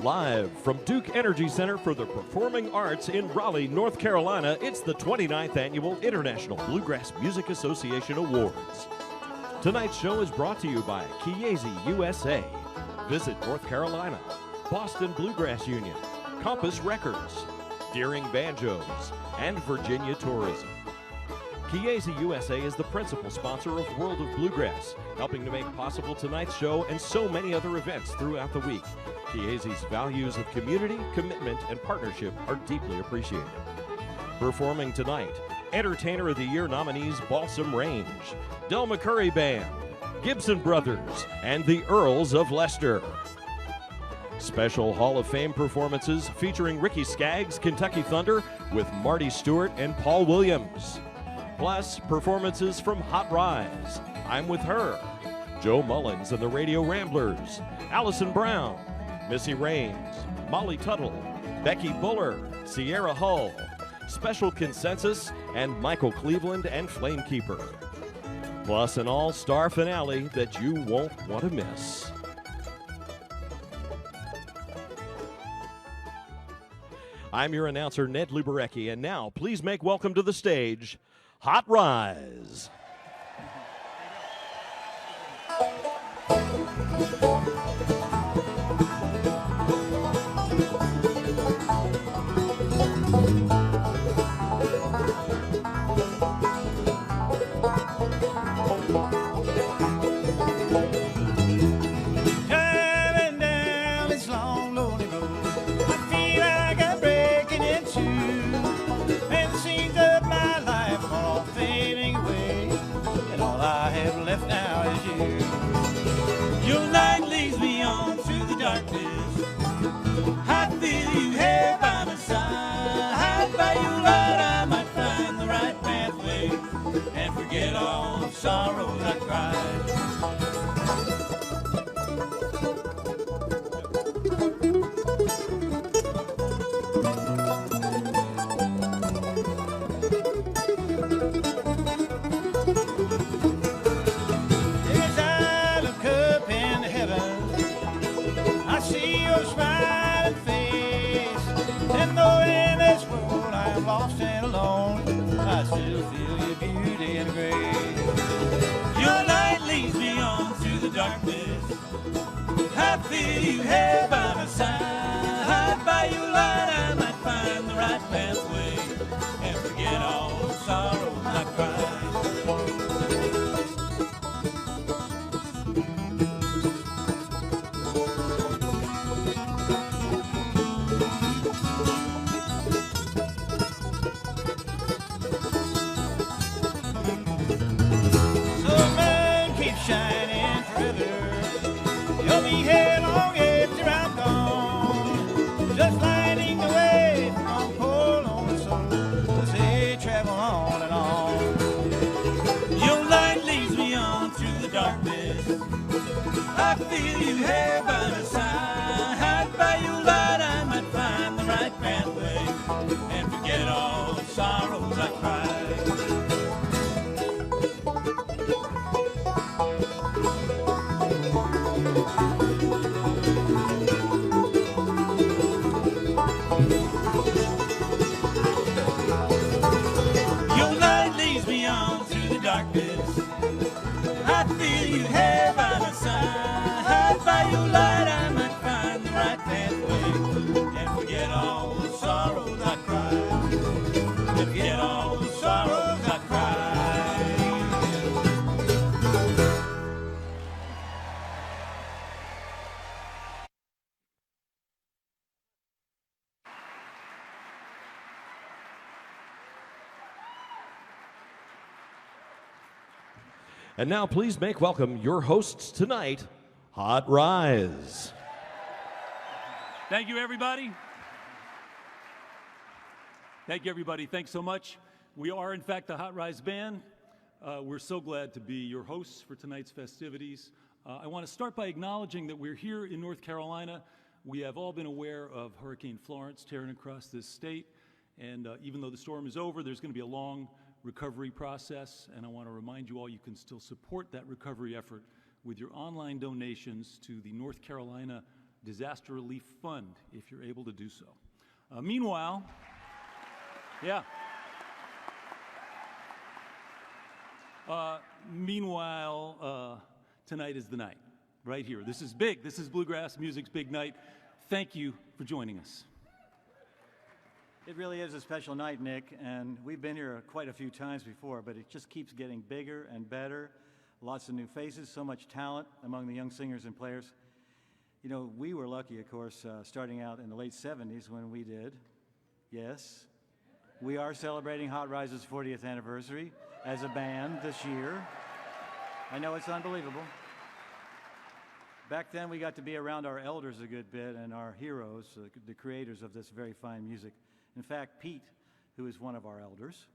Live from Duke Energy Center for the Performing Arts in Raleigh, North Carolina, it's the 29th Annual International Bluegrass Music Association Awards. Tonight's show is brought to you by Chiesi USA, Visit North Carolina, Boston Bluegrass Union, Compass Records, Deering Banjos, and Virginia Tourism. Chiesi USA is the principal sponsor of World of Bluegrass, helping to make possible tonight's show and so many other events throughout the week. Chiesi's values of community, commitment, and partnership are deeply appreciated. Performing tonight, Entertainer of the Year nominees Balsam Range, McCoury Band, Gibson Brothers, and the Earls of Leicester. Special Hall of Fame performances featuring Ricky Skaggs' Kentucky Thunder with Marty Stewart and Paul Williams. Plus, performances from Hot Rize, I'm With Her, Joe Mullins and the Radio Ramblers, Allison Brown, Missy Raines, Molly Tuttle, Becky Buller, Sierra Hull, Special Consensus, and Michael Cleveland and Flamekeeper. Plus an all-star finale that you won't want to miss. I'm your announcer, Ned Luberecki, and now please make welcome to the stage, Hot Rize. Sorrows I cried. As I look up in heaven, I see your smiling face. And though in this world I am lost and alone, I still feel your beauty and grace. Your light leads me on through the darkness. I feel you here by my side. By your light I might find the right pathway and forget all the sorrows I cried. I feel you here by my side. By your light I might find the right pathway and forget all the sorrows I cried. Your light leads me on through the darkness. I feel you here by my side. By your light I might find the right pathway and forget all the sorrows I cried. And forget all the sorrows I cried. And now please make welcome your hosts tonight, Hot Rize. Thank you, everybody. Thank you, everybody. Thanks so much. We are, in fact, the Hot Rize Band. We're so glad to be your hosts for tonight's festivities. I want to start by acknowledging that we're here in North Carolina. We have all been aware of Hurricane Florence tearing across this state. And even though the storm is over, there's going to be a long recovery process. And I want to remind you all you can still support that recovery effort with your online donations to the North Carolina Disaster Relief Fund, if you're able to do so. Meanwhile, yeah. Tonight is the night, right here. This is big. This is bluegrass music's big night. Thank you for joining us. It really is a special night, Nick, and we've been here quite a few times before, but it just keeps getting bigger and better. Lots of new faces, so much talent among the young singers and players. You know, we were lucky, of course, starting out in the late 70s when we did. Yes, we are celebrating Hot Rize's 40th anniversary as a band this year. I know it's unbelievable. Back then, we got to be around our elders a good bit and our heroes, the creators of this very fine music. In fact, Pete, who is one of our elders,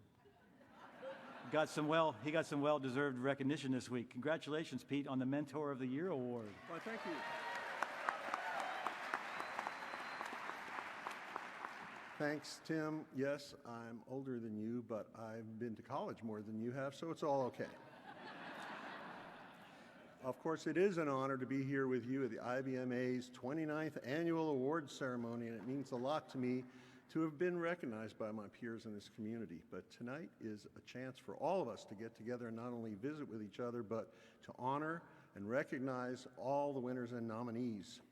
got some well-deserved recognition this week. Congratulations, Pete, on the Mentor of the Year award. Why, thank you. Thanks, Tim. Yes, I'm older than you, but I've been to college more than you have, so it's all okay. Of course, it is an honor to be here with you at the IBMA's 29th Annual Awards Ceremony, and it means a lot to me to have been recognized by my peers in this community. But tonight is a chance for all of us to get together and not only visit with each other, but to honor and recognize all the winners and nominees.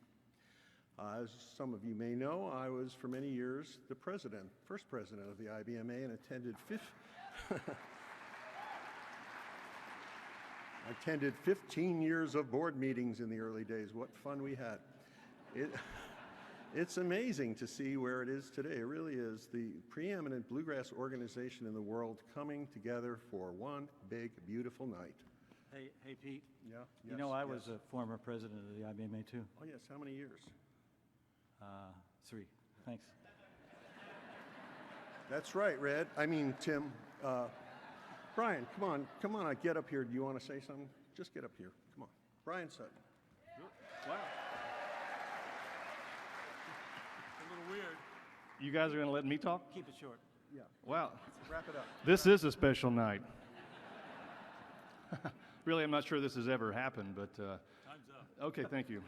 As some of you may know, I was for many years the first president of the IBMA, and attended 15 years of board meetings in the early days. What fun we had. It's amazing to see where it is today. It really is the preeminent bluegrass organization in the world coming together for one big, beautiful night. Hey, Pete. Yeah. You know, I was a former president of the IBMA, too. Oh, yes. How many years? 3. Thanks. That's right, Tim. Brian, come on, get up here. Do you want to say something? Just get up here. Come on. Brian Sutton. Wow. A little weird. You guys are going to let me talk? Keep it short. Yeah. Wow. Wrap it up. This is a special night. Really, I'm not sure this has ever happened, but... Time's up. Okay, thank you.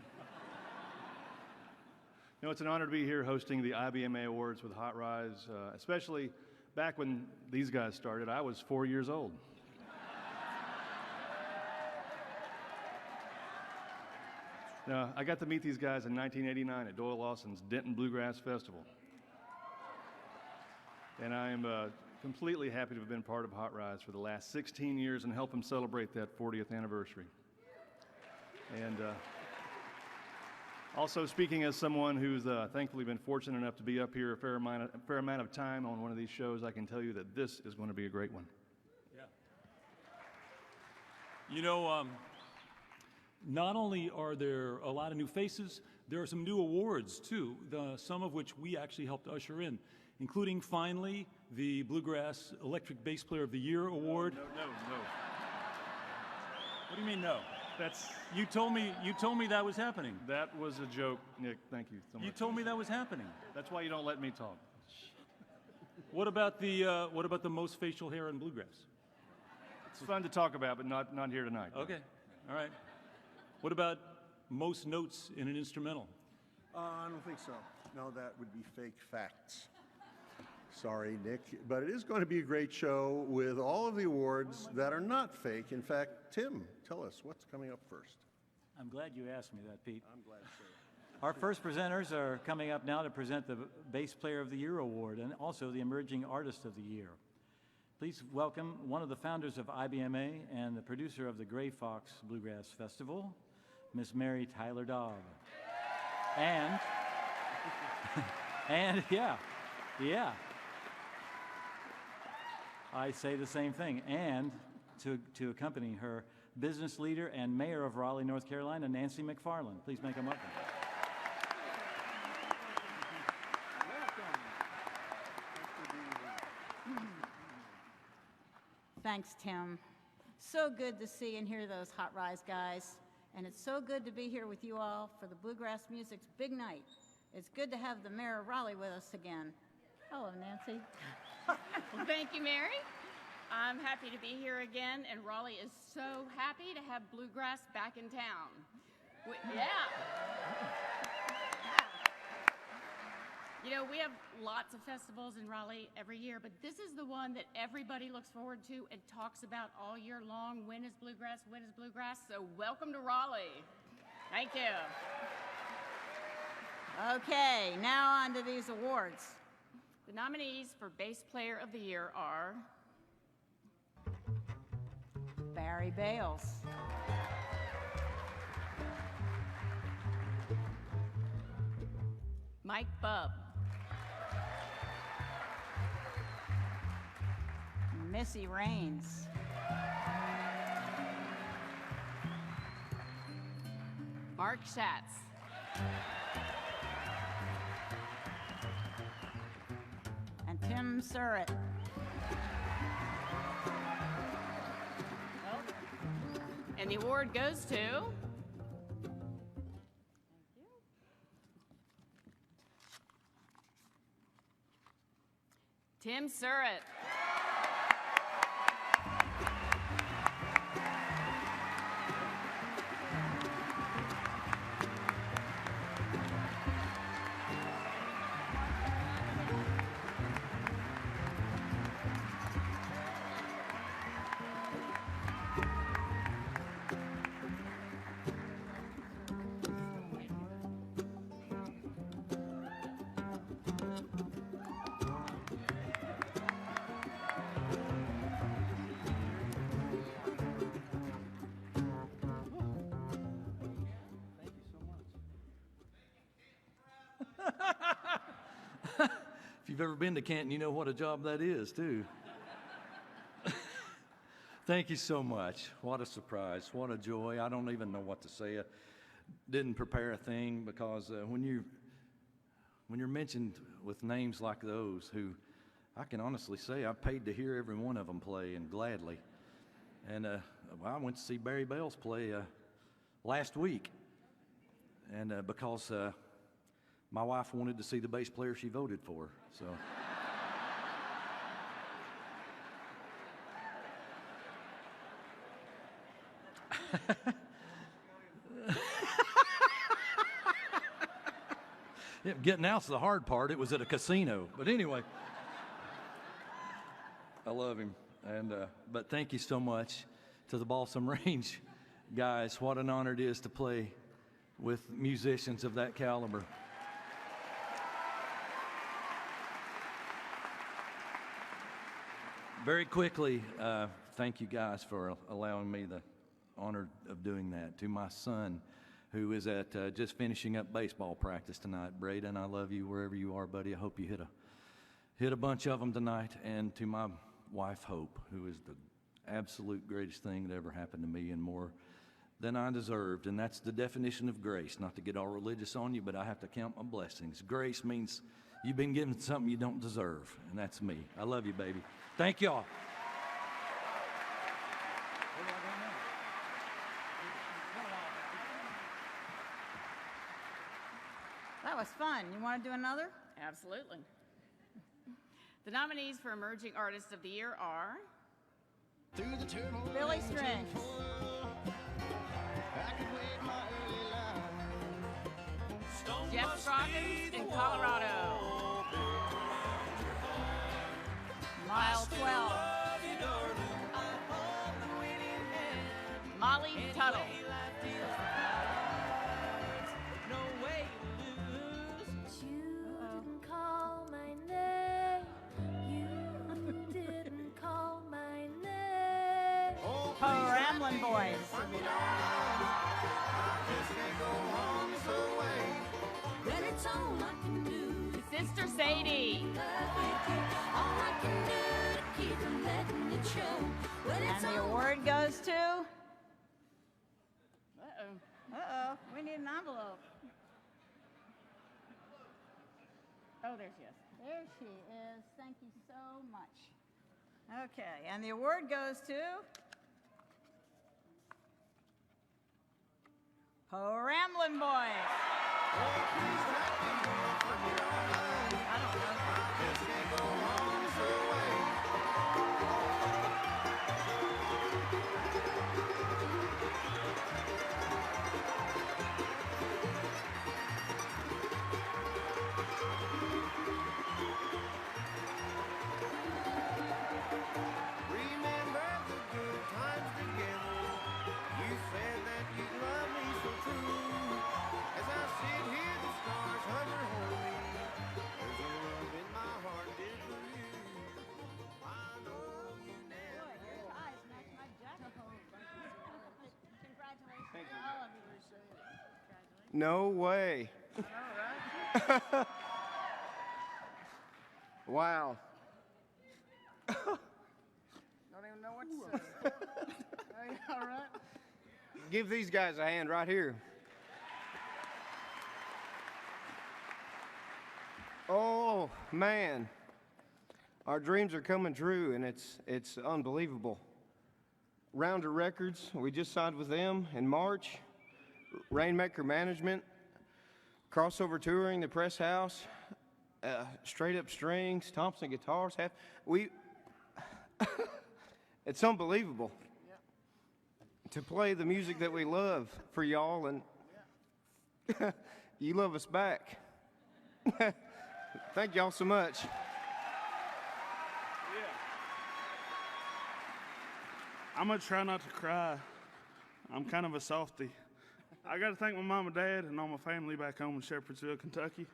You know, it's an honor to be here hosting the IBMA Awards with Hot Rize, especially back when these guys started. I was 4 years old. Now, I got to meet these guys in 1989 at Doyle Lawson's Denton Bluegrass Festival. And I am completely happy to have been part of Hot Rize for the last 16 years and help them celebrate that 40th anniversary. And also, speaking as someone who's thankfully been fortunate enough to be up here a fair amount of time on one of these shows, I can tell you that this is going to be a great one. Yeah. You know, not only are there a lot of new faces, there are some new awards, too, some of which we actually helped usher in, including, finally, the Bluegrass Electric Bass Player of the Year Award. No. What do you mean, no? That's... You told me that was happening. That was a joke, Nick. Thank you so much. You told me that was happening. That's why you don't let me talk. What about the most facial hair in bluegrass? It's fun to talk about, but not here tonight. Okay, all right. What about most notes in an instrumental? I don't think so. No, that would be fake facts. Sorry, Nick, but it is going to be a great show with all of the awards that are not fake. In fact, Tim, tell us what's coming up first. I'm glad you asked me that, Pete. I'm glad to say it. Our first presenters are coming up now to present the Bass Player of the Year Award and also the Emerging Artist of the Year. Please welcome one of the founders of IBMA and the producer of the Gray Fox Bluegrass Festival, Miss Mary Tyler Dobb. And yeah, I say the same thing. And to accompany her, business leader and mayor of Raleigh, North Carolina, Nancy McFarland. Please make them welcome. Thanks, Tim. So good to see and hear those Hot Rize guys. And it's so good to be here with you all for the Bluegrass Music's big night. It's good to have the mayor of Raleigh with us again. Hello, Nancy. Well, thank you, Mary. I'm happy to be here again, and Raleigh is so happy to have bluegrass back in town. Yeah. You know, we have lots of festivals in Raleigh every year, but this is the one that everybody looks forward to and talks about all year long. When is Bluegrass? When is Bluegrass? So welcome to Raleigh. Thank you. Okay, now on to these awards. The nominees for Bass Player of the Year are Barry Bales, Mike Bubb, Missy Raines, Mark Schatz, and Tim Surratt. and the award goes to Tim Surratt. If you've ever been to Canton, you know what a job that is, too. Thank you so much. What a surprise. What a joy. I don't even know what to say. I didn't prepare a thing because when you're mentioned with names like those, who I can honestly say I paid to hear every one of them play, and gladly. And I went to see Barry Bales play last week, and because my wife wanted to see the bass player she voted for, so. Yeah, getting out's the hard part. It was at a casino, but anyway, I love him. And but thank you so much to the Balsam Range guys. What an honor it is to play with musicians of that caliber. Very quickly, thank you guys for allowing me the honor of doing that. To my son, who is at just finishing up baseball practice tonight, Braden, I love you wherever you are, buddy. I hope you hit a bunch of them tonight. And to my wife, Hope, who is the absolute greatest thing that ever happened to me, and more than I deserved. And that's the definition of grace. Not to get all religious on you, but I have to count my blessings. Grace means you've been given something you don't deserve, and that's me. I love you, baby. Thank y'all. That was fun. You want to do another? Absolutely. The nominees for Emerging Artist of the Year are Billy Strings, Jeff Scroggins in Colorado, Mile 12, Molly Tuttle, You didn't call my name. You didn't call my name. Ramblin' Boys, When it's all I can do, Sister Sadie, all I can do to keep from letting it show. When it's and the all award goes to. uh-oh, We need an envelope. oh, there she is. There she is. Thank you so much. Okay, and the award goes to Ramblin' Boys. No way. Wow. Don't even know what to say. Hey, all right. Give these guys a hand right here. Oh, man. Our dreams are coming true, and it's unbelievable. Rounder Records, we just signed with them in March. Rainmaker Management, Crossover Touring, the Press House, Straight Up Strings, Thompson Guitars. It's unbelievable to play the music that we love for y'all, and you love us back. Thank y'all so much. I'm going to try not to cry. I'm kind of a softie. I got to thank my mom and dad and all my family back home in Shepherdsville, Kentucky.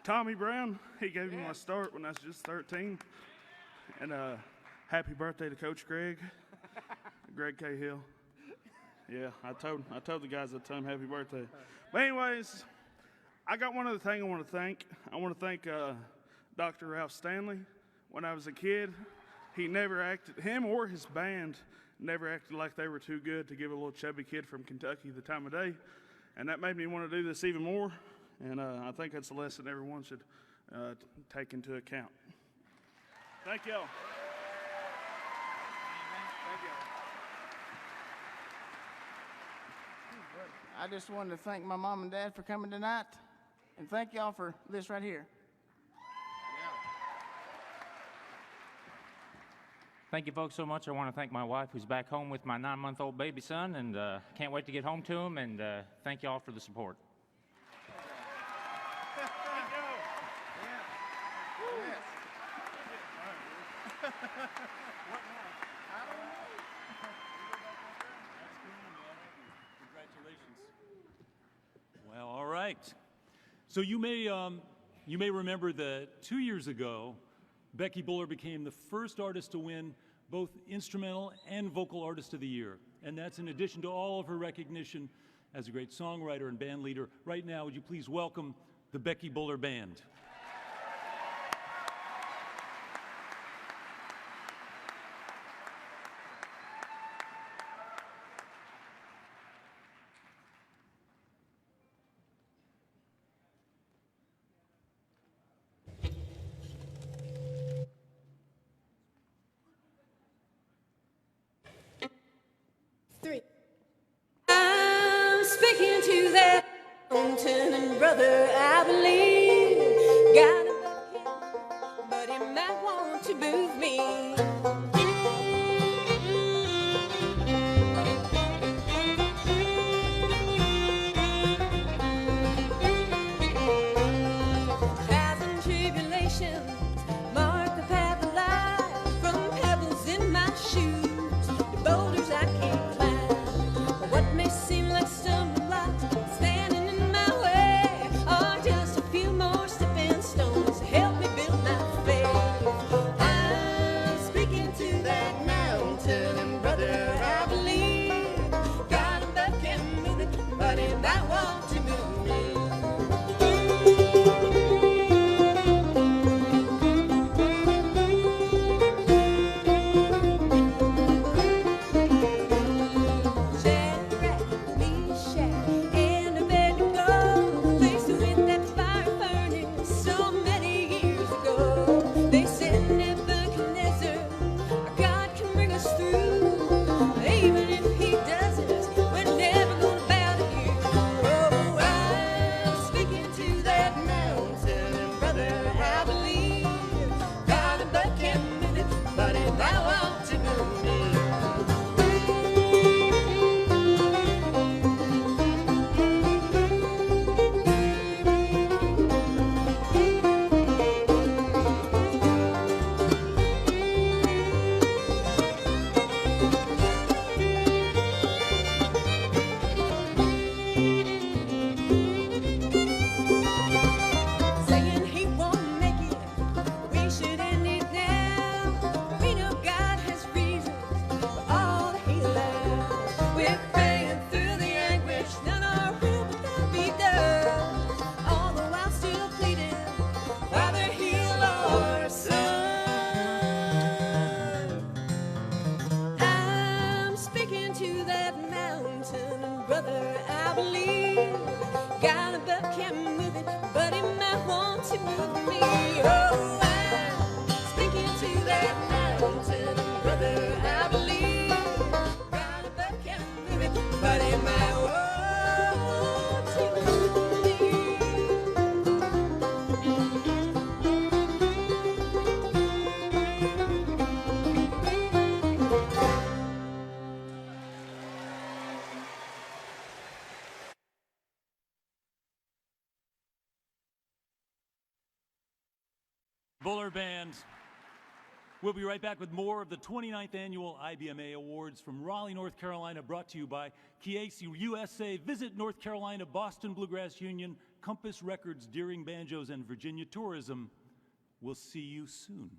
Tommy Brown, he gave me my start when I was just 13. And happy birthday to Coach Greg Cahill. Yeah, I told the guys I'd tell him happy birthday. But anyways, I got one other thing I want to thank. I want to thank Dr. Ralph Stanley. When I was a kid, him or his band never acted like they were too good to give a little chubby kid from Kentucky the time of day. And that made me want to do this even more. And I think that's a lesson everyone should take into account. Thank y'all. Thank you. I just wanted to thank my mom and dad for coming tonight, and thank y'all for this right here. Thank you folks so much. I want to thank my wife who's back home with my 9-month-old baby son, and can't wait to get home to him, and thank y'all for the support. Well, all right. So you may remember that 2 years ago, Becky Buller became the first artist to win both Instrumental and Vocal Artist of the Year. And that's in addition to all of her recognition as a great songwriter and band leader. Right now, would you please welcome the Becky Buller Band. I'm speaking to that mountain and brother, I believe. Got a bucket, but he might want to move me. Trials and tribulations mark the path of life, from pebbles in my shoes to boulders I can't climb. But what may seem like stumbling blocks standing in my way are just a few to that mountain, and brother, I believe God above can move it, but He might want to move me. Oh, I'm speaking to that mountain, and brother, I believe God above can move it, but He might want to move me. Buller Band. We'll be right back with more of the 29th Annual IBMA Awards from Raleigh, North Carolina, brought to you by Chiesi USA. Visit North Carolina, Boston Bluegrass Union, Compass Records, Deering Banjos, and Virginia Tourism. We'll see you soon.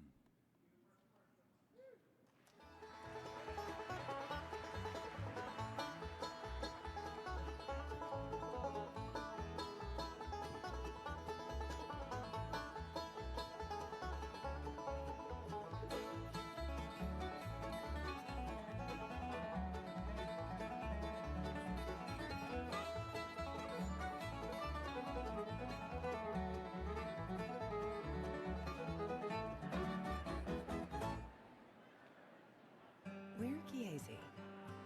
We're Chiesi,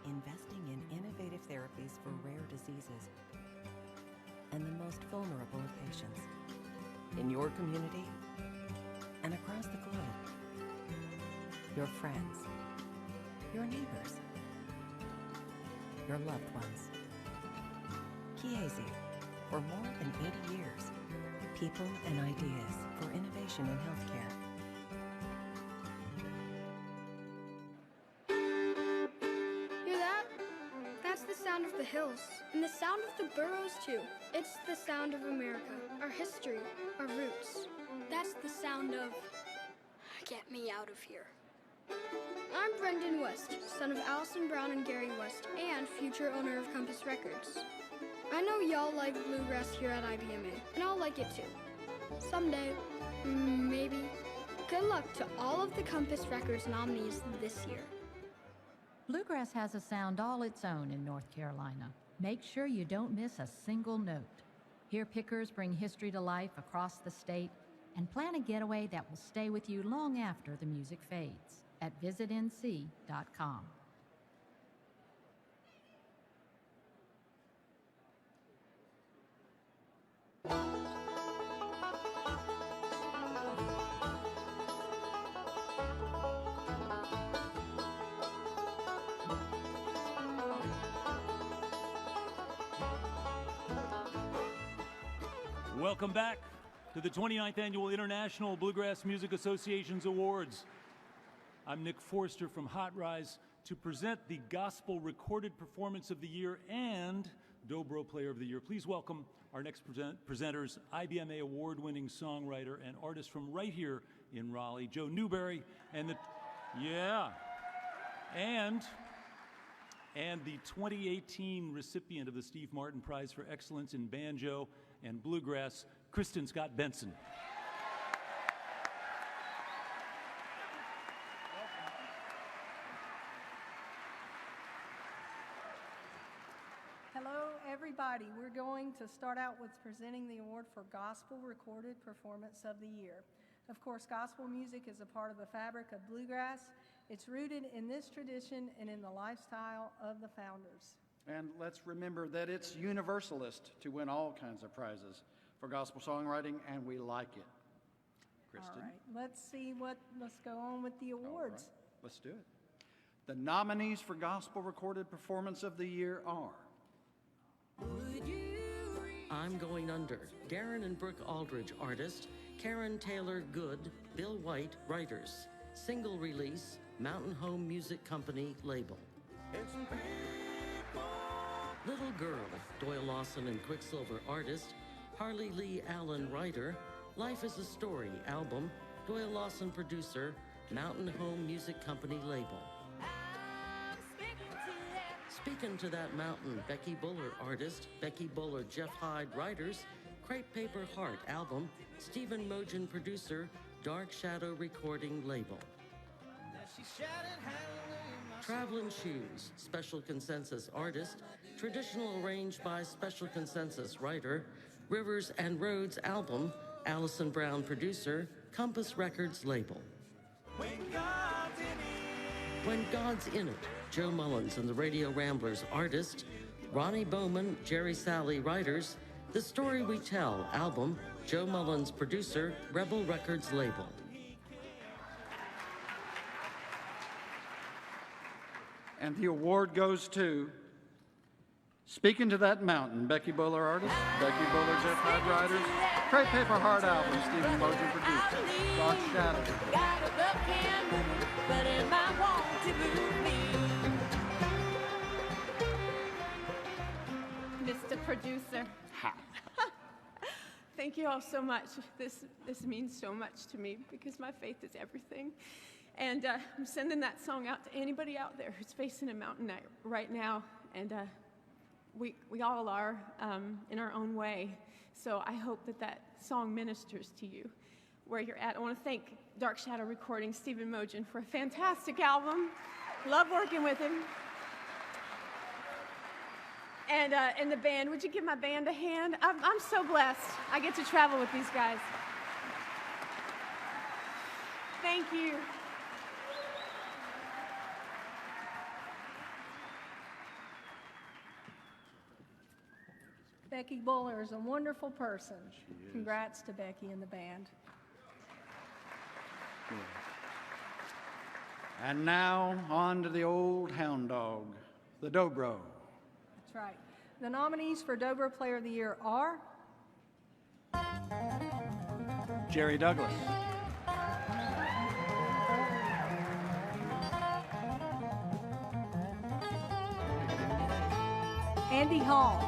investing in innovative therapies for rare diseases and the most vulnerable of patients in your community and across the globe. Your friends, your neighbors, your loved ones. Chiesi, for more than 80 years, people and ideas for innovation in healthcare. Hear that? That's the sound of the hills, and the sound of the burros, too. It's the sound of America, our history, our roots. That's the sound of... Get me out of here. I'm Brendan West, son of Allison Brown and Gary West, and future owner of Compass Records. I know y'all like bluegrass here at IBMA, and I'll like it too. Someday, maybe. Good luck to all of the Compass Records nominees this year. Bluegrass has a sound all its own in North Carolina. Make sure you don't miss a single note. Here pickers bring history to life across the state and plan a getaway that will stay with you long after the music fades at visitnc.com. Welcome back to the 29th Annual International Bluegrass Music Association's Awards. I'm Nick Forster from Hot Rize to present the Gospel Recorded Performance of the Year and Dobro Player of the Year. Please welcome our next presenters, IBMA Award-winning songwriter and artist from right here in Raleigh, Joe Newberry, and the 2018 recipient of the Steve Martin Prize for Excellence in Banjo and Bluegrass, Kristen Scott Benson. Hello, everybody. We're going to start out with presenting the award for Gospel Recorded Performance of the Year. Of course, gospel music is a part of the fabric of bluegrass. It's rooted in this tradition and in the lifestyle of the founders. And let's remember that it's universalist to win all kinds of prizes for gospel songwriting, and we like it. Kristen? All right, let's go on with the awards. Right, let's do it. The nominees for Gospel Recorded Performance of the Year are... I'm Going Under, Darren and Brooke Aldridge, artist, Karen Taylor Good, Bill White, writers, single release, Mountain Home Music Company label. Little Girl, Doyle Lawson and Quicksilver artist, Harley Lee Allen writer, Life is a Story album, Doyle Lawson producer, Mountain Home Music Company label. Speaking to That Mountain, Becky Buller artist, Becky Buller, Jeff Hyde writers, Crepe Paper Heart album, Stephen Mogen producer, Dark Shadow recording label. Travelin' Shoes, special consensus artist, traditional arranged by special consensus writer, Rivers and Roads album, Allison Brown producer, Compass Records label. When God's in It, Joe Mullins and the Radio Ramblers artist, Ronnie Bowman, Jerry Salley writers, The Story We Tell album, Joe Mullins producer, Rebel Records label. And the award goes to Speaking to That Mountain, Becky Bowler artist, Becky Bowler Jeff Hyde writers, Cray Paper Heart album, Stephen Moser producer, Dark Shadow. Got a book can move it, but it might want to move me. Mr. Producer. Thank you all so much. This means so much to me because my faith is everything. And I'm sending that song out to anybody out there who's facing a mountain right now. And we all are in our own way. So I hope that song ministers to you where you're at. I want to thank Dark Shadow Recording, Stephen Mogen, for a fantastic album. Love working with him. And the band, would you give my band a hand? I'm so blessed. I get to travel with these guys. Thank you. Becky Bowler is a wonderful person. Congrats to Becky and the band. And now, on to the old hound dog, the Dobro. That's right. The nominees for Dobro Player of the Year are Jerry Douglas, Andy Hall,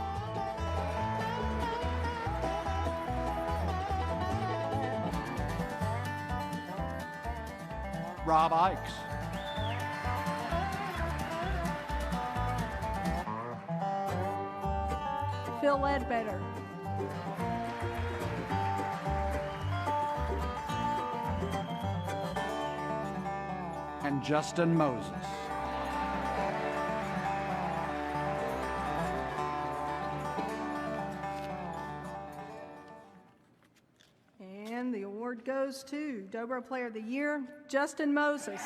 Rob Ikes, Phil Ledbetter, and Justin Moses. and the award goes to Dobro Player of the Year, Justin Moses.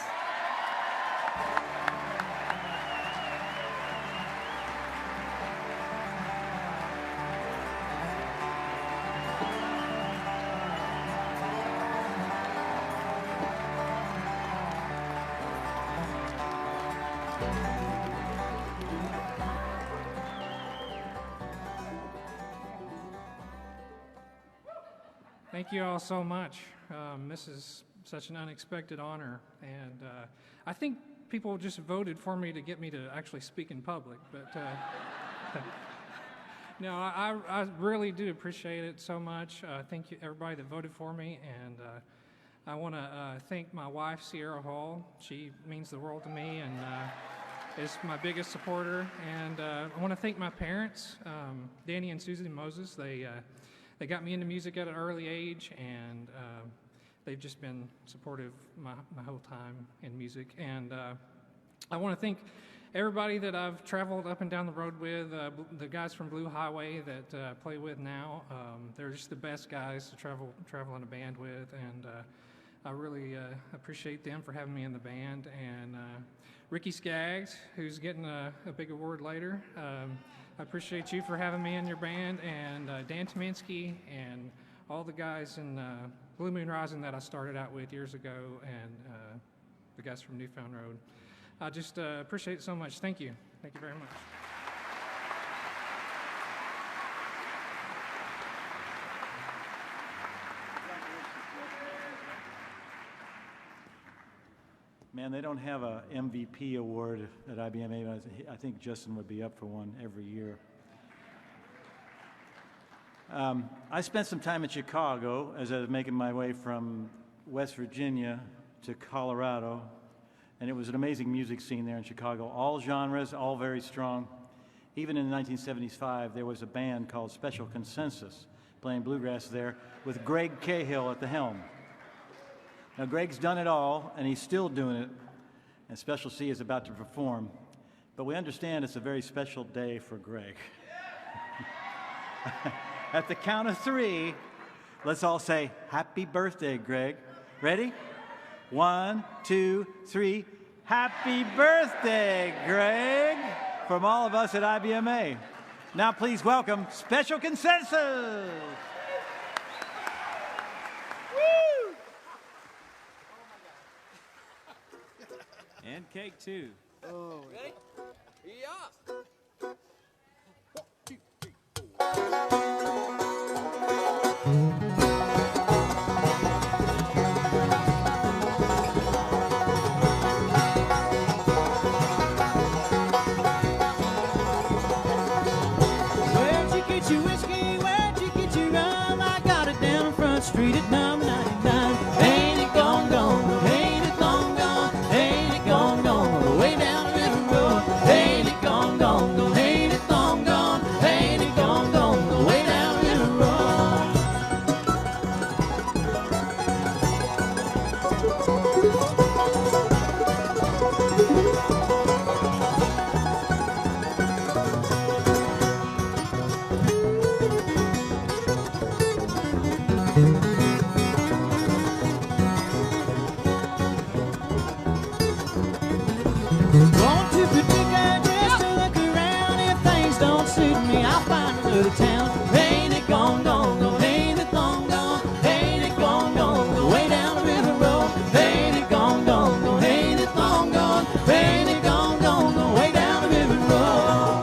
Thank you all so much. This is such an unexpected honor, and I think people just voted for me to get me to actually speak in public, but no, I really do appreciate it so much. Thank you, everybody that voted for me, and I want to thank my wife, Sierra Hall. She means the world to me, and is my biggest supporter, and I want to thank my parents, Danny and Susan Moses. They got me into music at an early age, and they've just been supportive my whole time in music. And I want to thank everybody that I've traveled up and down the road with, the guys from Blue Highway that I play with now. They're just the best guys to travel in a band with, and I really appreciate them for having me in the band. And Ricky Skaggs, who's getting a big award later. I appreciate you for having me in your band, and Dan Tominski and all the guys in Blue Moon Rising that I started out with years ago, and the guys from Newfound Road. I just appreciate it so much. Thank you. Thank you very much. Man, they don't have a MVP award at IBMA, but I think Justin would be up for one every year. I spent some time in Chicago as I was making my way from West Virginia to Colorado, and it was an amazing music scene there in Chicago. All genres, all very strong. Even in 1975, there was a band called Special Consensus playing bluegrass there with Greg Cahill at the helm. Now, Greg's done it all, and he's still doing it, and Special C is about to perform. But we understand it's a very special day for Greg. At the count of 3, let's all say, happy birthday, Greg. Ready? 1, 2, 3. Happy birthday, Greg, from all of us at IBMA. Now please welcome Special Consensus. And cake, too. Oh. Ready? Yeah. Where'd you get your whiskey? Where'd you get your rum? I got it down Front Street at number 99. Ain't it gone, gone? Ain't it gone, gone? Ain't it gone, gone? Way down the river road. Ain't it gone, gone? Ain't it gone, gone? Ain't it gone, gone? Way down the river road. Going to Paducah just to look around. If things don't suit me, I'll find another town. Ain't it gone, gone, gone? Ain't it gone, gone? Ain't it gone, gone? Go way down the river road. Ain't it gone, gone, gone? Ain't it gone, gone? Ain't it gone, gone? Go way down the river road.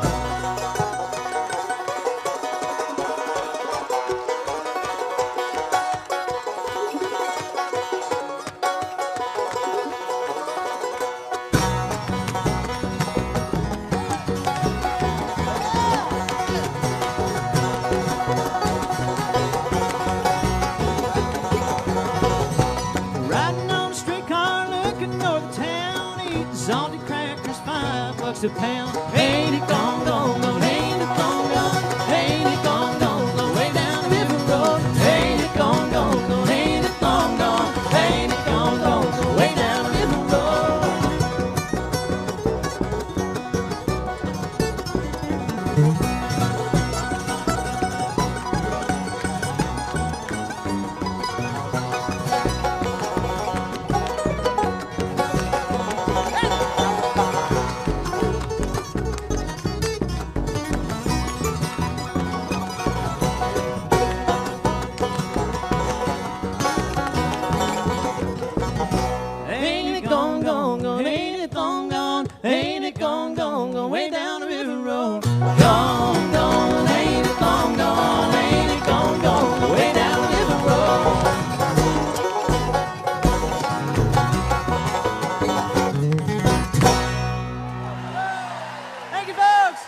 Riding on a streetcar, looking north of town, eating salty crackers, $5 a pound. Ain't it gone, gone, gone? Ain't it gone, gone? Ain't it gone, gone? Go way down the river road. Ain't it gone, gone, gone? Ain't it gone, gone? Ain't it gone, gone? Go way down the river Ain't it gone, gone, gone? Ain't it gone, gone? Ain't it gone, gone, gone? Way down the river road. Gone, gone, ain't it gone, gone? Ain't it gone, gone? Way down the river road. Thank you, folks.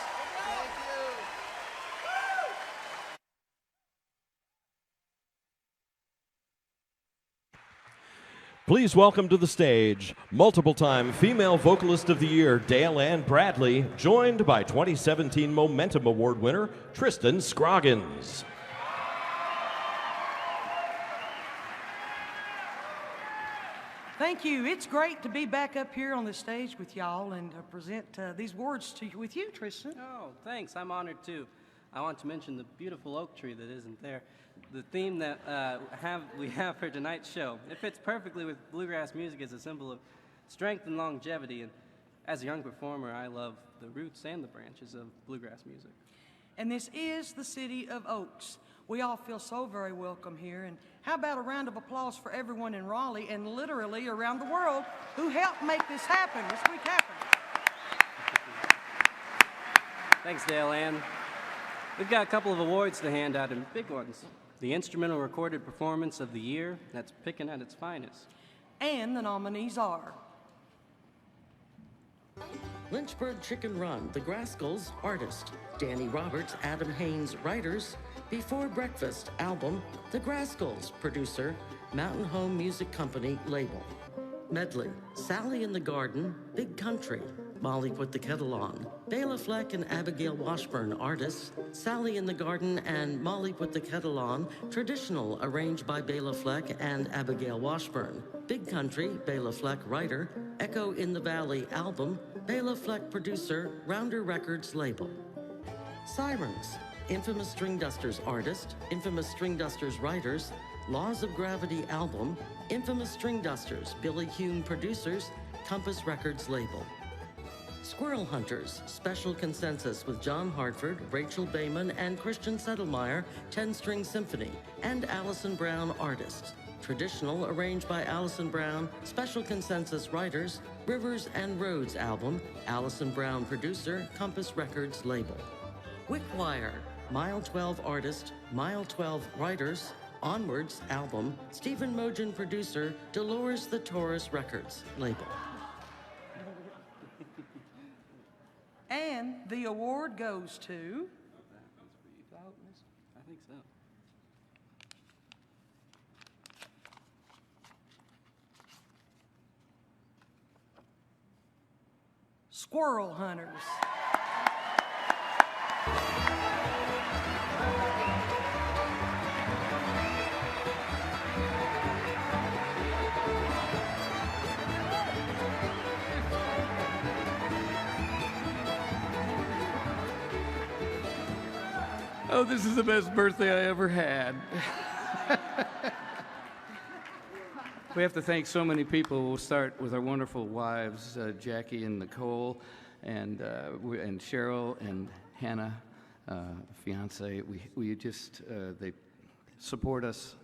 Please welcome to the stage multiple-time Female Vocalist of the Year, Dale Ann Bradley, joined by 2017 Momentum Award winner, Tristan Scroggins. Thank you. It's great to be back up here on the stage with y'all and present these words to you, with you, Tristan. Oh, thanks. I'm honored too. I want to mention the beautiful oak tree that isn't there. The theme that we have for tonight's show. It fits perfectly with bluegrass music as a symbol of strength and longevity. And as a young performer, I love the roots and the branches of bluegrass music. And this is the city of Oaks. We all feel so very welcome here. And how about a round of applause for everyone in Raleigh and literally around the world who helped make this happen, this week happen. Thanks, Dale Ann. We've got a couple of awards to hand out, and big ones. The Instrumental Recorded Performance of the Year, that's picking at its finest. And the nominees are Lynchburg Chicken Run, The Grascals, artist. Danny Roberts, Adam Haynes, writers. Before Breakfast album, The Grascals, producer. Mountain Home Music Company, label. Medley, Sally in the Garden, Big Country. Molly Put the Kettle On. Bela Fleck and Abigail Washburn, artists. Sally in the Garden and Molly Put the Kettle On, traditional, arranged by Bela Fleck and Abigail Washburn. Big Country, Bela Fleck, writer. Echo in the Valley album, Bela Fleck, producer, Rounder Records label. Sirens, Infamous String Dusters artist, Infamous String Dusters writers, Laws of Gravity album, Infamous String Dusters, Billy Hume producers, Compass Records label. Squirrel Hunters, special consensus with John Hartford, Rachel Bayman, and Christian Settlemeyer, 10-string symphony, and Alison Brown artists. Traditional, arranged by Alison Brown, special consensus writers, Rivers and Roads album, Alison Brown producer, Compass Records label. Wickwire, Mile 12 artist, Mile 12 writers, Onwards album, Stephen Mogen producer, Dolores the Taurus Records label. And the award goes to... I think so. Squirrel Hunters. Oh, this is the best birthday I ever had. We have to thank so many people. We'll start with our wonderful wives, Jackie and Nicole, and Cheryl and Hannah, fiance. We just they support us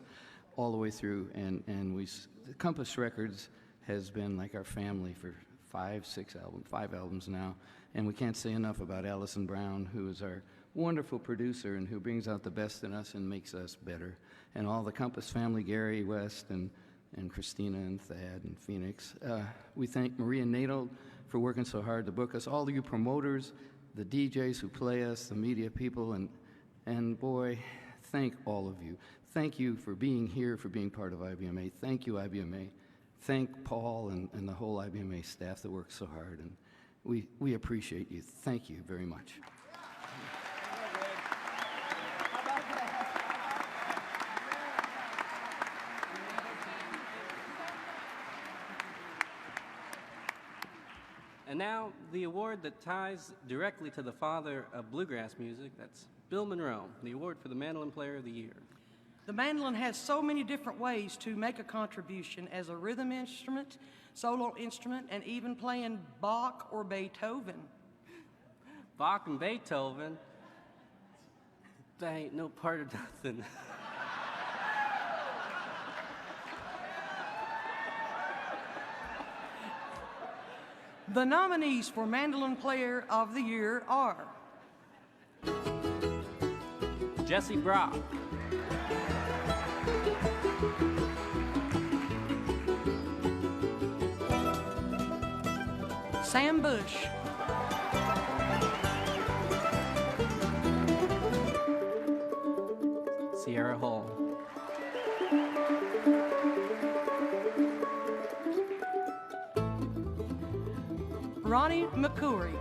all the way through, and Compass Records has been like our family for 5 albums now, and we can't say enough about Alison Brown, who is our wonderful producer and who brings out the best in us and makes us better. And all the Compass family, Gary West and Christina and Thad and Phoenix. We thank Maria Nato for working so hard to book us, all of you promoters, the DJs who play us, the media people, and boy, thank all of you. Thank you for being here, for being part of IBMA. Thank you, IBMA. Thank Paul and the whole IBMA staff that works so hard, and we appreciate you. Thank you very much. And now, the award that ties directly to the father of bluegrass music, that's Bill Monroe, the award for the Mandolin Player of the Year. The mandolin has so many different ways to make a contribution as a rhythm instrument, solo instrument, and even playing Bach or Beethoven. Bach and Beethoven? That ain't no part of nothing. The nominees for Mandolin Player of the Year are Jesse Brock, Sam Bush, Sierra Hall, Ronnie McCoury,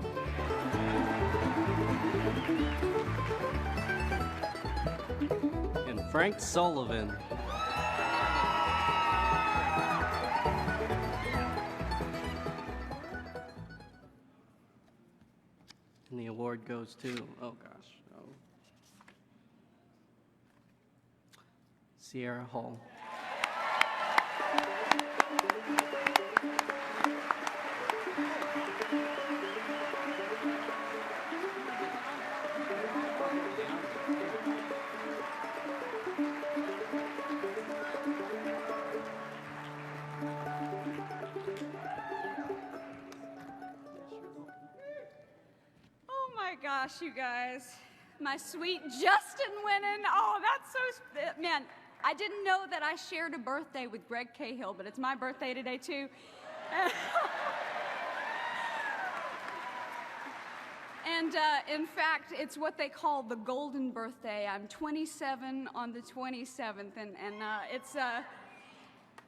and Frank Sullivan. And the award goes to, Sierra Hall. Oh my gosh, you guys. My sweet Justin winning. Oh, that's so, man, I didn't know that I shared a birthday with Greg Cahill, but it's my birthday today too. And in fact, it's what they call the golden birthday. I'm 27 on the 27th, and it's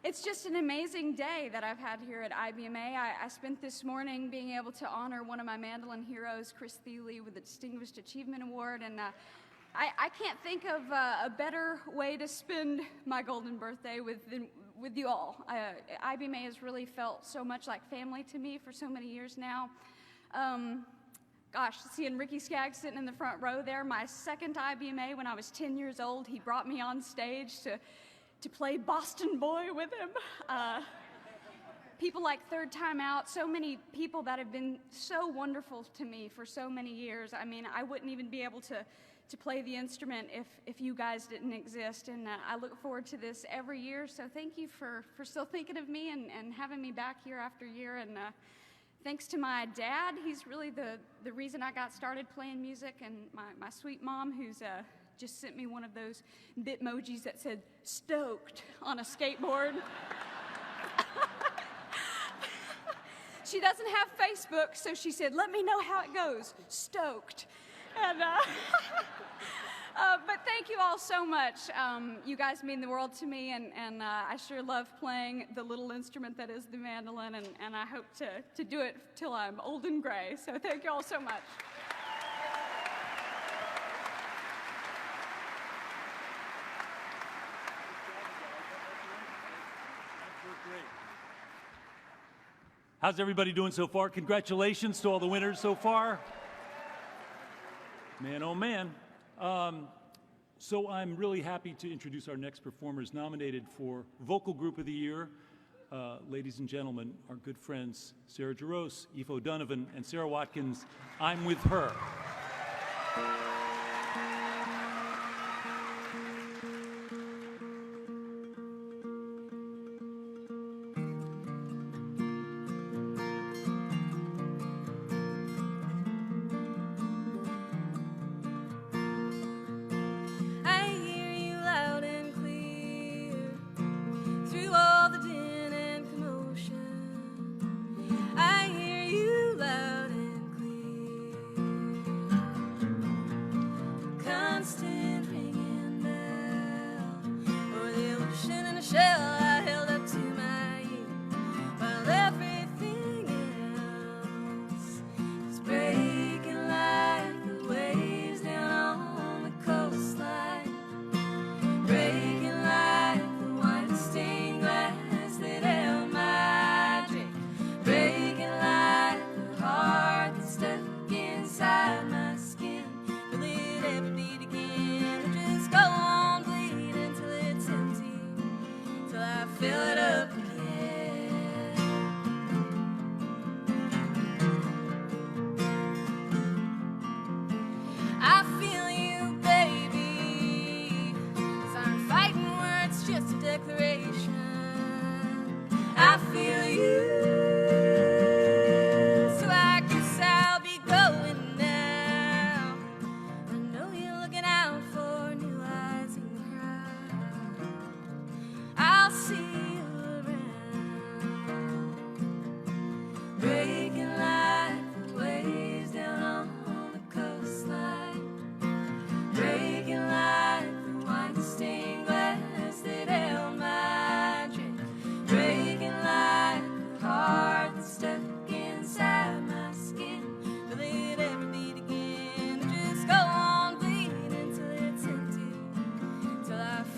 It's just an amazing day that I've had here at IBMA. I spent this morning being able to honor one of my mandolin heroes, Chris Thiele, with the Distinguished Achievement Award, and I can't think of a better way to spend my golden birthday with you all. IBMA has really felt so much like family to me for so many years now. Gosh, seeing Ricky Skaggs sitting in the front row there, my second IBMA when I was 10 years old, he brought me on stage to play Boston Boy with him. People like Third Time Out, so many people that have been so wonderful to me for so many years. I mean, I wouldn't even be able to play the instrument if you guys didn't exist, and I look forward to this every year, so thank you for still thinking of me and having me back year after year, and thanks to my dad. He's really the reason I got started playing music, and my sweet mom, who's just sent me one of those bitmojis that said stoked on a skateboard. She doesn't have Facebook, so she said, let me know how it goes, stoked. And, but thank you all so much. You guys mean the world to me, and I sure love playing the little instrument that is the mandolin, and I hope to do it till I'm old and gray. So thank you all so much. How's everybody doing so far? Congratulations to all the winners so far. Man, oh man. So I'm really happy to introduce our next performers nominated for Vocal Group of the Year. Ladies and gentlemen, our good friends Sarah Jarosz, Aoife O'Donovan, and Sarah Watkins, I'm With Her.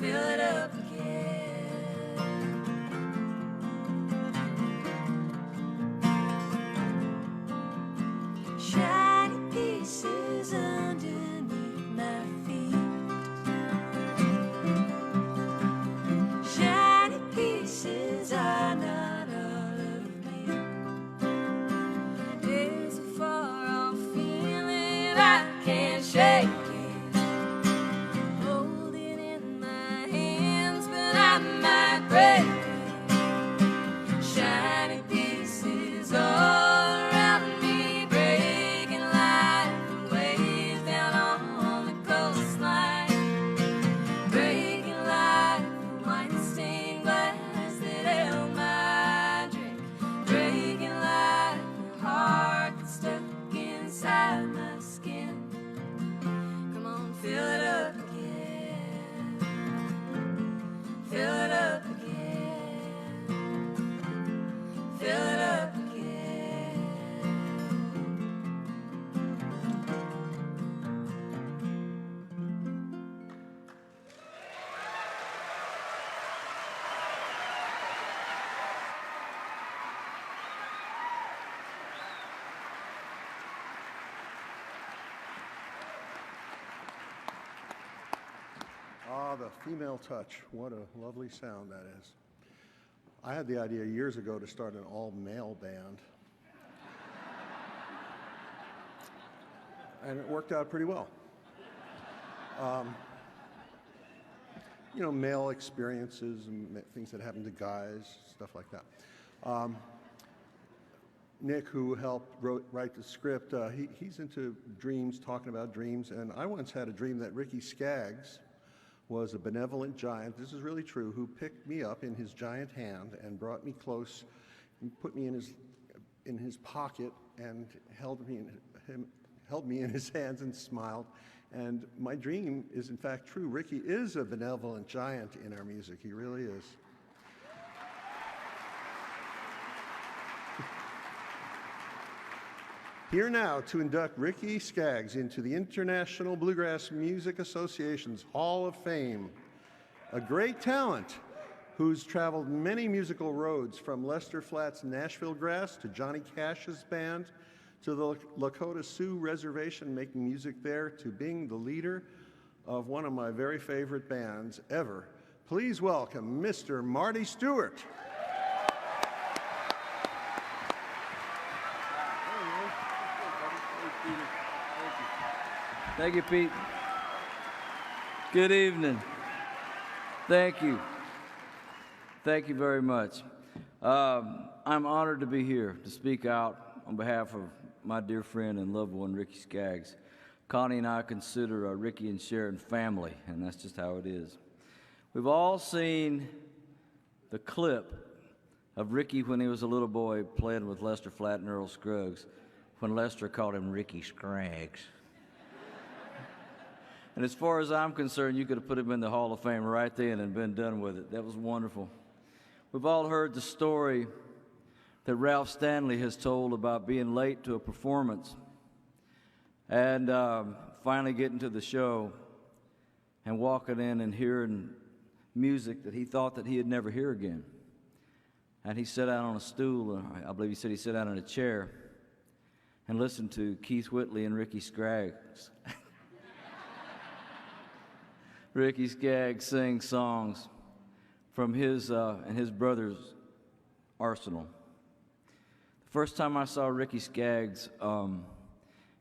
Fill it up again. Ah, the female touch. What a lovely sound that is. I had the idea years ago to start an all-male band. And it worked out pretty well. You know, male experiences and things that happen to guys, stuff like that. Nick, who helped write the script, he's into dreams, talking about dreams, and I once had a dream that Ricky Skaggs was a benevolent giant, this is really true, who picked me up in his giant hand and brought me close and put me in his pocket and held me in his hands and smiled. And my dream is in fact true. Ricky is a benevolent giant in our music. He really is. Here now to induct Ricky Skaggs into the International Bluegrass Music Association's Hall of Fame. A great talent who's traveled many musical roads from Lester Flatt's Nashville Grass to Johnny Cash's band to the Lakota Sioux Reservation making music there to being the leader of one of my very favorite bands ever. Please welcome Mr. Marty Stewart. Thank you, Pete. Good evening. Thank you. Thank you very much. I'm honored to be here to speak out on behalf of my dear friend and loved one, Ricky Skaggs. Connie and I consider Ricky and Sharon family, and that's just how it is. We've all seen the clip of Ricky when he was a little boy playing with Lester Flatt and Earl Scruggs, when Lester called him Ricky Scraggs. And as far as I'm concerned, you could have put him in the Hall of Fame right then and been done with it. That was wonderful. We've all heard the story that Ralph Stanley has told about being late to a performance and finally getting to the show and walking in and hearing music that he thought that he'd never hear again. And he sat down on a stool, I believe he said he sat down in a chair and listened to Keith Whitley and Ricky Skaggs. Ricky Skaggs sing songs from his and his brother's arsenal. The first time I saw Ricky Skaggs,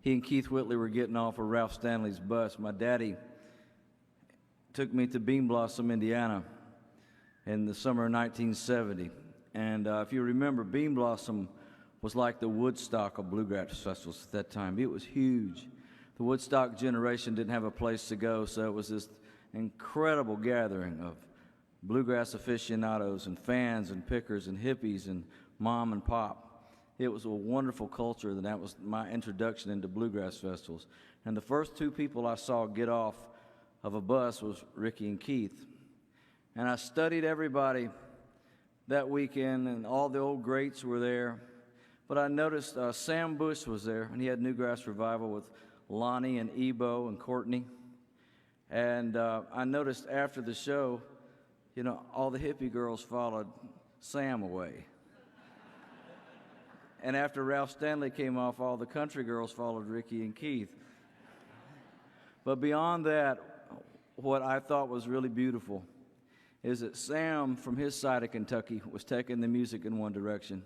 he and Keith Whitley were getting off of Ralph Stanley's bus. My daddy took me to Bean Blossom, Indiana in the summer of 1970. And if you remember, Bean Blossom was like the Woodstock of bluegrass festivals at that time. It was huge. The Woodstock generation didn't have a place to go, so it was this incredible gathering of bluegrass aficionados and fans and pickers and hippies and mom and pop. It was a wonderful culture, and that was my introduction into bluegrass festivals. And the first two people I saw get off of a bus was Ricky and Keith. And I studied everybody that weekend, and all the old greats were there. But I noticed Sam Bush was there, and he had Newgrass Revival with Lonnie and Ebo and Courtney. And I noticed after the show, you know, all the hippie girls followed Sam away. And after Ralph Stanley came off, all the country girls followed Ricky and Keith. But beyond that, what I thought was really beautiful is that Sam, from his side of Kentucky, was taking the music in one direction.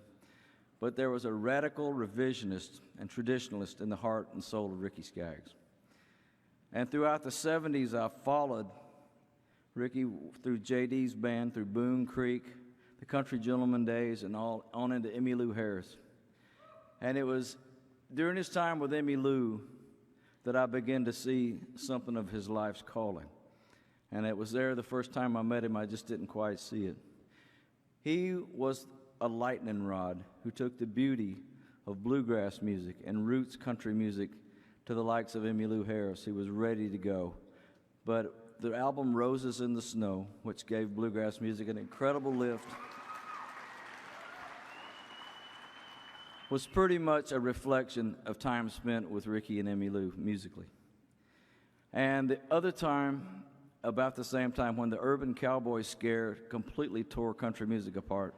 But there was a radical revisionist and traditionalist in the heart and soul of Ricky Skaggs. And throughout the 70s, I followed Ricky through J.D.'s band, through Boone Creek, the Country Gentleman days, and on into Emmylou Harris. And it was during his time with Emmylou that I began to see something of his life's calling. And it was there the first time I met him, I just didn't quite see it. He was a lightning rod who took the beauty of bluegrass music and roots country music to the likes of Emmylou Harris. He was ready to go. But the album Roses in the Snow, which gave bluegrass music an incredible lift, was pretty much a reflection of time spent with Ricky and Emmylou musically. And the other time, about the same time, when the urban cowboy scare completely tore country music apart,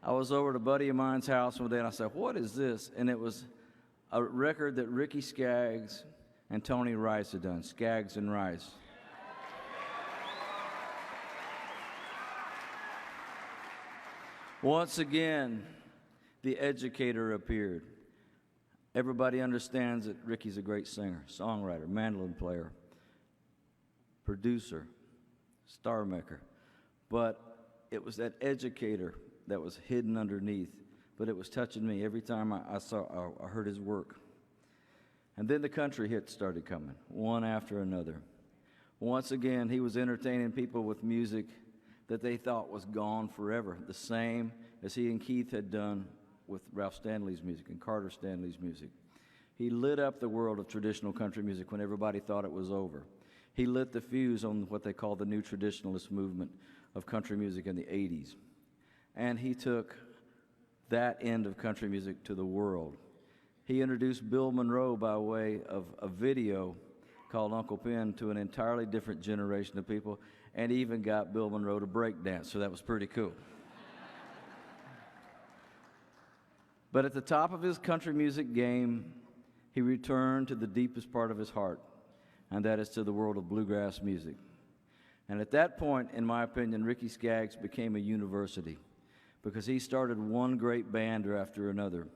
I was over at a buddy of mine's house one day and I said, "What is this?" And it was a record that Ricky Skaggs and Tony Rice have done, Skaggs and Rice. Once again, the educator appeared. Everybody understands that Ricky's a great singer, songwriter, mandolin player, producer, star maker. But it was that educator that was hidden underneath. But it was touching me every time I heard his work. And then the country hits started coming, one after another. Once again, he was entertaining people with music that they thought was gone forever, the same as he and Keith had done with Ralph Stanley's music and Carter Stanley's music. He lit up the world of traditional country music when everybody thought it was over. He lit the fuse on what they call the new traditionalist movement of country music in the 80s. And he took that end of country music to the world. He introduced Bill Monroe by way of a video called Uncle Pen to an entirely different generation of people, and even got Bill Monroe to break dance, so that was pretty cool. But at the top of his country music game, he returned to the deepest part of his heart, and that is to the world of bluegrass music. And at that point, in my opinion, Ricky Skaggs became a university, because he started one great band after another.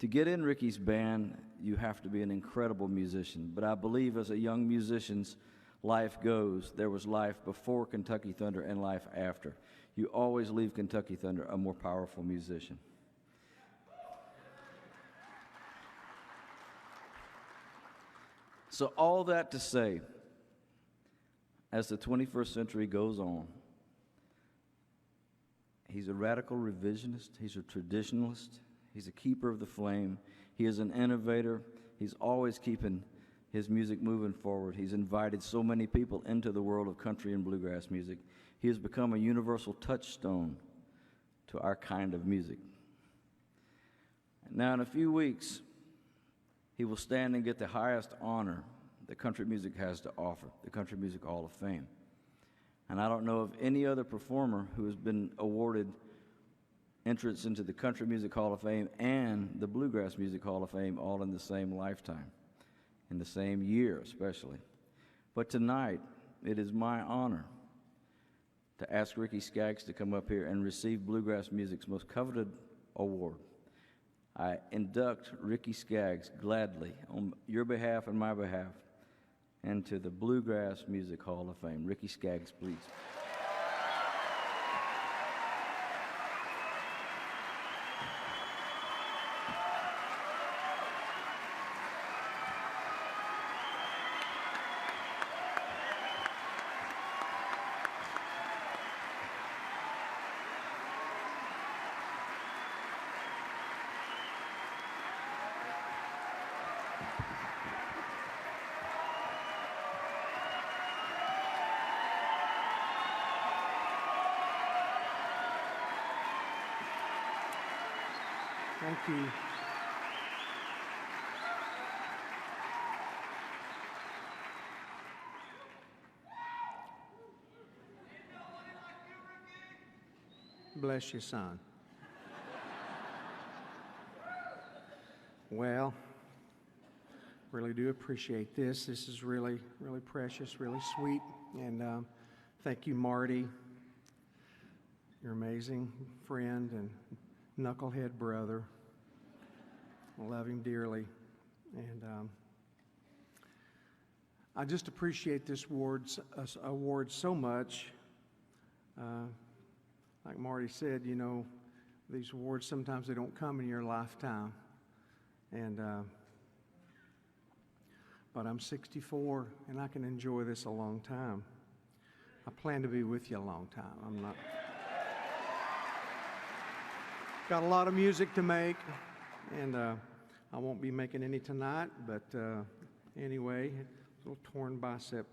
To get in Ricky's band, you have to be an incredible musician. But I believe as a young musician's life goes, there was life before Kentucky Thunder and life after. You always leave Kentucky Thunder a more powerful musician. So all that to say, as the 21st century goes on, he's a radical revisionist, he's a traditionalist, he's a keeper of the flame, he is an innovator, he's always keeping his music moving forward. He's invited so many people into the world of country and bluegrass music. He has become a universal touchstone to our kind of music. Now in a few weeks, he will stand and get the highest honor that country music has to offer, the Country Music Hall of Fame. And I don't know of any other performer who has been awarded entrance into the Country Music Hall of Fame and the Bluegrass Music Hall of Fame all in the same lifetime, in the same year especially. But tonight, it is my honor to ask Ricky Skaggs to come up here and receive bluegrass music's most coveted award. I induct Ricky Skaggs gladly on your behalf and my behalf into the Bluegrass Music Hall of Fame. Ricky Skaggs, please. Thank you. Bless you, son. Well, really do appreciate this. This is really, really precious, really sweet. And thank you, Marty, your amazing friend and knucklehead brother. I love him dearly. And I just appreciate this award so much. Like Marty said, you know, these awards, sometimes they don't come in your lifetime. And but I'm 64, and I can enjoy this a long time. I plan to be with you a long time. I'm not... Got a lot of music to make, and I won't be making any tonight, but anyway, a little torn bicep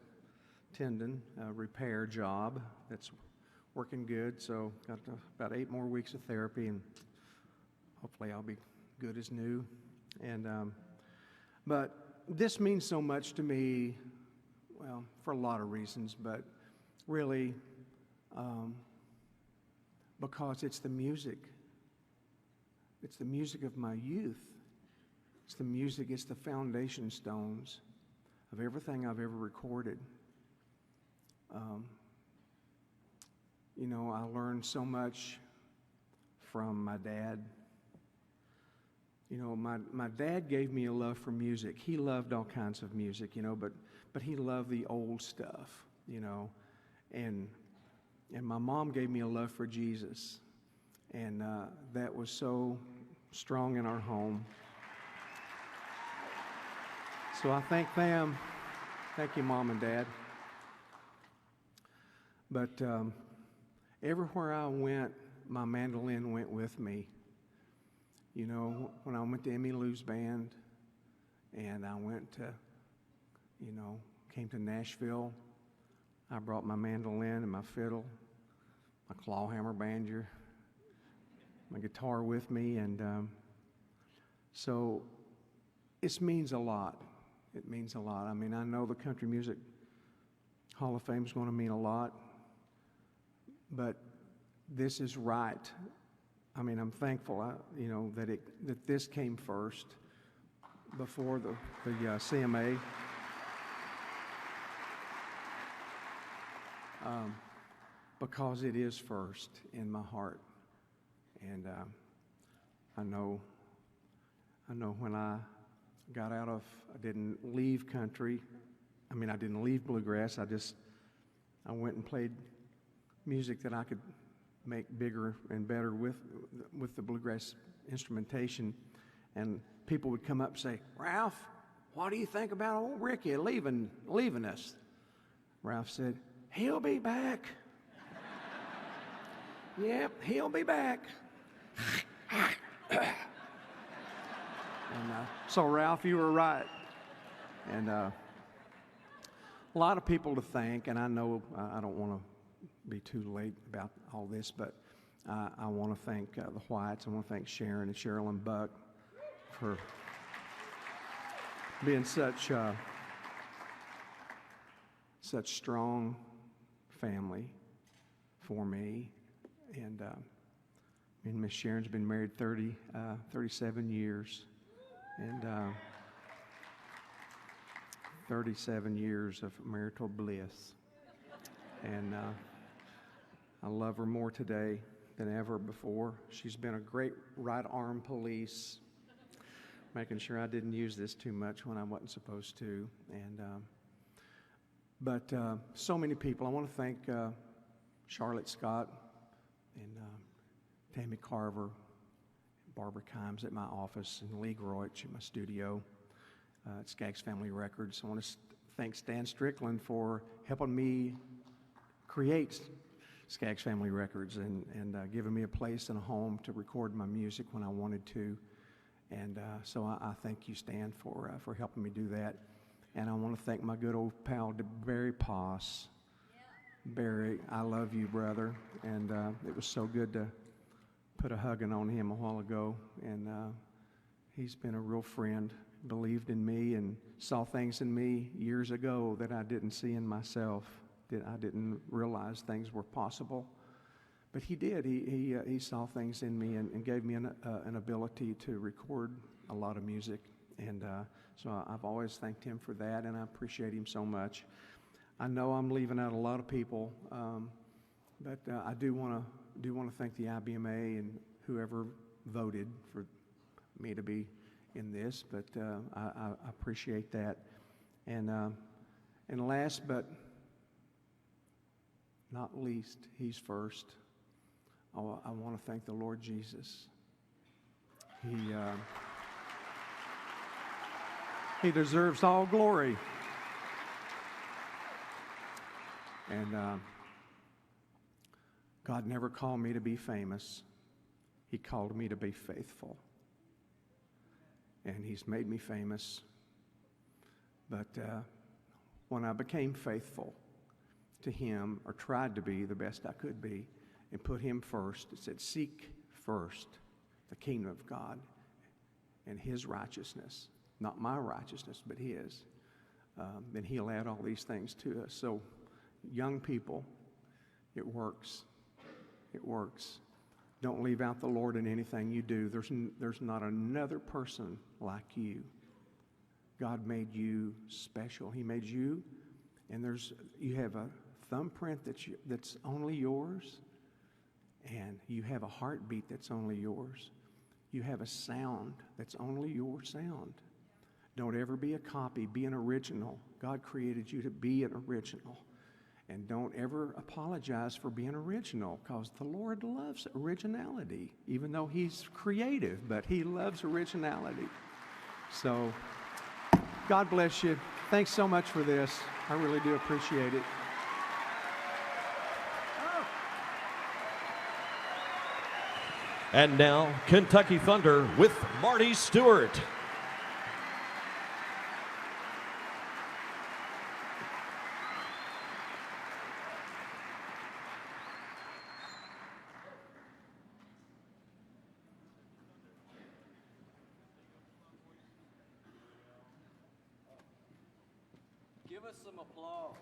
tendon repair job that's working good, so got about 8 more weeks of therapy, and hopefully I'll be good as new. And but this means so much to me, well, for a lot of reasons, but really because it's the music. It's the music of my youth. It's the music, it's the foundation stones of everything I've ever recorded. You know, I learned so much from my dad. You know, my dad gave me a love for music. He loved all kinds of music, you know, but he loved the old stuff, you know. And my mom gave me a love for Jesus. And that was so strong in our home. So I thank them. Thank you, Mom and Dad. But everywhere I went, my mandolin went with me. You know, when I went to Emmy Lou's band, and I went to, you know, came to Nashville, I brought my mandolin and my fiddle, my clawhammer banjo, my guitar with me, and so it means a lot. It means a lot. I mean, I know the Country Music Hall of Fame is going to mean a lot, but this is right. I mean, I'm thankful, you know, that this came first before the CMA. Because it is first in my heart, and I know when I got out of, I didn't leave country. I mean, I didn't leave bluegrass. I went and played music that I could make bigger and better with the bluegrass instrumentation, and people would come up and say, "Ralph, what do you think about old Ricky leaving us?" Ralph said, "He'll be back." Yep, he'll be back. And so, Ralph, you were right. And a lot of people to thank, and I know I don't want to be too late about all this, but I want to thank the Whites. I want to thank Sharon and Cheryl and Buck for being such strong family for me. And me and Miss Sharon's been married 37 years, and 37 years of marital bliss. And I love her more today than ever before. She's been a great right arm police, making sure I didn't use this too much when I wasn't supposed to. And but so many people. I want to thank Charlotte Scott and Tammy Carver, Barbara Kimes at my office, and Lee Groich at my studio at Skaggs Family Records. I want to thank Stan Strickland for helping me create Skaggs Family Records and giving me a place and a home to record my music when I wanted to. And so I thank you, Stan, for helping me do that. And I want to thank my good old pal, Barry Poss. Barry, I love you, brother. And it was so good to put a hugging on him a while ago. And he's been a real friend, believed in me and saw things in me years ago that I didn't see in myself. I didn't realize things were possible. But he did. He saw things in me and gave me an ability to record a lot of music. And so I've always thanked him for that, and I appreciate him so much. I know I'm leaving out a lot of people, but I do want to thank the IBMA and whoever voted for me to be in this. But I appreciate that. And last but not least, he's first. I want to thank the Lord Jesus. He deserves all glory. And God never called me to be famous. He called me to be faithful. And He's made me famous. But when I became faithful to Him, or tried to be the best I could be, and put Him first, it said, seek first the kingdom of God and His righteousness. Not my righteousness, but His. Then He'll add all these things to us. So, young people, it works. It works. Don't leave out the Lord in anything you do. There's not another person like you God made you special. He made you, and you have a thumbprint that's only yours, and you have a heartbeat that's only yours. You have a sound that's only your sound. Don't ever be a copy. Be an original. God created you to be an original. And don't ever apologize for being original, because the Lord loves originality, even though He's creative, but He loves originality. So, God bless you. Thanks so much for this. I really do appreciate it. And now, Kentucky Thunder with Marty Stewart. Give us some applause.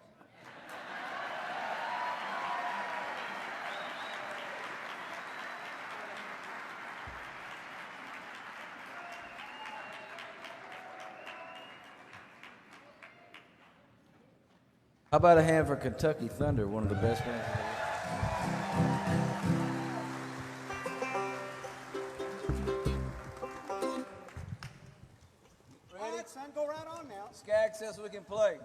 How about a hand for Kentucky Thunder, one of the best bands in the world? All right, son, go right on now. Skag says we can play.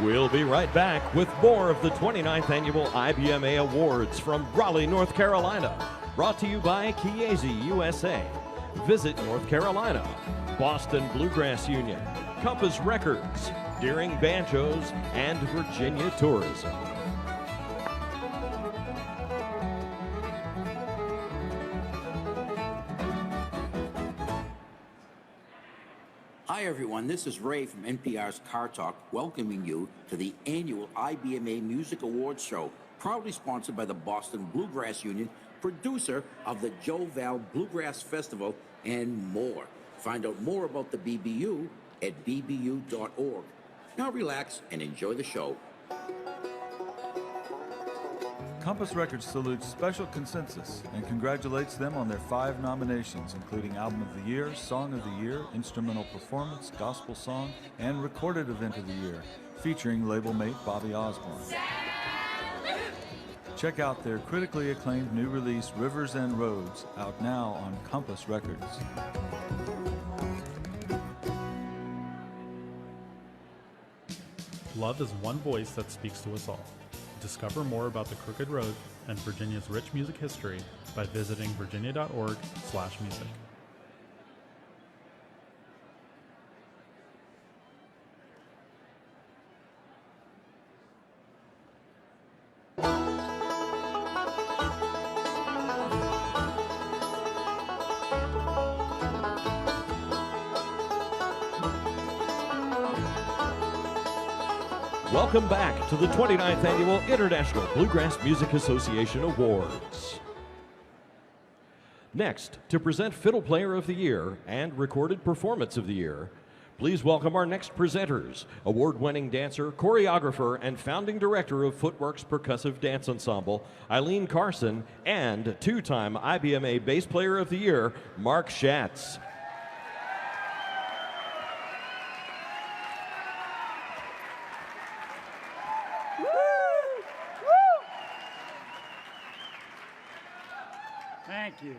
We'll be right back with more of the 29th Annual IBMA Awards from Raleigh, North Carolina. Brought to you by Chiesi USA. Visit North Carolina, Boston Bluegrass Union, Compass Records, Deering Banjos, and Virginia Tourism. Hi everyone, this is Ray from NPR's Car Talk, welcoming you to the annual IBMA Music Awards show, proudly sponsored by the Boston Bluegrass Union, producer of the Joe Val Bluegrass Festival, and more. Find out more about the BBU at bbu.org. Now relax and enjoy the show. Compass Records salutes Special Consensus and congratulates them on their 5 nominations, including Album of the Year, Song of the Year, Instrumental Performance, Gospel Song, and Recorded Event of the Year, featuring label mate Bobby Osborne. Check out their critically acclaimed new release, Rivers and Roads, out now on Compass Records. Love is one voice that speaks to us all. Discover more about the Crooked Road and Virginia's rich music history by visiting virginia.org/music. Welcome back to the 29th Annual International Bluegrass Music Association Awards. Next, to present Fiddle Player of the Year and Recorded Performance of the Year, please welcome our next presenters, award-winning dancer, choreographer, and founding director of Footwork's Percussive Dance Ensemble, Eileen Carson, and two-time IBMA Bass Player of the Year, Mark Schatz. Thank you.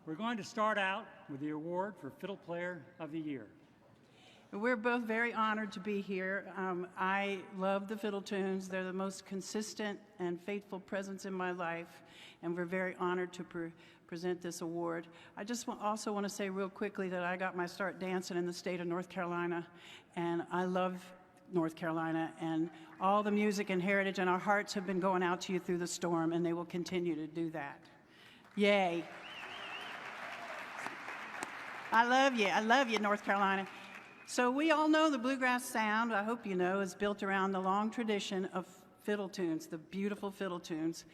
We're going to start out with the award for Fiddle Player of the Year. We're both very honored to be here. I love the fiddle tunes. They're the most consistent and faithful presence in my life, and we're very honored to present this award. I just also want to say real quickly that I got my start dancing in the state of North Carolina, and I love North Carolina and all the music and heritage, and our hearts have been going out to you through the storm, and they will continue to do that. Yay. I love you, North Carolina. So we all know the bluegrass sound, I hope you know, is built around the long tradition of fiddle tunes, the beautiful fiddle tunes.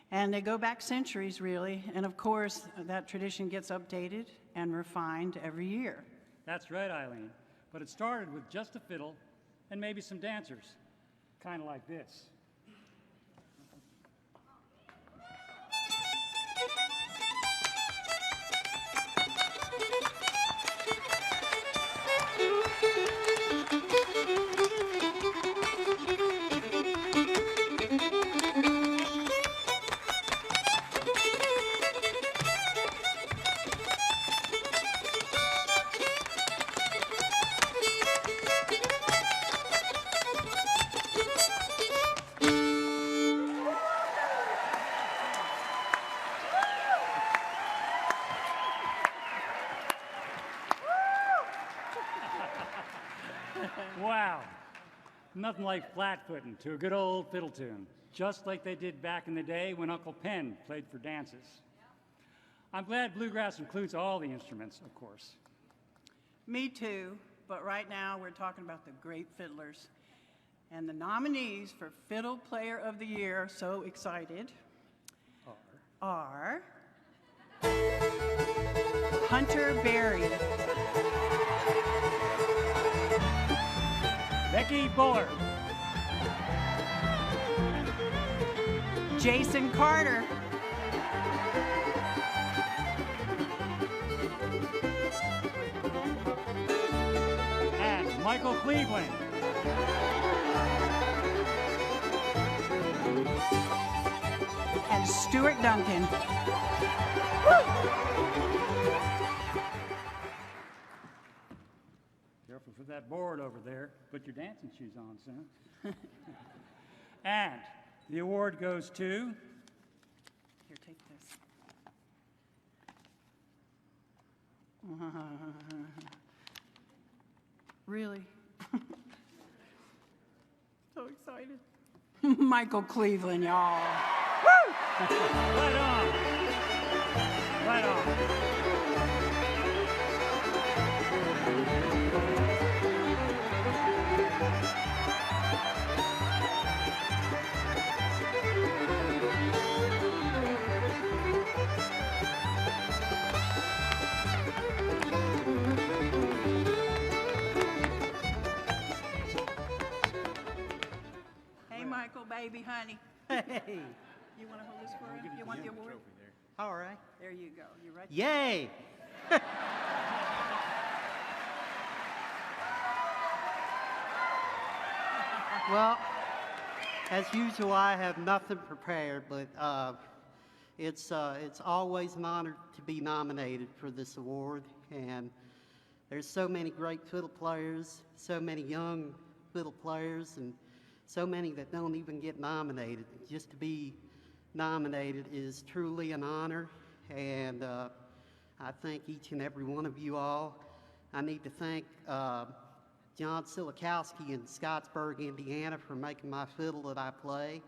And they go back centuries, really. And of course, that tradition gets updated and refined every year. That's right, Eileen. But it started with just a fiddle and maybe some dancers, kind of like this. Wow, nothing like flat-footing to a good old fiddle tune, just like they did back in the day when Uncle Penn played for dances. I'm glad bluegrass includes all the instruments, of course. Me too, but right now we're talking about the great fiddlers. And the nominees for Fiddle Player of the Year, so excited, are Hunter Berry, Becky Bullard, Jason Carter, and Michael Cleveland. and Stuart Duncan. Careful for that board over there. Put your dancing shoes on, son. And the award goes to... Here, take this. Really? So excited. Michael Cleveland, y'all. Woo! Right on. Right on. Hey, Michael, baby, honey. Hey. You want to hold this for him? You want the award? All right. There you go. You right? Yay! Well, as usual, I have nothing prepared, but it's always an honor to be nominated for this award. And there's so many great fiddle players, so many young fiddle players, and so many that don't even get nominated. Just to be nominated is truly an honor, and I thank each and every one of you all. I need to thank John Silikowski in Scottsburg, Indiana, for making my fiddle that I play.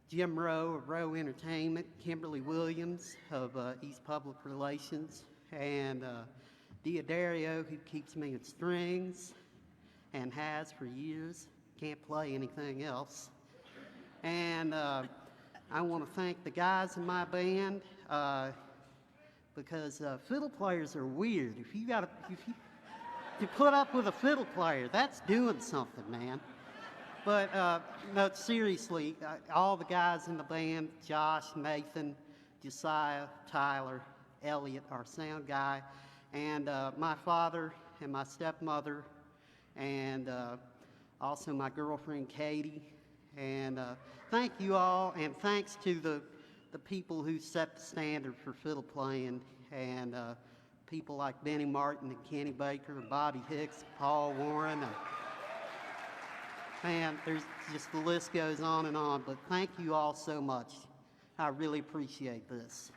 Jim Rowe of Rowe Entertainment, Kimberly Williams of East Public Relations, and Diodario, who keeps me in strings and has for years. Can't play anything else. And I want to thank the guys in my band because fiddle players are weird. If you put up with a fiddle player, that's doing something, man. But no, seriously, all the guys in the band, Josh, Nathan, Josiah, Tyler, Elliot, our sound guy, and my father and my stepmother, and also my girlfriend, Katie. And thank you all, and thanks to the people who set the standard for fiddle playing, and people like Benny Martin and Kenny Baker and Bobby Hicks, Paul Warren. Man, there's just the list goes on, but thank you all so much. I really appreciate this.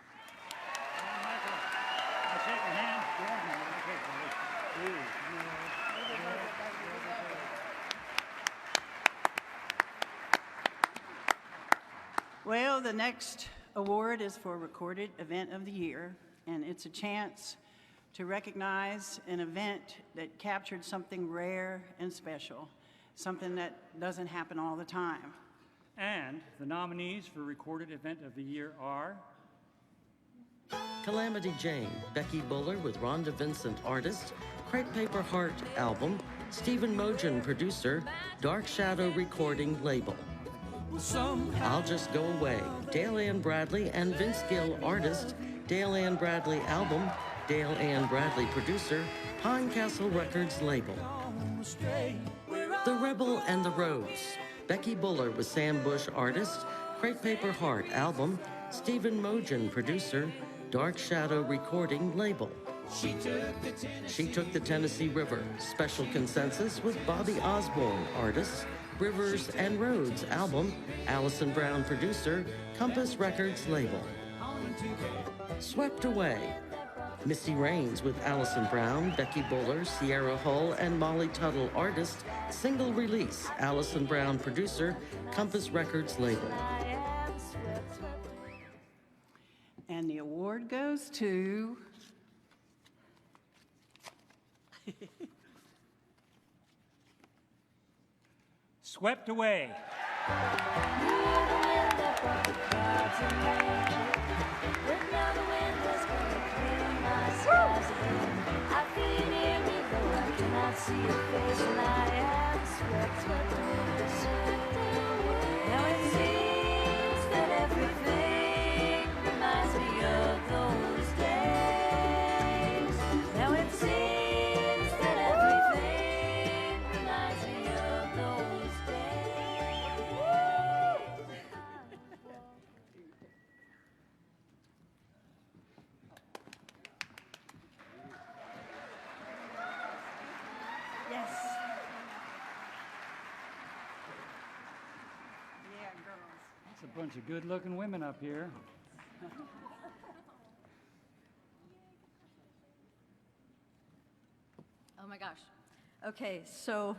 Well, the next award is for Recorded Event of the Year, and it's a chance to recognize an event that captured something rare and special, something that doesn't happen all the time. And the nominees for Recorded Event of the Year are Calamity Jane, Becky Buller with Rhonda Vincent, artist, Crepe Paper Heart album, Stephen Mogen, producer, Dark Shadow recording label. I'll Just Go Away, Dale Ann Bradley and Vince Gill, artist, Dale Ann Bradley album, Dale Ann Bradley producer, Pine Castle Records label. The Rebel and the Rose, Becky Buller with Sam Bush, artist, Crepe Paper Heart album, Stephen Mogen producer, Dark Shadow recording label. She Took the Tennessee River, special consensus with Bobby Osborne, artist, Rivers and Roads album, Allison Brown producer, Compass Records label. Swept Away, Missy Raines with Allison Brown, Becky Buller, Sierra Hull, and Molly Tuttle, artist, single release, Allison Brown producer, Compass Records label. And the award goes to Swept Away. See your face and I am swept away. Now it seems that everything reminds me of those days. Now it seems that everything reminds me of those days. Yes. Yeah, girls. That's a bunch of good-looking women up here. Oh my gosh. Okay, so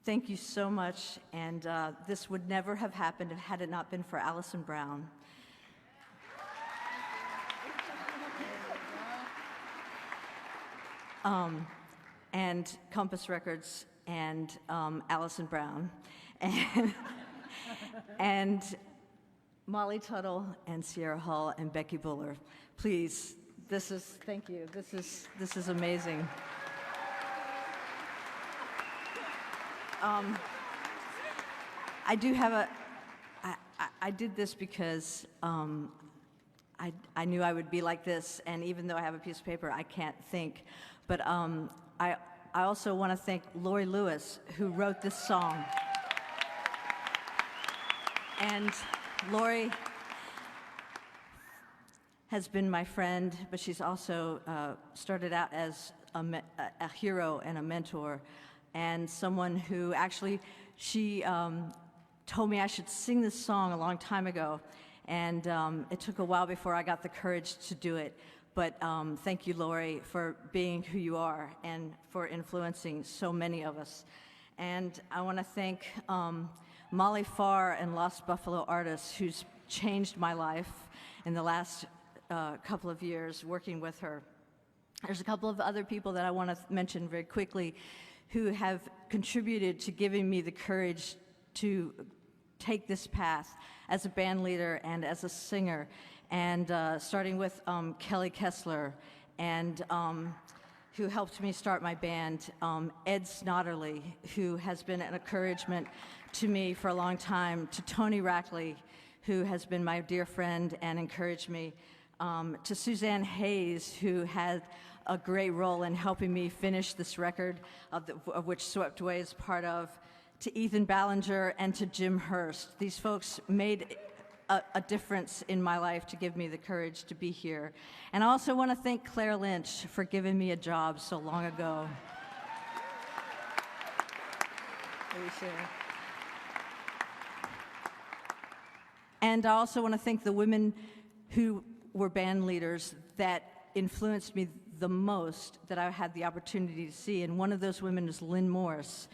thank you so much, and this would never have happened had it not been for Allison Brown. And Compass Records and Allison Brown and Molly Tuttle and Sierra Hull and Becky Buller. Please, thank you. This is amazing. I do have I did this because I knew I would be like this, and even though I have a piece of paper, I can't think. But I also want to thank Lori Lewis, who wrote this song. And Lori has been my friend, but she's also started out as a hero and a mentor, and someone who actually, she told me I should sing this song a long time ago, and it took a while before I got the courage to do it. But thank you, Lori, for being who you are and for influencing so many of us. And I want to thank Molly Farr and Lost Buffalo Artists, who's changed my life in the last couple of years working with her. There's a couple of other people that I want to mention very quickly who have contributed to giving me the courage to take this path as a band leader and as a singer. And starting with Kelly Kessler, and who helped me start my band, Ed Snodderly, who has been an encouragement to me for a long time, to Tony Rackley, who has been my dear friend and encouraged me, to Suzanne Hayes, who had a great role in helping me finish this record, of which Swept Away is part of, to Ethan Ballinger, and to Jim Hurst. These folks made a difference in my life to give me the courage to be here. And I also want to thank Claire Lynch for giving me a job so long ago. And I also want to thank the women who were band leaders that influenced me the most, that I had the opportunity to see. And one of those women is Lynn Morris.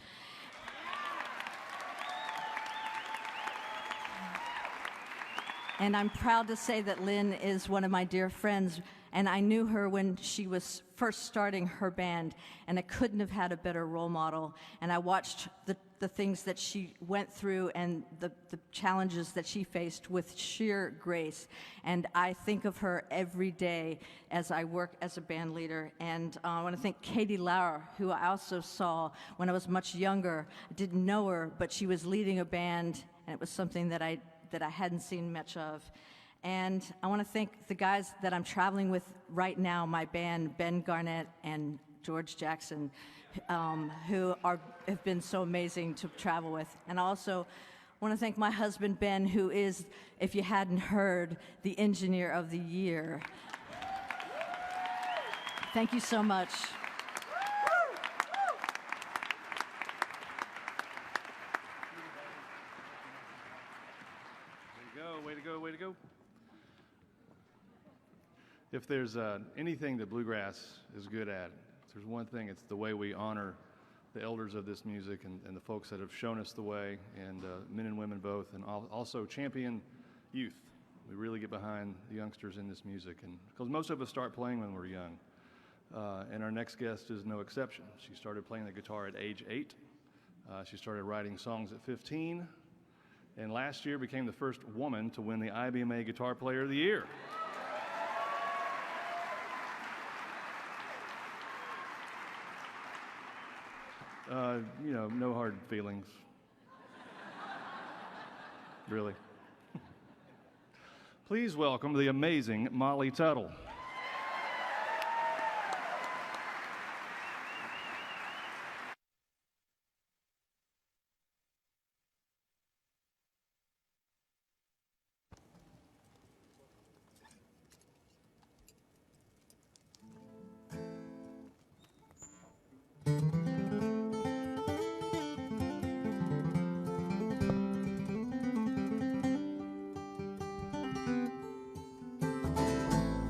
And I'm proud to say that Lynn is one of my dear friends, and I knew her when she was first starting her band, and I couldn't have had a better role model. And I watched the things that she went through and the challenges that she faced with sheer grace. And I think of her every day as I work as a band leader. And I want to thank Katie Lauer, who I also saw when I was much younger. I didn't know her, but she was leading a band, and it was something that I hadn't seen much of. And I want to thank the guys that I'm traveling with right now, my band, Ben Garnett and George Jackson, who have been so amazing to travel with. And I also want to thank my husband, Ben, who is, if you hadn't heard, the Engineer of the Year. Thank you so much. Way to go. If there's anything that bluegrass is good at, if there's one thing, it's the way we honor the elders of this music and the folks that have shown us the way, and men and women both, and also champion youth. We really get behind the youngsters in this music, and because most of us start playing when we're young. And our next guest is no exception. She started playing the guitar at age 8. She started writing songs at 15. And last year became the first woman to win the IBMA Guitar Player of the Year. No hard feelings. Really. Please welcome the amazing Molly Tuttle.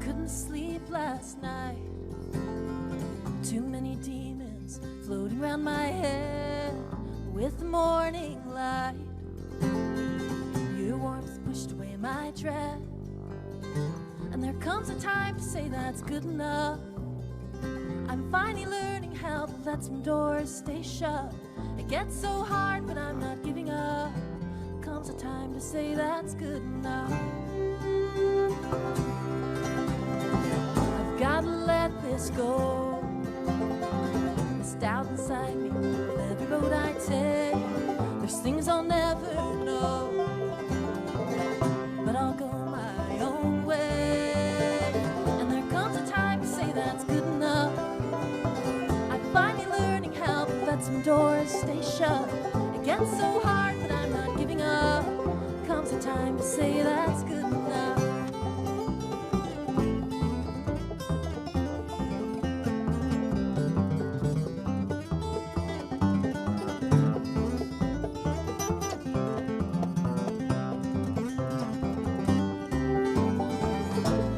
Couldn't sleep last night, around my head with the morning light. Your warmth pushed away my dread, and there comes a time to say that's good enough. I'm finally learning how to let some doors stay shut. It gets so hard, but I'm not giving up. Comes a time to say that's good enough. I've got to let this go. This doubt inside me with every road I take. There's things I'll never know, but I'll go my own way. And there comes a time to say that's good enough. I'm finally learning how to let some doors stay shut. It gets so hard, but I'm not giving up. Comes a time to say that's good enough.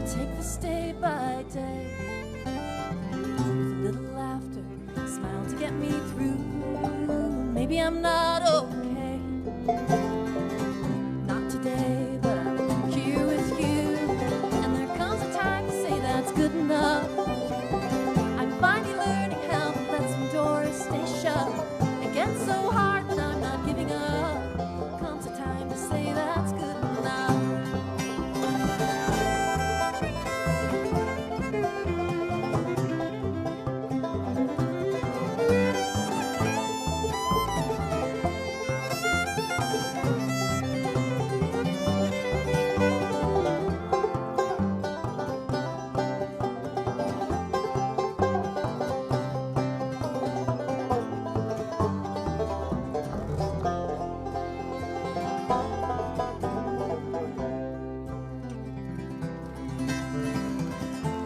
Take this day by day with a little laughter, smile to get me through. Maybe I'm not okay, not today, but I'm here with you. And there comes a time to say that's good enough. I'm finally learning how to let some doors stay shut. It gets so hard, but I'm not giving up. Comes a time to say that's good enough.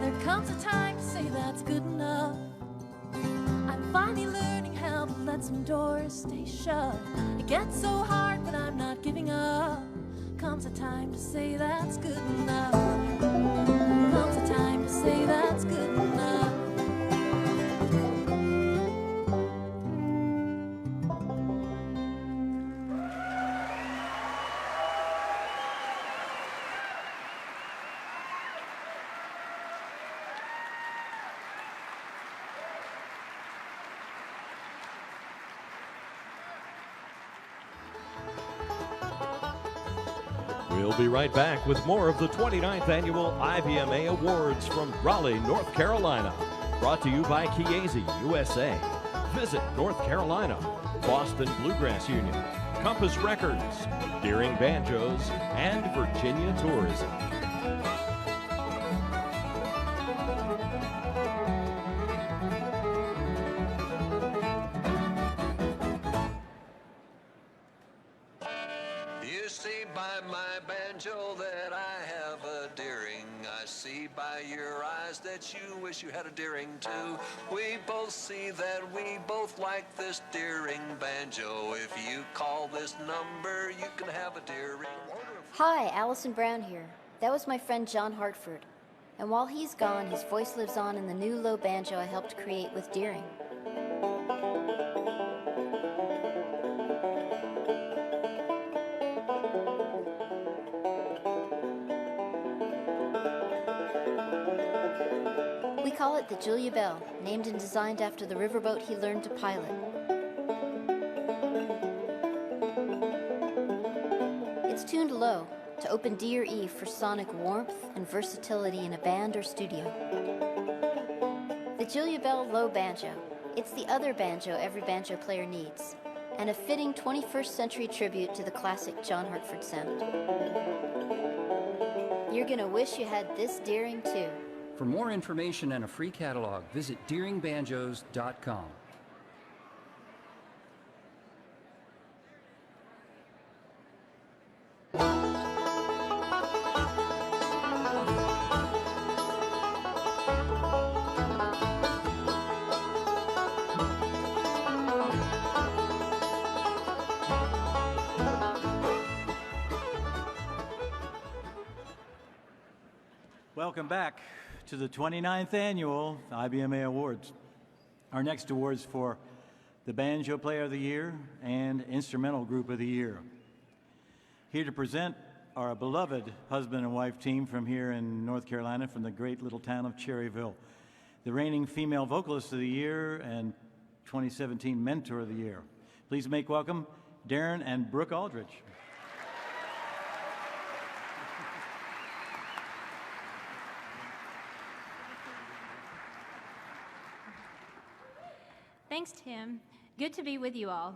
There comes a time to say that's good enough. I'm finally learning how to let some doors stay shut. It gets so hard, but I'm not giving up. Comes a time to say that's good enough. Comes a time to say that's good enough. We'll be right back with more of the 29th Annual IBMA Awards from Raleigh, North Carolina. Brought to you by Chiesi, USA. Visit North Carolina, Boston Bluegrass Union, Compass Records, Deering Banjos, and Virginia Tourism. You see by my banjo that I have a Deering. I see by your eyes that you wish you had a Deering too. We both see that we both like this Deering banjo. If you call this number, you can have a Deering. Hi, Allison Brown here. That was my friend John Hartford. And while he's gone, his voice lives on in the new low banjo I helped create with Deering. We call it the Julia Bell, named and designed after the riverboat he learned to pilot. It's tuned low to open D or E for sonic warmth and versatility in a band or studio. The Julia Bell Low Banjo. It's the other banjo every banjo player needs, and a fitting 21st century tribute to the classic John Hartford sound. You're gonna wish you had this Deering too. For more information and a free catalog, visit DeeringBanjos.com. Welcome back to the 29th Annual IBMA Awards. Our next awards for the Banjo Player of the Year, and Instrumental Group of the Year. Here to present our beloved husband and wife team from here in North Carolina, from the great little town of Cherryville. The reigning female vocalist of the year and 2017 Mentor of the Year. Please make welcome Darren and Brooke Aldridge. Thanks, Tim. Good to be with you all.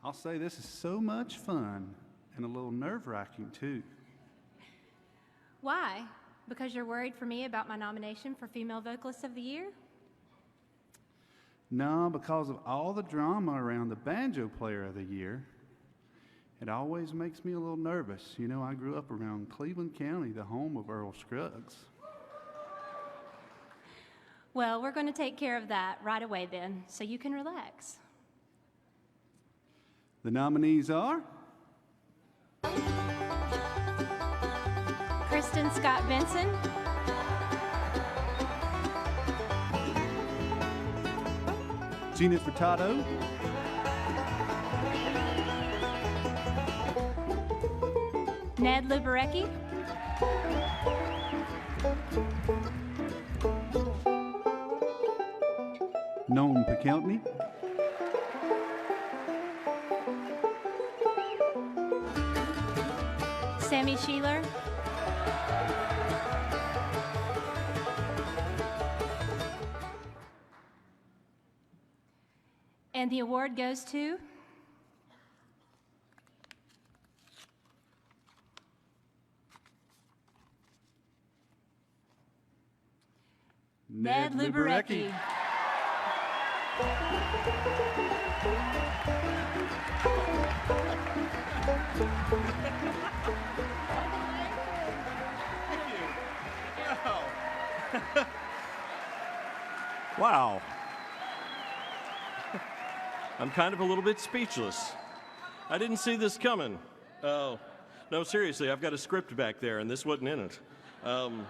I'll say this is so much fun and a little nerve-wracking, too. Why? Because you're worried for me about my nomination for Female Vocalist of the Year? No, because of all the drama around the Banjo Player of the Year, it always makes me a little nervous. You know, I grew up around Cleveland County, the home of Earl Scruggs. Well, we're going to take care of that right away then, so you can relax. The nominees are Kristen Scott Benson, Gina Furtado, Ned Luberecki, Noam Pikeltney, Sammy Sheeler, and the award goes to Ned Luberecki. Wow. I'm kind of a little bit speechless. I didn't see this coming. Oh, no, seriously, I've got a script back there, and this wasn't in it. Wow,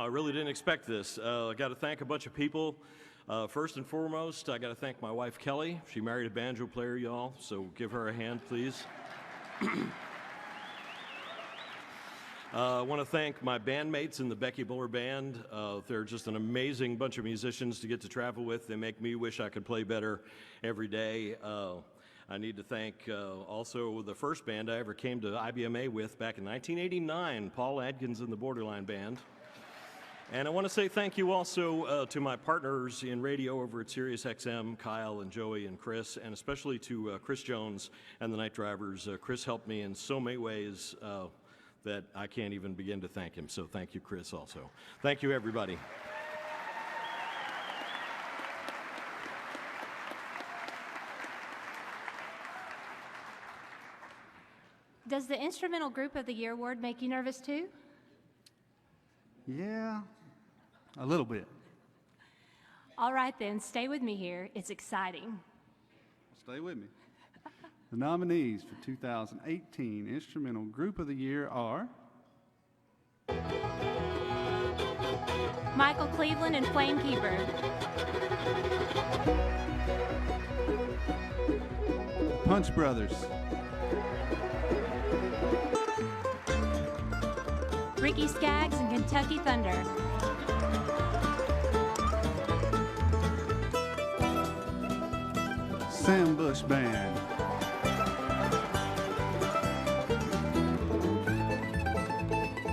I really didn't expect this. I got to thank a bunch of people. First and foremost, I got to thank my wife, Kelly. She married a banjo player, y'all, so give her a hand, please. I want to thank my bandmates in the Becky Buller Band. They're just an amazing bunch of musicians to get to travel with. They make me wish I could play better every day. I need to thank also the first band I ever came to IBMA with back in 1989, Paul Adkins and the Borderline Band. And I want to say thank you also to my partners in radio over at Sirius XM, Kyle and Joey and Chris, and especially to Chris Jones and the Night Drivers. Chris helped me in so many ways that I can't even begin to thank him. So thank you, Chris, also. Thank you, everybody. Does the Instrumental Group of the Year award make you nervous too? Yeah, a little bit. All right then, stay with me here. It's exciting. Stay with me. The nominees for 2018 Instrumental Group of the Year are Michael Cleveland and Flamekeeper, Punch Brothers, Ricky Skaggs and Kentucky Thunder, Sam Bush Band,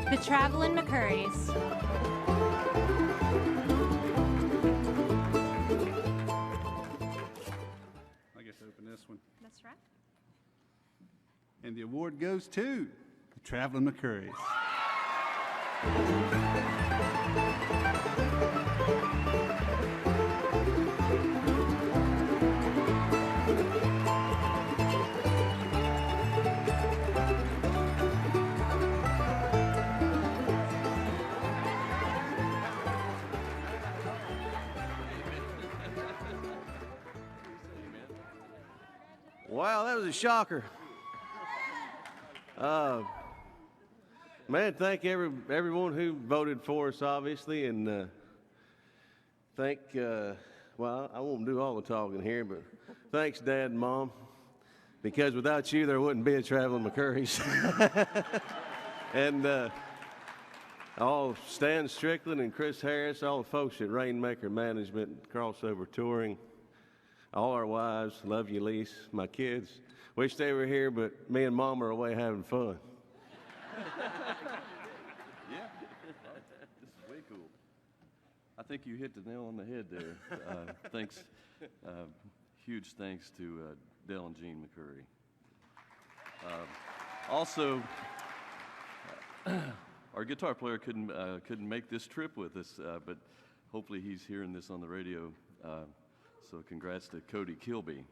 The Travelin' McCourys, I guess open this one. That's right. And the award goes to the Traveling McCourys. Wow, that was a shocker. Man, thank everyone who voted for us, obviously, and thank Well, I won't do all the talking here, but thanks, Dad and Mom, because without you, there wouldn't be a traveling McCoury's. And all Stan Strickland and Chris Harris, all the folks at Rainmaker Management, Crossover Touring, all our wives, love you, Lise, my kids. Wish they were here, but me and Mom are away having fun. Yeah, this is way cool. I think you hit the nail on the head there. Thanks, huge thanks to Dell and Jean McCoury. Also, our guitar player couldn't make this trip with us, but hopefully he's hearing this on the radio. So congrats to Cody Kilby.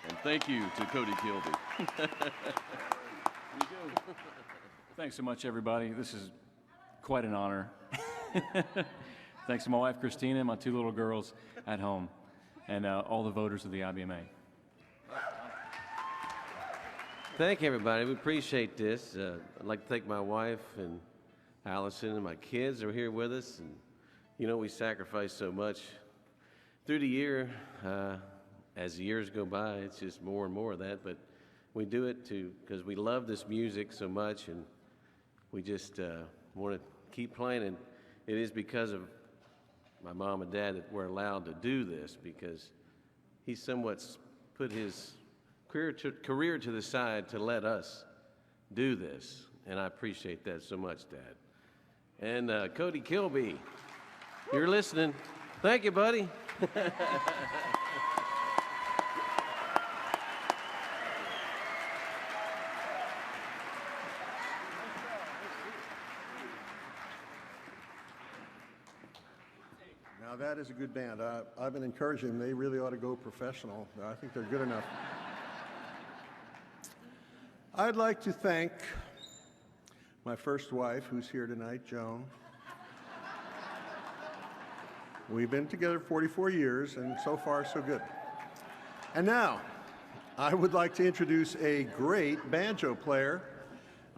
And thank you to Cody Kilby. There you go. Thanks so much, everybody. This is quite an honor. Thanks to my wife, Christina, and my 2 little girls at home, and all the voters of the IBMA. Thank you, everybody. We appreciate this. I'd like to thank my wife and Allison and my kids are here with us. And, you know, we sacrifice so much through the year. As the years go by, it's just more and more of that. But we do it because we love this music so much, and we just want to keep playing. And it is because of my mom and dad that we're allowed to do this, because he somewhat put his career to the side to let us do this. And I appreciate that so much, Dad. And Cody Kilby, you're listening. Thank you, buddy. Now that is a good band. I've been encouraging them. They really ought to go professional. I think they're good enough. I'd like to thank my first wife, who's here tonight, Joan. We've been together 44 years, and so far, so good. And now, I would like to introduce a great banjo player,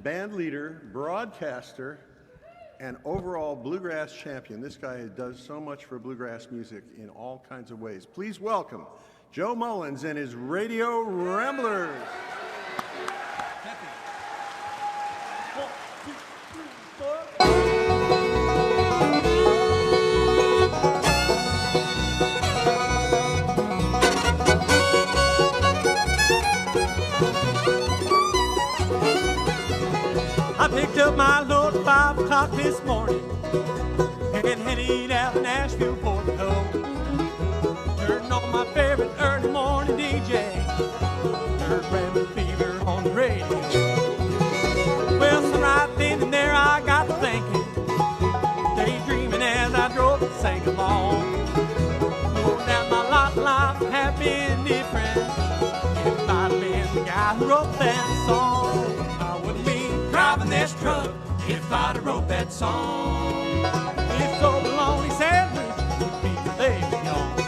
band leader, broadcaster, and overall bluegrass champion. This guy does so much for bluegrass music in all kinds of ways. Please welcome Joe Mullins and his Radio Ramblers. I picked up my load at 5 o'clock this morning and headed out to Nashville for the cold. Turned on my favorite early morning DJ, heard Rabbit Fever on the radio. Well, so right then and there I got to thinking, daydreaming as I drove and sang along. No doubt my lot in life have been different if I'd been the guy who wrote that song. Driving this truck if I'd have wrote that song. If so lonely sandwich would be the baby gone,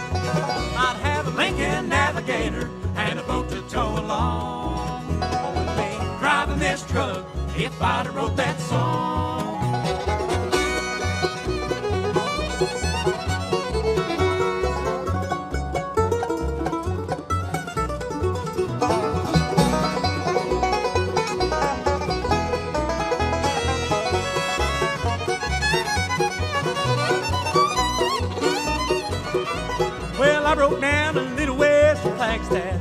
I'd have a Lincoln Navigator and a boat to tow along. With me driving this truck if I'd have wrote that song. I broke down a little west of Flagstaff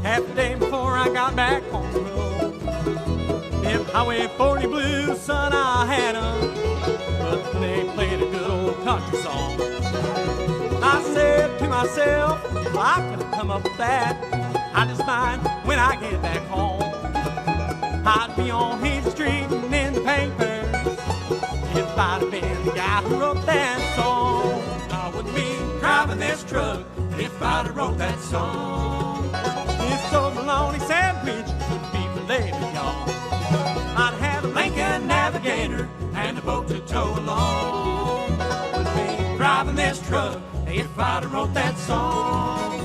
half a day before I got back on the road. Them Highway 40 blues, son, I had 'em, but they played a good old country song. I said to myself, if I could have come up with that, I just mind when I get back home. I'd be on his street and in the papers if I'd have been the guy who wrote that song. I wouldn't be driving this truck if I'd have wrote that song. This so baloney sandwich would be for later, y'all. I'd have a Lincoln Navigator and a boat to tow along. Would be driving this truck if I'd have wrote that song.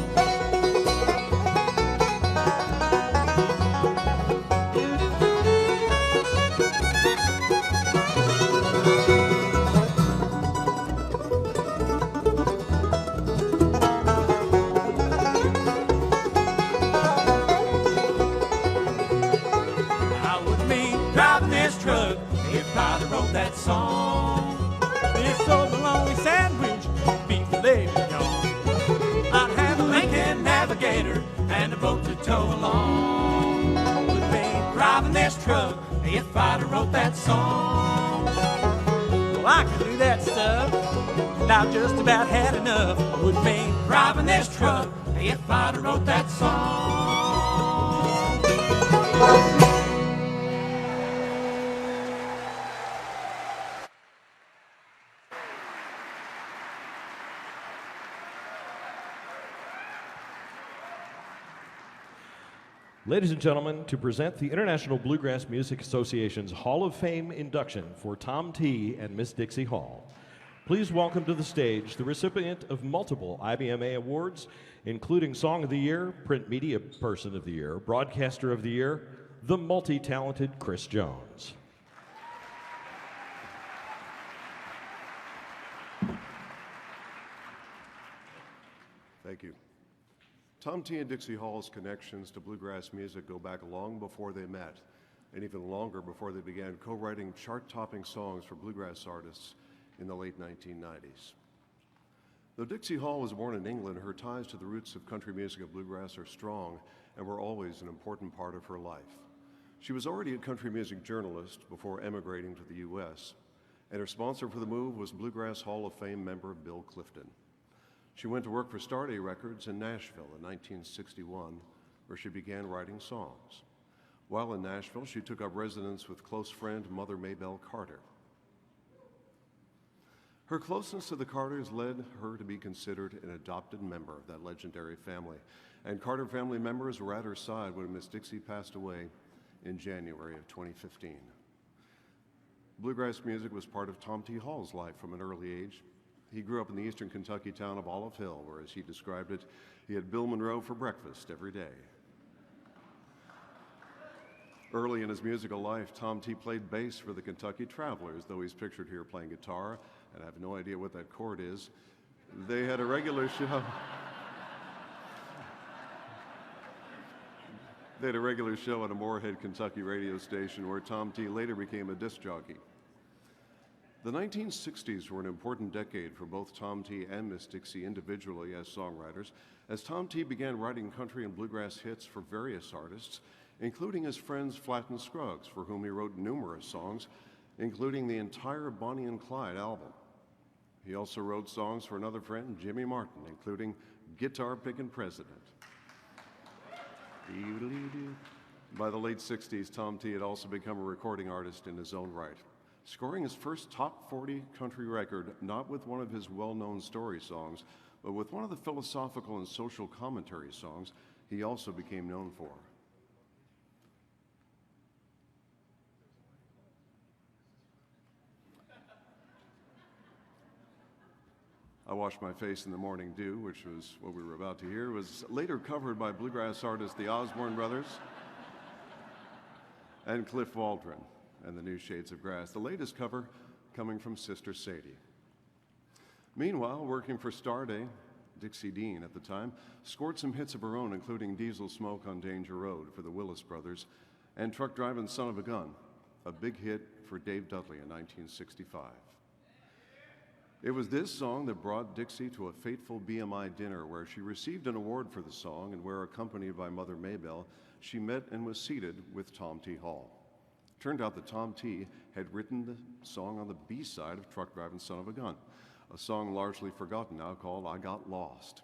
baby, y'all. I'd have a Lincoln Navigator and a boat to tow along. Would be driving this truck if I'd have wrote that song. Well, I could do that stuff, and I've just about had enough. I would be driving this truck if I'd have wrote that song. Ladies and gentlemen, to present the International Bluegrass Music Association's Hall of Fame induction for Tom T. and Miss Dixie Hall, please welcome to the stage the recipient of multiple IBMA Awards, including Song of the Year, Print Media Person of the Year, Broadcaster of the Year, the multi-talented Chris Jones. Thank you. Tom T. and Dixie Hall's connections to bluegrass music go back long before they met, and even longer before they began co-writing chart-topping songs for bluegrass artists in the late 1990s. Though Dixie Hall was born in England, her ties to the roots of country music and bluegrass are strong and were always an important part of her life. She was already a country music journalist before emigrating to the U.S., and her sponsor for the move was Bluegrass Hall of Fame member Bill Clifton. She went to work for Starday Records in Nashville in 1961, where she began writing songs. While in Nashville, she took up residence with close friend Mother Maybelle Carter. Her closeness to the Carters led her to be considered an adopted member of that legendary family, and Carter family members were at her side when Miss Dixie passed away in January of 2015. Bluegrass music was part of Tom T. Hall's life from an early age. He grew up in the eastern Kentucky town of Olive Hill, where, as he described it, he had Bill Monroe for breakfast every day. Early in his musical life, Tom T. played bass for the Kentucky Travelers, though he's pictured here playing guitar, and I have no idea what that chord is. They had a regular show. They had a regular show at a Moorhead, Kentucky radio station where Tom T. later became a disc jockey. The 1960s were an important decade for both Tom T. and Miss Dixie individually as songwriters, as Tom T. began writing country and bluegrass hits for various artists, including his friends Flatt and Scruggs, for whom he wrote numerous songs, including the entire Bonnie and Clyde album. He also wrote songs for another friend, Jimmy Martin, including Guitar Pickin' President. By the late 60s, Tom T. had also become a recording artist in his own right, scoring his first top 40 country record not with one of his well-known story songs, but with one of the philosophical and social commentary songs he also became known for. I Wash My Face in the Morning Dew, which was what we were about to hear, was later covered by bluegrass artists the Osborne Brothers and Cliff Waldron and the New Shades of Grass, the latest cover coming from Sister Sadie. Meanwhile, working for Starday, Dixie Dean at the time scored some hits of her own, including Diesel Smoke on Danger Road for the Willis Brothers and Truck Driving' Son of a Gun, a big hit for Dave Dudley in 1965. It was this song that brought Dixie to a fateful BMI dinner where she received an award for the song and where, accompanied by Mother Maybelle, she met and was seated with Tom T. Hall. Turned out that Tom T. had written the song on the B-side of Truck Driving' Son of a Gun, a song largely forgotten now called I Got Lost.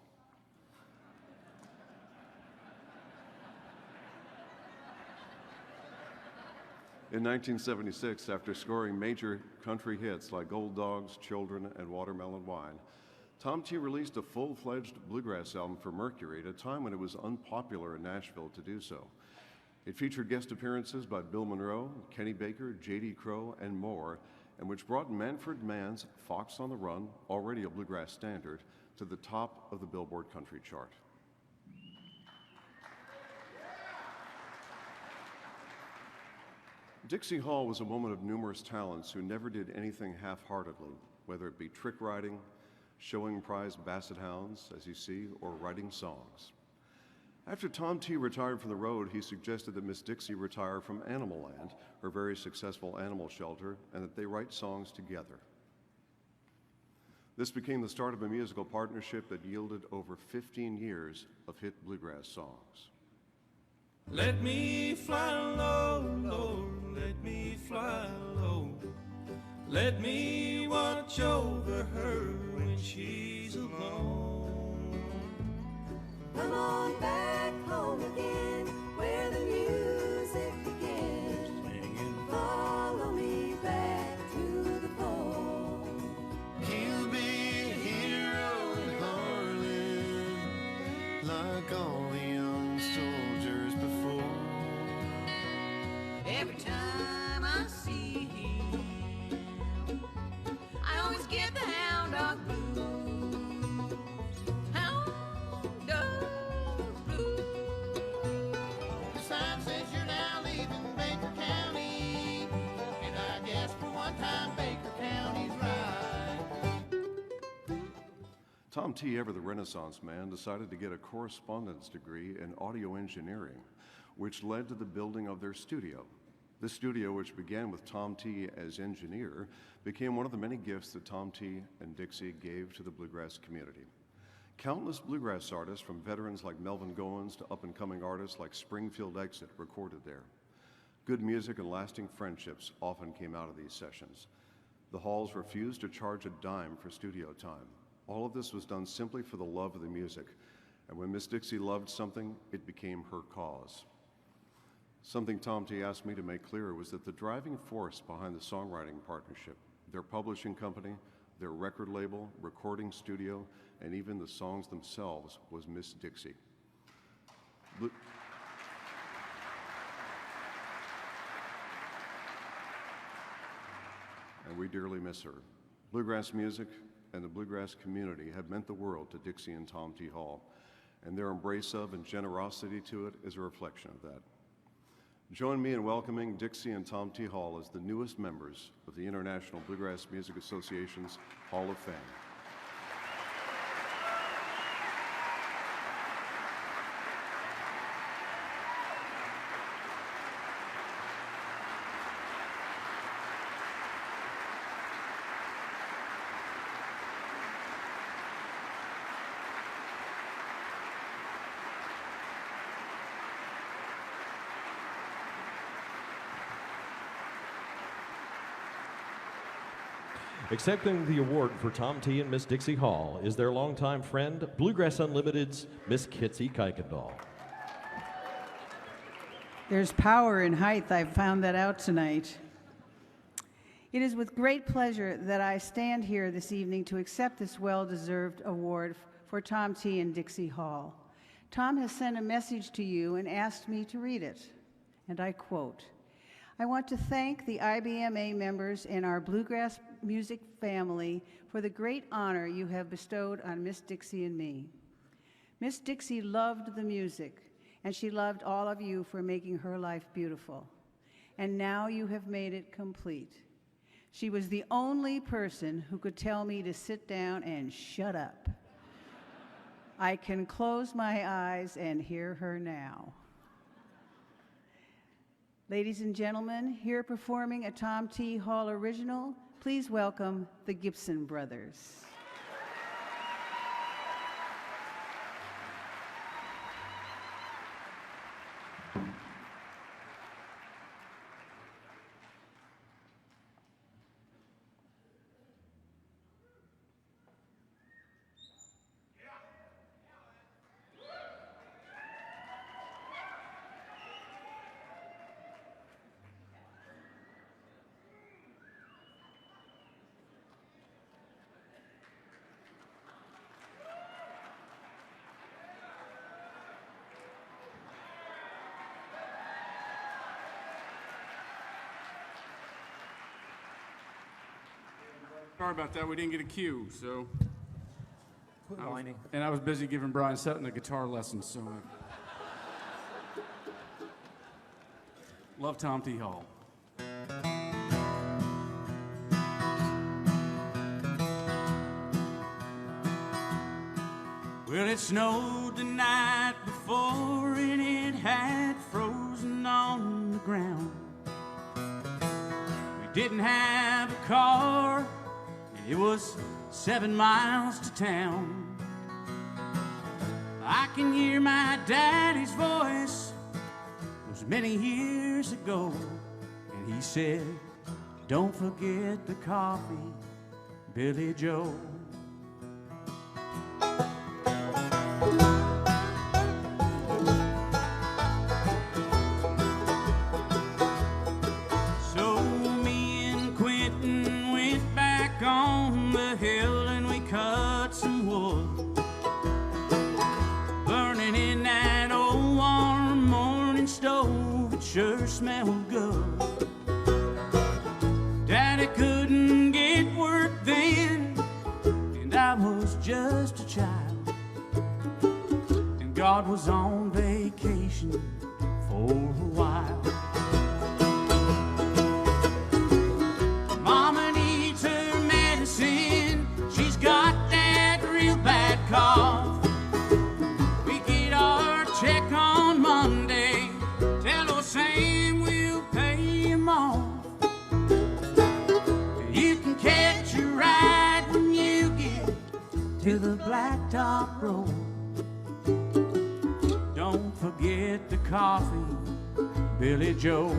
In 1976, after scoring major country hits like Gold Dogs, Children, and Watermelon Wine, Tom T. released a full-fledged bluegrass album for Mercury at a time when it was unpopular in Nashville to do so. It featured guest appearances by Bill Monroe, Kenny Baker, J.D. Crowe, and more, and which brought Manfred Mann's Fox on the Run, already a bluegrass standard, to the top of the Billboard Country chart. Dixie Hall was a woman of numerous talents who never did anything half-heartedly, whether it be trick riding, showing prize basset hounds, as you see, or writing songs. After Tom T. retired from the road, he suggested that Miss Dixie retire from Animal Land, her very successful animal shelter, and that they write songs together. This became the start of a musical partnership that yielded over 15 years of hit bluegrass songs. Let me fly low, low, let me fly low. Let me watch over her when she's alone. Come on back home again, where the music begins. Follow me back to the fold. He'll be a hero in Harlan, like all the young soldiers before. Every time I see him, I always get the hound dog blues. Hound dog blues. The sign says you're now leaving Baker County, and I guess for one time Baker County's right. Tom T., ever the Renaissance man, decided to get a correspondence degree in audio engineering, which led to the building of their studio. This studio, which began with Tom T. as engineer, became one of the many gifts that Tom T. and Dixie gave to the bluegrass community. Countless bluegrass artists, from veterans like Melvin Goins to up-and-coming artists like Springfield Exit, recorded there. Good music and lasting friendships often came out of these sessions. The halls refused to charge a dime for studio time. All of this was done simply for the love of the music, and when Miss Dixie loved something, it became her cause. Something Tom T. asked me to make clear was that the driving force behind the songwriting partnership, their publishing company, their record label, recording studio, and even the songs themselves, was Miss Dixie. And we dearly miss her. Bluegrass music and the bluegrass community have meant the world to Dixie and Tom T. Hall, and their embrace of and generosity to it is a reflection of that. Join me in welcoming Dixie and Tom T. Hall as the newest members of the International Bluegrass Music Association's Hall of Fame. Accepting the award for Tom T. and Miss Dixie Hall is their longtime friend, Bluegrass Unlimited's Miss Kitsy Kuykendall. There's power in height. I found that out tonight. It is with great pleasure that I stand here this evening to accept this well-deserved award for Tom T. and Dixie Hall. Tom has sent a message to you and asked me to read it, and I quote, "I want to thank the IBMA members and our bluegrass music family for the great honor you have bestowed on Miss Dixie and me. Miss Dixie loved the music, and she loved all of you for making her life beautiful. And now you have made it complete. She was the only person who could tell me to sit down and shut up. I can close my eyes and hear her now." Ladies and gentlemen, here performing a Tom T. Hall original, please welcome the Gibson Brothers. Sorry about that. We didn't get a cue, so. Quit whining. And I was busy giving Brian Sutton a guitar lesson, so. Love Tom T. Hall. Well, it snowed the night before and it had frozen on the ground. We didn't have a car It was 7 miles to town. I can hear my daddy's voice. It was many years ago, and he said, "Don't forget the coffee, Billy Joe." So me and Quentin went back on the hill and we cut some wood, burning in that old warm morning stove. It sure smelled good. Daddy couldn't get work then, and I was just a child, and God was on vacation for a while. Mama needs her medicine, she's got that real bad cough. We get our check on Monday, tell old Sam we'll pay him off. You can catch a ride when you get to the Blacktop Road. Don't forget the coffee, Billy Joe.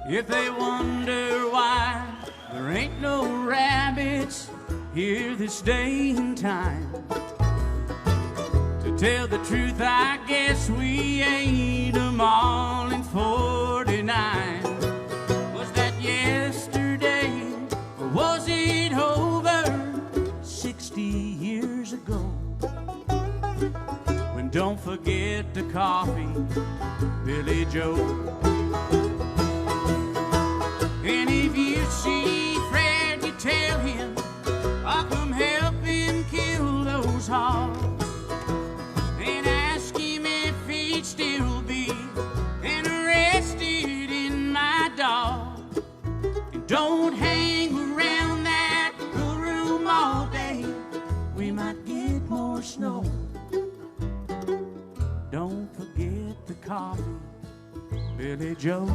If they wonder why there ain't no rabbits here this day and time, to tell the truth, I guess we ate 'em all in 49. Was that yesterday, or was it over 60 years ago? When don't forget the coffee, Billy Joe. And if you see Fred, you tell him I'll come help him kill those hogs, and ask him if he'd still be interested in my dog. And don't hang around that cool room all day, we might get more snow. Don't forget the coffee, Billy Joe.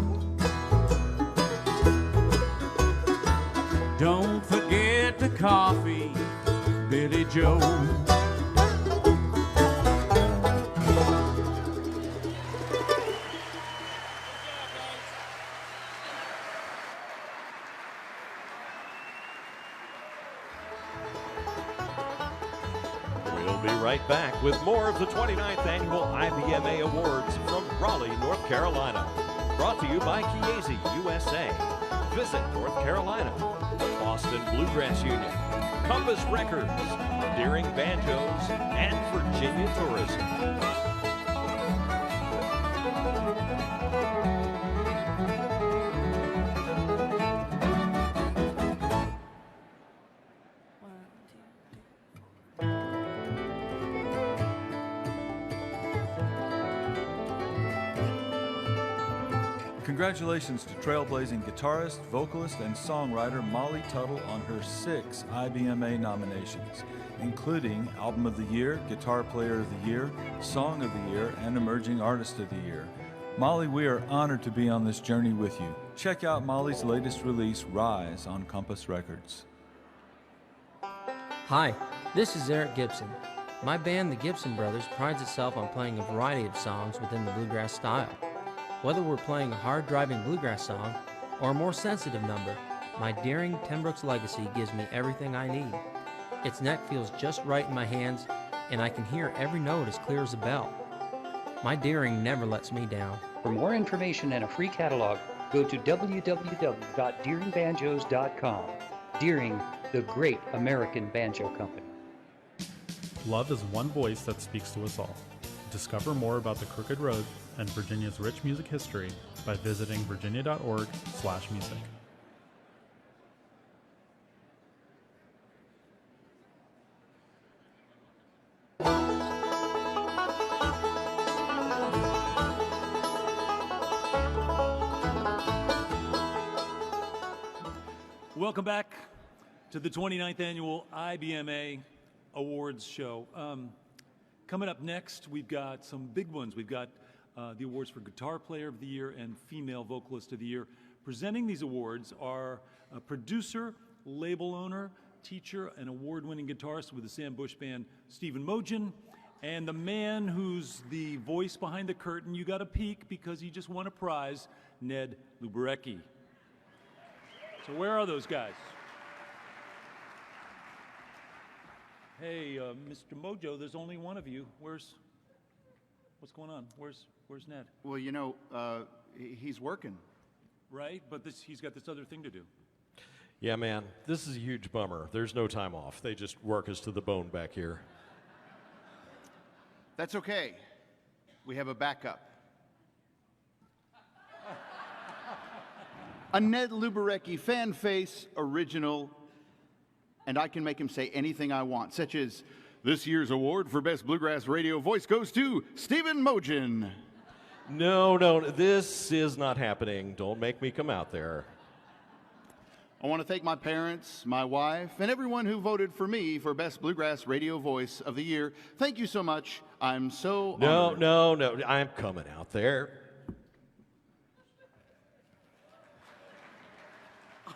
Don't forget the coffee, Billy Joe. We'll be right back with more of the 29th Annual IBMA Awards from Raleigh, North Carolina. Brought to you by Chiesi USA. Visit North Carolina. The Boston Bluegrass Union, Compass Records, Deering Banjos, and Virginia Tourism. Congratulations to trailblazing guitarist, vocalist, and songwriter Molly Tuttle on her 6 IBMA nominations, including Album of the Year, Guitar Player of the Year, Song of the Year, and Emerging Artist of the Year. Molly, we are honored to be on this journey with you. Check out Molly's latest release, Rise, on Compass Records. Hi, this is Eric Gibson. My band, the Gibson Brothers, prides itself on playing a variety of songs within the bluegrass style. Whether we're playing a hard-driving bluegrass song or a more sensitive number, my Deering Tenbrook's Legacy gives me everything I need. Its neck feels just right in my hands, and I can hear every note as clear as a bell. My Deering never lets me down. For more information and a free catalog, go to www.deeringbanjos.com. Deering, the great American banjo company. Love is one voice that speaks to us all. Discover more about the Crooked Road and Virginia's rich music history by visiting virginia.org/music. Welcome back to the 29th Annual IBMA Awards show. Coming up next, we've got some big ones. We've got the awards for Guitar Player of the Year and Female Vocalist of the Year. Presenting these awards are a producer, label owner, teacher, and award-winning guitarist with the Sam Bush Band, Stephen Mogen, and the man who's the voice behind the curtain. You got a peek because he just won a prize, Ned Luberecki. So where are those guys? Hey, Mr. Mojo, there's only one of you. What's going on? Where's Ned? Well, you know, he's working. Right, but he's got this other thing to do. Yeah, man, this is a huge bummer. There's no time off. They just work us to the bone back here. That's okay. We have a backup. A Ned Luberecki fan face original, and I can make him say anything I want, such as, this year's award for Best Bluegrass Radio Voice goes to Stephen Mogen. No, this is not happening. Don't make me come out there. I want to thank my parents, my wife, and everyone who voted for me for Best Bluegrass Radio Voice of the Year. Thank you so much. I'm so honored. No, I'm coming out there.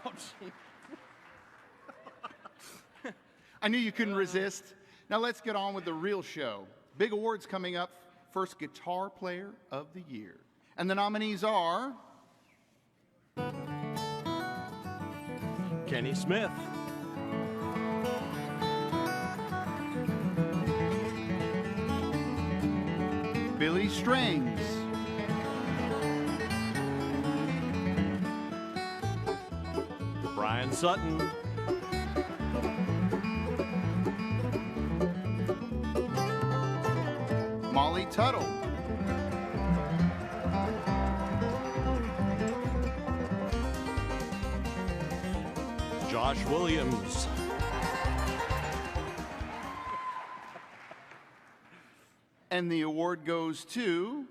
Oh, gee. I knew you couldn't resist. Now let's get on with the real show. Big awards coming up. First Guitar Player of the Year. And the nominees are... Kenny Smith. Billy Strings. Brian Sutton. Molly Tuttle. Josh Williams. And the award goes to...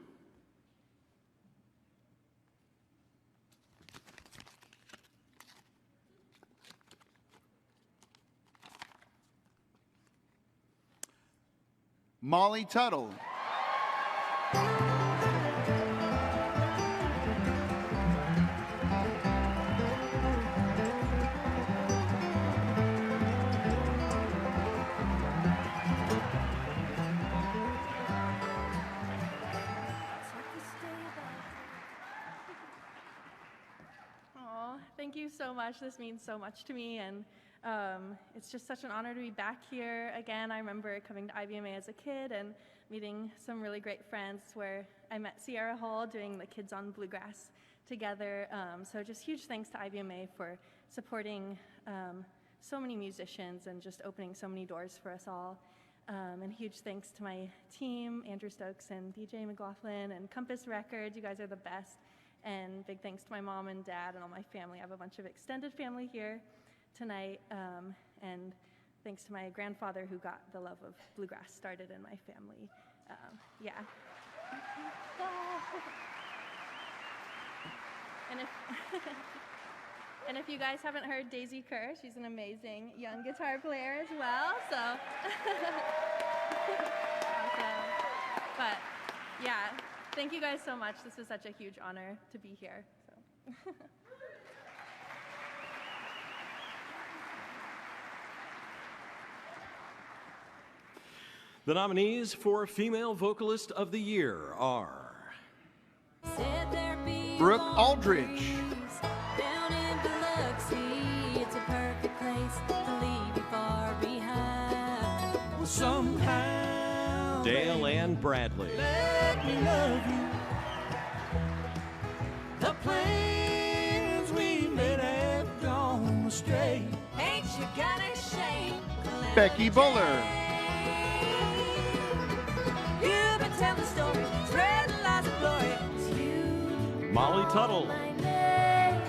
Molly Tuttle. Thank you so much. This means so much to me, and it's just such an honor to be back here again. I remember coming to IBMA as a kid and meeting some really great friends where I met Sierra Hall doing the Kids on Bluegrass together. So just huge thanks to IBMA for supporting so many musicians and just opening so many doors for us all. And huge thanks to my team, Andrew Stokes and DJ McLaughlin and Compass Records. You guys are the best. And big thanks to my mom and dad and all my family. I have a bunch of extended family here tonight. And thanks to my grandfather who got the love of bluegrass started in my family. Yeah. And if you guys haven't heard Daisy Kerr, she's an amazing young guitar player as well. So, awesome. But yeah. Thank you guys so much. This is such a huge honor to be here. So. The nominees for Female Vocalist of the Year are Brooke Aldridge, Down in Biloxi, it's a perfect place to leave you far behind. Well, somehow Dale Ann Bradley, let me love you. The plans we made have gone astray. Ain't you got a shame? Becky Buller, You've been telling stories, spreading lies of glory. It's you. Molly Tuttle, My name.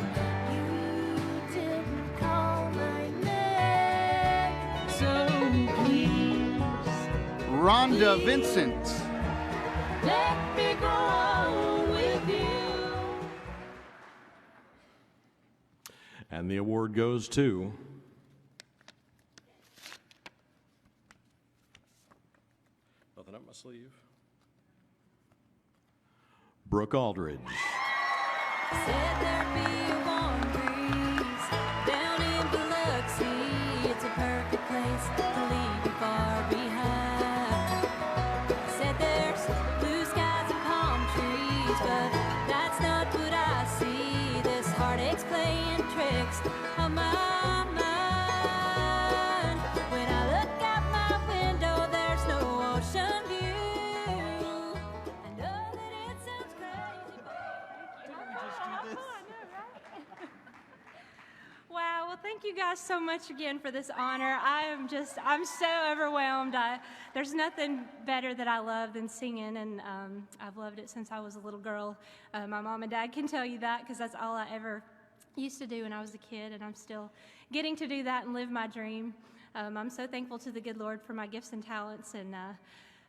You didn't call my name. So please, Rhonda Vincent, let me go on with you. and And the award goes to nothing up my sleeve. Brooke Aldridge. Said there'd be a warm breeze down in Biloxi. It's a perfect place to leave you far behind. Said there's blue skies and palm trees, but that's not what I see. This heartache's playing tricks on my mind. When I look out my window, there's no ocean view. I know that it sounds crazy, Wow, well, thank you guys so much again for this honor. I'm so overwhelmed. There's nothing better that I love than singing, and I've loved it since I was a little girl. My mom and dad can tell you that because that's all I ever used to do when I was a kid, and I'm still getting to do that and live my dream. I'm so thankful to the good Lord for my gifts and talents, and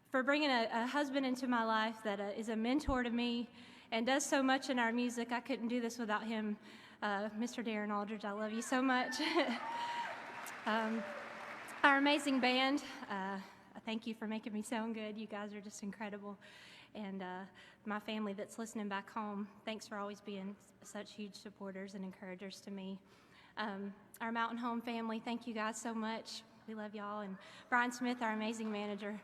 for bringing a husband into my life that is a mentor to me and does so much in our music. I couldn't do this without him. Mr. Darren Aldridge, I love you so much. Our amazing band, thank you for making me sound good. You guys are just incredible. And my family that's listening back home, thanks for always being such huge supporters and encouragers to me. Our Mountain Home family, thank you guys so much. We love y'all. And Brian Smith, our amazing manager.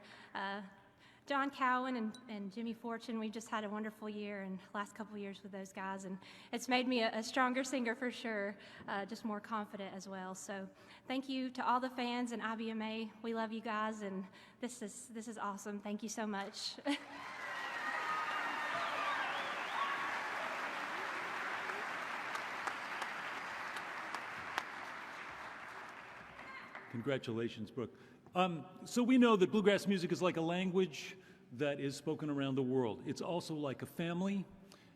John Cowan and Jimmy Fortune, we've just had a wonderful year and last couple of years with those guys, and it's made me a stronger singer for sure, just more confident as well. So thank you to all the fans and IBMA. We love you guys, and this is awesome. Thank you so much. Congratulations, Brooke. So we know that bluegrass music is like a language that is spoken around the world. It's also like a family.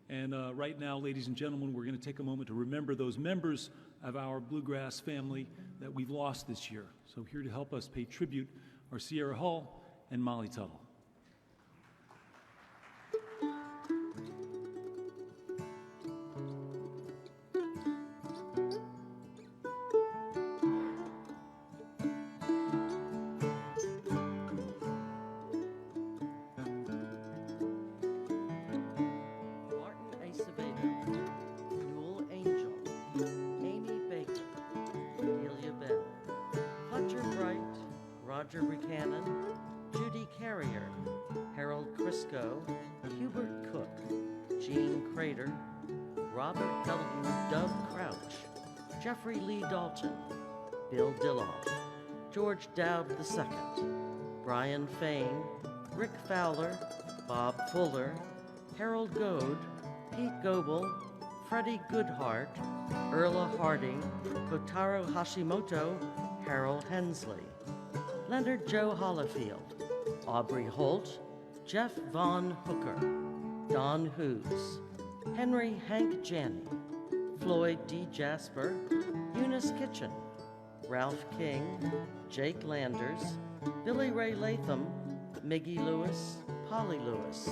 And right now, ladies and gentlemen, we're going to take a moment to remember those members of our bluegrass family that we've lost this year. So here to help us pay tribute are Sierra Hull and Molly Tuttle. Roger Buchanan, Judy Carrier, Harold Crisco, Hubert Cook, Gene Crater, Robert W. Dub Crouch, Jeffrey Lee Dalton, Bill Dilloff, George Dowd II, Brian Fain, Rick Fowler, Bob Fuller, Harold Goad, Pete Goebel, Freddie Goodhart, Erla Harding, Kotaro Hashimoto, Harold Hensley, Leonard Joe Hollifield, Aubrey Holt, Jeff Von Hooker, Don Hoos, Henry Hank Janney, Floyd D. Jasper, Eunice Kitchen, Ralph King, Jake Landers, Billy Ray Latham, Miggy Lewis, Polly Lewis,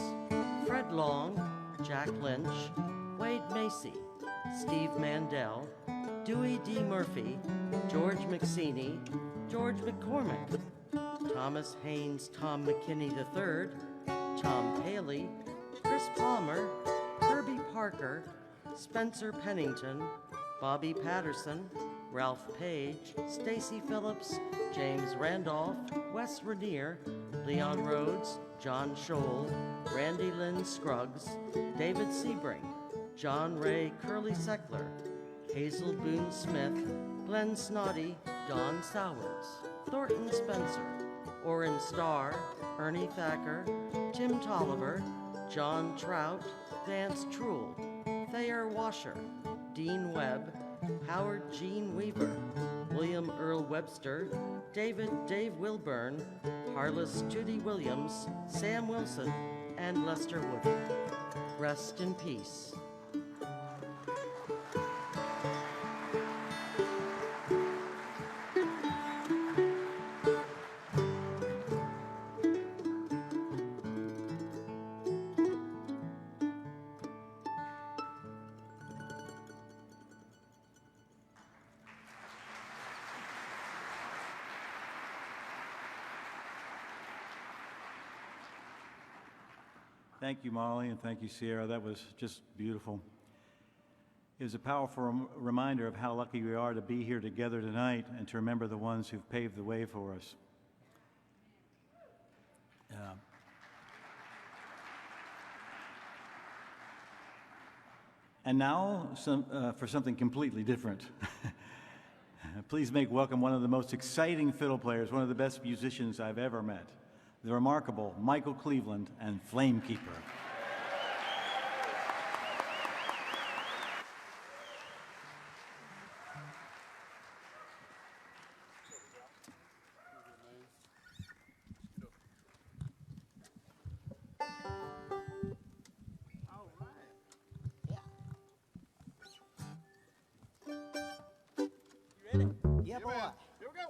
Fred Long, Jack Lynch, Wade Macy, Steve Mandel, Dewey D. Murphy, George McSeany, George McCormick, Thomas Haynes Tom McKinney III, Tom Paley, Chris Palmer, Herbie Parker, Spencer Pennington, Bobby Patterson, Ralph Page, Stacy Phillips, James Randolph, Wes Rainier, Leon Rhodes, John Scholl, Randy Lynn Scruggs, David Sebring, John Ray Curly Seckler, Hazel Boone Smith, Glenn Snoddy, Don Sowards, Thornton Spencer, Orrin Starr, Ernie Thacker, Tim Tolliver, John Trout, Vance Truell, Thayer Washer, Dean Webb, Howard Gene Weaver, William Earl Webster, David Dave Wilburn, Harless Tootie Williams, Sam Wilson, and Lester Woodard. Rest in peace. Thank you, Molly, and thank you, Sierra. That was just beautiful. It was a powerful reminder of how lucky we are to be here together tonight and to remember the ones who've paved the way for us. And now for something completely different. Please make welcome one of the most exciting fiddle players, one of the best musicians I've ever met, the remarkable Michael Cleveland and Flamekeeper. Yeah, boy. Here we go.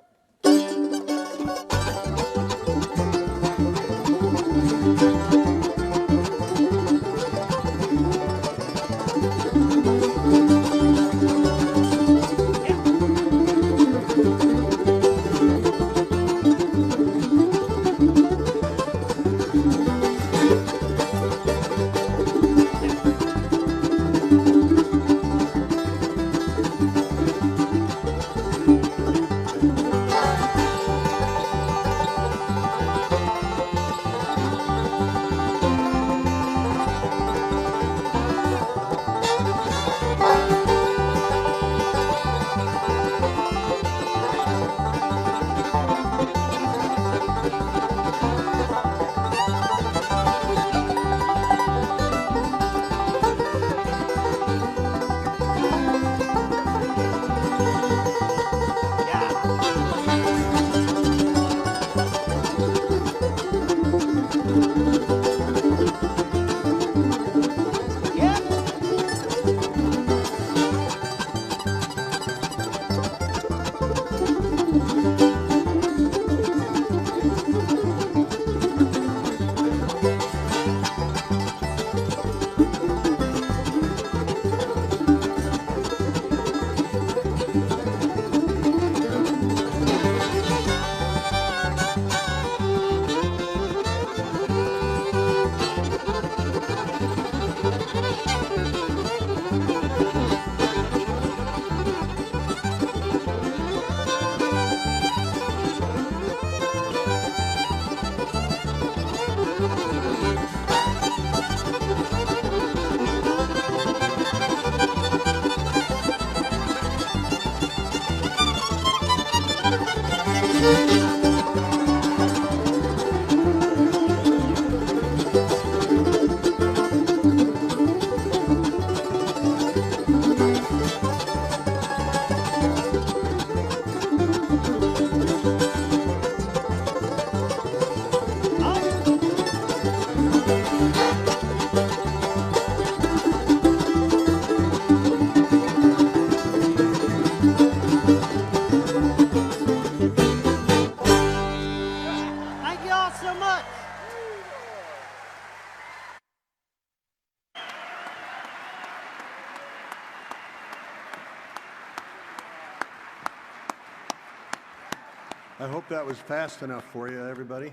I hope that was fast enough for you, everybody.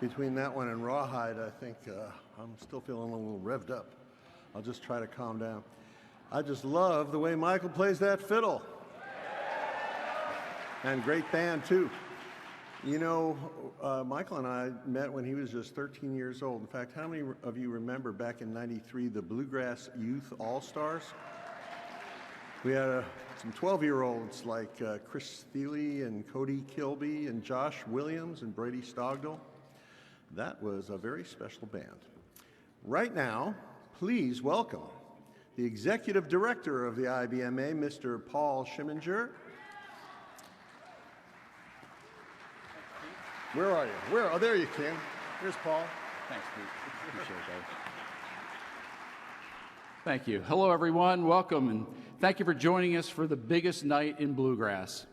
Between that one and Rawhide, I think I'm still feeling a little revved up. I'll just try to calm down. I just love the way Michael plays that fiddle. And great band, too. You know, Michael and I met when he was just 13 years old. In fact, how many of you remember back in '93 the Bluegrass Youth All-Stars? We had some 12-year-olds like Chris Thiele and Cody Kilby and Josh Williams and Brady Stogdell. That was a very special band. Right now, please welcome the Executive Director of the IBMA, Mr. Paul Schimminger. Where are you? Where? Oh, there you can. Here's Paul. Thanks, Pete. Appreciate that. Thank you. Hello, everyone. Welcome, and thank you for joining us for the biggest night in bluegrass.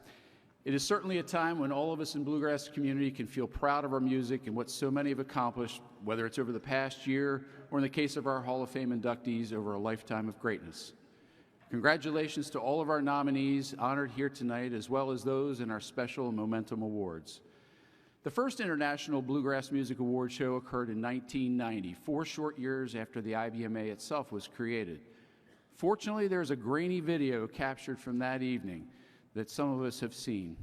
It is certainly a time when all of us in bluegrass community can feel proud of our music and what so many have accomplished, whether it's over the past year or in the case of our Hall of Fame inductees over a lifetime of greatness. Congratulations to all of our nominees honored here tonight, as well as those in our special Momentum Awards. The first International Bluegrass Music Award show occurred in 1990, 4 short years after the IBMA itself was created. Fortunately, there's a grainy video captured from that evening that some of us have seen.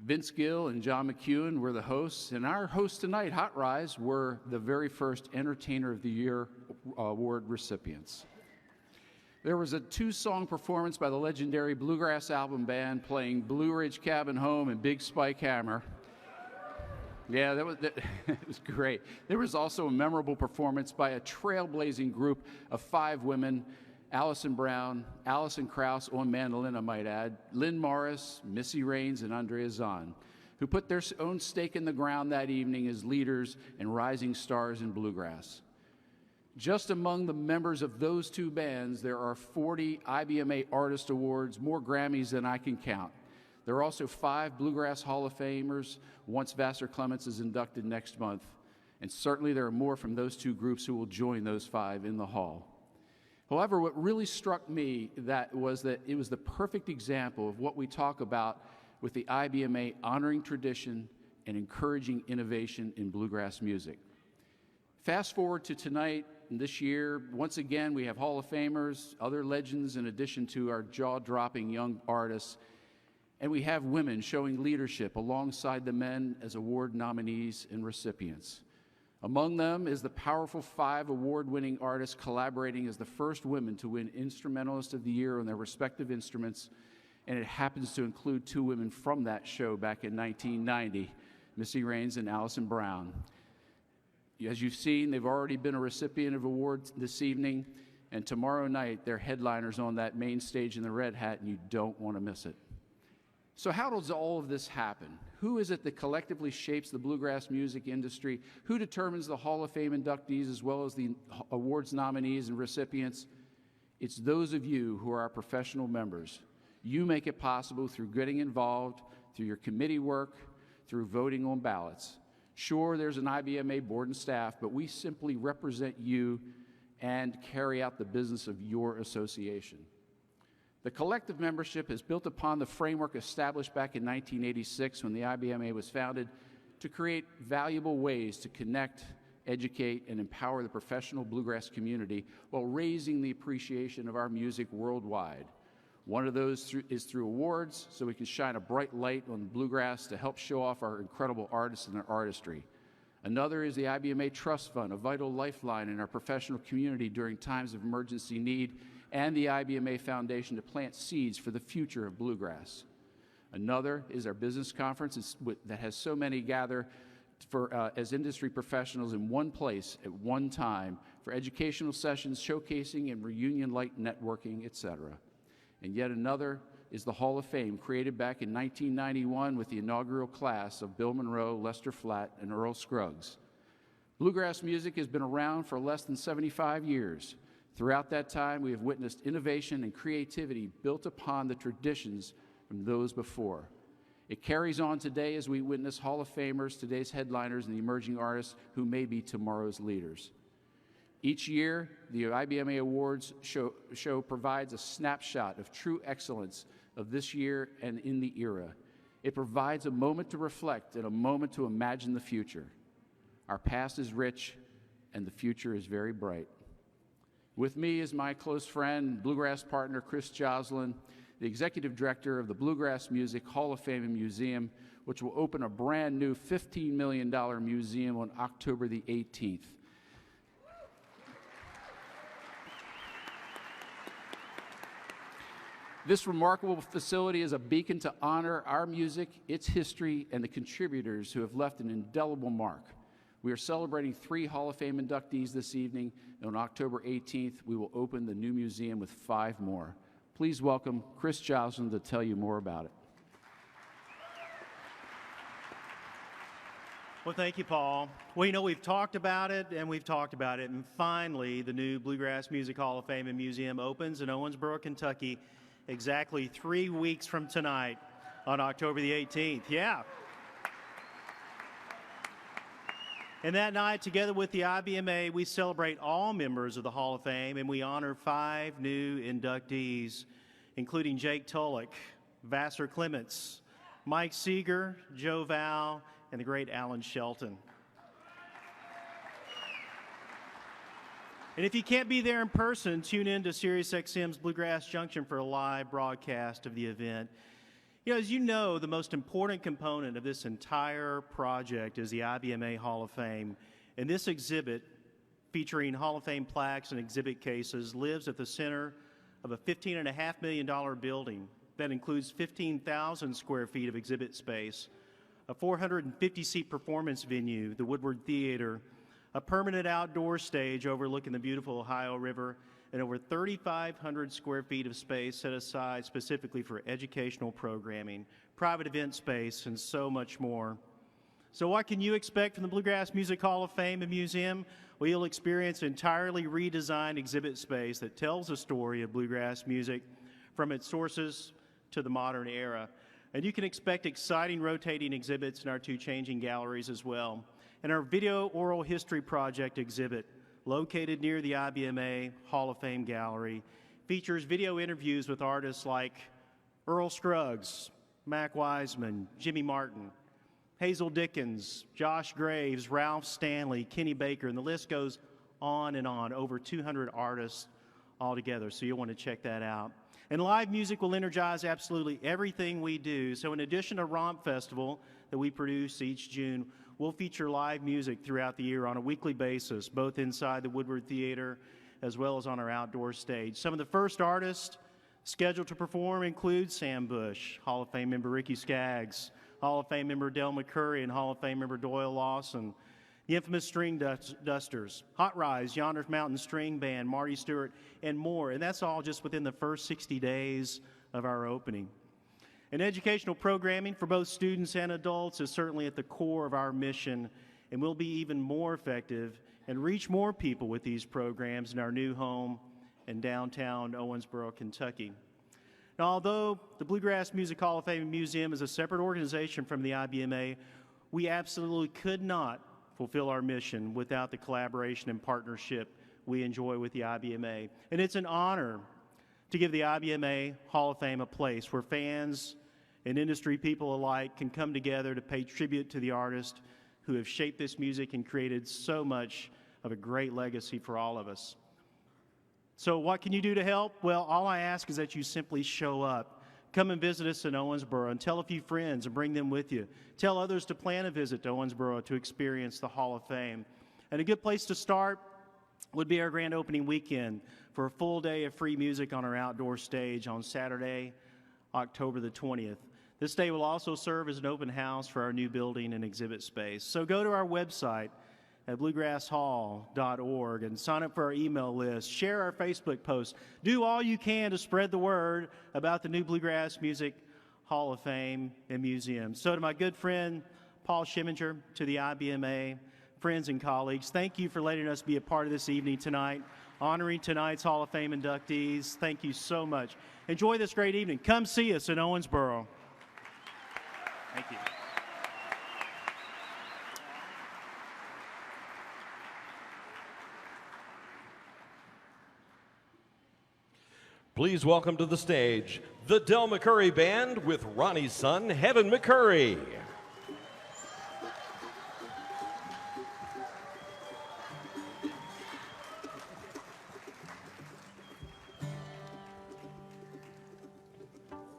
Vince Gill and John McEwen were the hosts, and our hosts tonight, Hot Rize, were the very first Entertainer of the Year award recipients. There was a 2-song performance by the legendary Bluegrass Album Band playing Blue Ridge Cabin Home and Big Spike Hammer. Yeah, it was great. There was also a memorable performance by a trailblazing group of 5 women: Allison Brown, Allison Krauss on mandolin, I might add, Lynn Morris, Missy Raines, and Andrea Zahn, who put their own stake in the ground that evening as leaders and rising stars in bluegrass. Just among the members of those 2 bands, there are 40 IBMA Artist Awards, more Grammys than I can count. There are also 5 Bluegrass Hall of Famers, once Vassar Clements is inducted next month. And certainly there are more from those 2 groups who will join those 5 in the hall. However, what really struck me was that it was the perfect example of what we talk about with the IBMA honoring tradition and encouraging innovation in bluegrass music. Fast forward to tonight, and this year, once again, we have Hall of Famers, other legends in addition to our jaw-dropping young artists, and we have women showing leadership alongside the men as award nominees and recipients. Among them is the powerful 5 award-winning artists collaborating as the first women to win Instrumentalist of the Year on their respective instruments, and it happens to include 2 women from that show back in 1990, Missy Raines and Allison Brown. As you've seen, they've already been a recipient of awards this evening, and tomorrow night they're headliners on that main stage in the red hat, and you don't want to miss it. So how does all of this happen? Who is it that collectively shapes the bluegrass music industry? Who determines the Hall of Fame inductees as well as the awards nominees and recipients? It's those of you who are our professional members. You make it possible through getting involved, through your committee work, through voting on ballots. Sure, there's an IBMA board and staff, but we simply represent you and carry out the business of your association. The collective membership is built upon the framework established back in 1986 when the IBMA was founded to create valuable ways to connect, educate, and empower the professional bluegrass community while raising the appreciation of our music worldwide. One of those is through awards, so we can shine a bright light on bluegrass to help show off our incredible artists and their artistry. Another is the IBMA Trust Fund, a vital lifeline in our professional community during times of emergency need, and the IBMA Foundation to plant seeds for the future of bluegrass. Another is our business conference that has so many gather as industry professionals in one place at one time for educational sessions, showcasing and reunion-like networking, etc. And yet another is the Hall of Fame, created back in 1991 with the inaugural class of Bill Monroe, Lester Flatt, and Earl Scruggs. Bluegrass music has been around for less than 75 years. Throughout that time, we have witnessed innovation and creativity built upon the traditions from those before. It carries on today as we witness Hall of Famers, today's headliners, and the emerging artists who may be tomorrow's leaders. Each year, the IBMA Awards show provides a snapshot of true excellence of this year and in the era. It provides a moment to reflect and a moment to imagine the future. Our past is rich, and the future is very bright. With me is my close friend, bluegrass partner, Chris Joslin, the Executive Director of the Bluegrass Music Hall of Fame and Museum, which will open a brand new $15 million museum on October the 18th. This remarkable facility is a beacon to honor our music, its history, and the contributors who have left an indelible mark. We are celebrating 3 Hall of Fame inductees this evening, and on October 18th, we will open the new museum with 5 more. Please welcome Chris Joslin to tell you more about it. Well, thank you, Paul. Well, you know, we've talked about it, and finally, the new Bluegrass Music Hall of Fame and Museum opens in Owensboro, Kentucky, exactly 3 weeks from tonight on October the 18th. Yeah. And that night, together with the IBMA, we celebrate all members of the Hall of Fame, and we honor 5 new inductees, including Jake Tulloch, Vassar Clements, Mike Seeger, Joe Val, and the great Alan Shelton. And if you can't be there in person, tune in to SiriusXM's Bluegrass Junction for a live broadcast of the event. You know, as you know, the most important component of this entire project is the IBMA Hall of Fame. And this exhibit, featuring Hall of Fame plaques and exhibit cases, lives at the center of a $15.5 million building that includes 15,000 square feet of exhibit space, a 450-seat performance venue, the Woodward Theater, a permanent outdoor stage overlooking the beautiful Ohio River, and over 3,500 square feet of space set aside specifically for educational programming, private event space, and so much more. So what can you expect from the Bluegrass Music Hall of Fame and Museum? Well, you'll experience entirely redesigned exhibit space that tells the story of bluegrass music from its sources to the modern era. And you can expect exciting rotating exhibits in our two changing galleries as well. And our Video Oral History Project exhibit, located near the IBMA Hall of Fame Gallery, features video interviews with artists like Earl Scruggs, Mac Wiseman, Jimmy Martin, Hazel Dickens, Josh Graves, Ralph Stanley, Kenny Baker, and the list goes on and on, over 200 artists altogether, so you'll want to check that out. And live music will energize absolutely everything we do, so in addition to Romp Festival that we produce each June, we'll feature live music throughout the year on a weekly basis, both inside the Woodward Theater as well as on our outdoor stage. Some of the first artists scheduled to perform include Sam Bush, Hall of Fame member Ricky Skaggs, Hall of Fame member Del McCoury, and Hall of Fame member Doyle Lawson, the infamous String Dusters, Hot Rize, Yonder Mountain String Band, Marty Stewart, and more. And that's all just within the first 60 days of our opening. And educational programming for both students and adults is certainly at the core of our mission, and we'll be even more effective and reach more people with these programs in our new home in downtown Owensboro, Kentucky. Now, although the Bluegrass Music Hall of Fame and Museum is a separate organization from the IBMA, we absolutely could not fulfill our mission without the collaboration and partnership we enjoy with the IBMA. And it's an honor to give the IBMA Hall of Fame a place where fans and industry people alike can come together to pay tribute to the artists who have shaped this music and created so much of a great legacy for all of us. So what can you do to help? Well, all I ask is that you simply show up. Come and visit us in Owensboro and tell a few friends and bring them with you. Tell others to plan a visit to Owensboro to experience the Hall of Fame. And a good place to start would be our grand opening weekend for a full day of free music on our outdoor stage on Saturday, October the 20th. This day will also serve as an open house for our new building and exhibit space. So go to our website at bluegrasshall.org and sign up for our email list. Share our Facebook posts. Do all you can to spread the word about the new Bluegrass Music Hall of Fame and Museum. So to my good friend Paul Schimminger, to the IBMA, friends and colleagues, thank you for letting us be a part of this evening tonight, honoring tonight's Hall of Fame inductees. Thank you so much. Enjoy this great evening. Come see us in Owensboro. Thank you. Please welcome to the stage the Del McCoury Band with Ronnie's son, Heaven McCoury.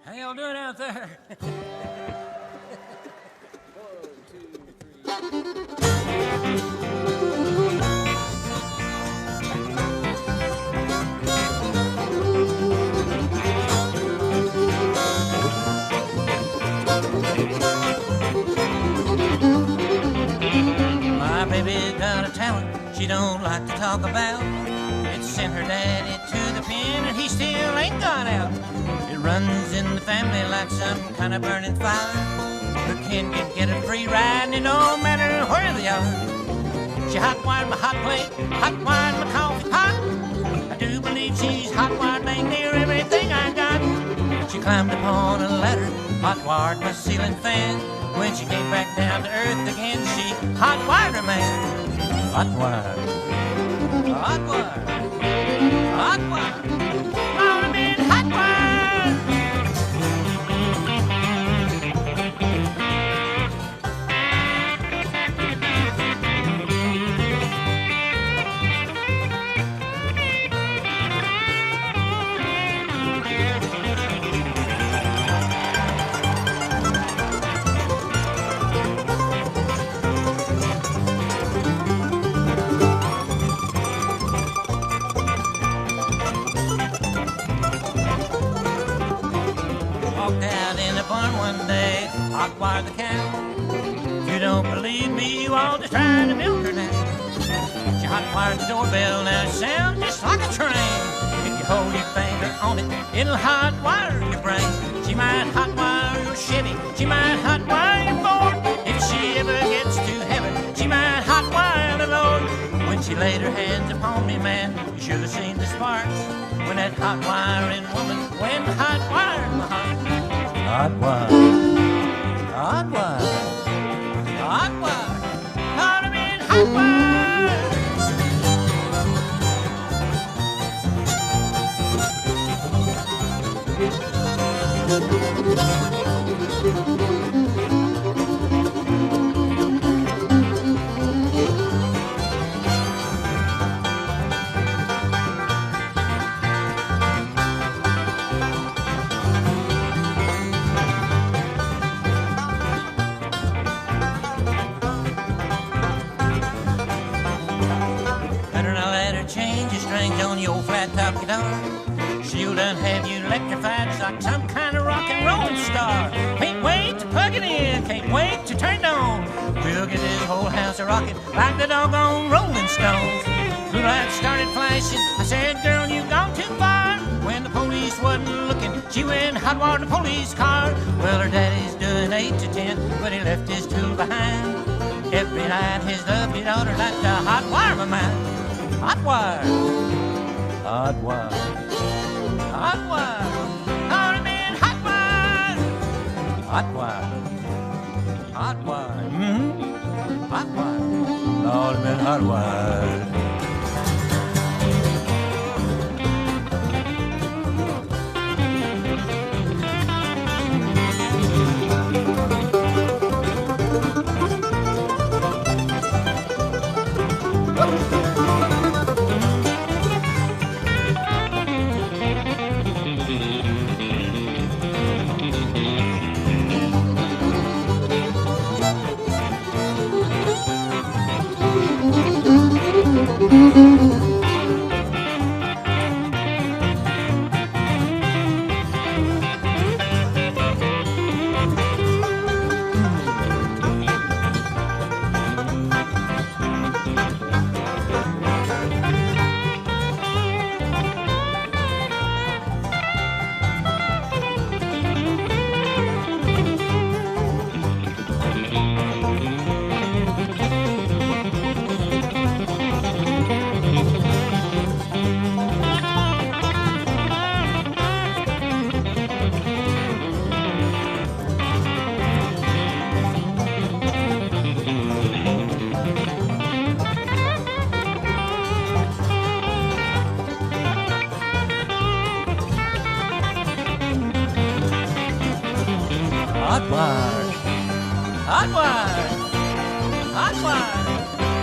How y'all doing out there? My baby got a talent she don't like to talk about. It sent her daddy to the pen and he still ain't gone out. It runs in the family like some kind of burning fire. The kid can get a free ride and it don't matter where they are. She hot-wired my hot plate, hot-wired my coffee pot. I do believe she's hot-wired dang near everything I got. She climbed upon a ladder, hot-wired my ceiling fan. When she came back down to earth again, she hot-wired her man. Hot-wired, hot-wired, hot-wired. Gonna be hot-wired. one day hot-wired the cow. If you don't believe me, you all just try to milk her now. She hot-wired the doorbell, now it sounds just like a train. If you hold your finger on it, it'll hot-wire your brain. She might hot-wire your Chevy, she might hot-wire your Ford. If she ever gets to heaven, she might hot-wire the Lord. When she laid her hands upon me, man, you should have seen the sparks. When that hot-wiring woman went hot-wired my heart. Hot-wire, hot-wire, hot-wire, caught him in hot-wire. Better not let her change the strings on your flat-top guitar. She'll done have you electrified like some kind of rock and roll star. Can't wait to plug it in, can't wait to turn it on. We'll get this whole house a-rockin' like the doggone Rolling Stones. Blue lights started flashing, I said, girl, you've gone too far. When the police wasn't looking, she went hot-wired the police car. Well, her daddy's doing 8 to 10, but he left his tool behind. Every night his lovely daughter liked to hot-wire my mind. Hot-wire, hot-wire, hot-wire, caught him in hot-wire. Hot-wire, hot-wire, hot-wire, caught him in hot-wire. Hot-wire, hot-wire, hot-wire,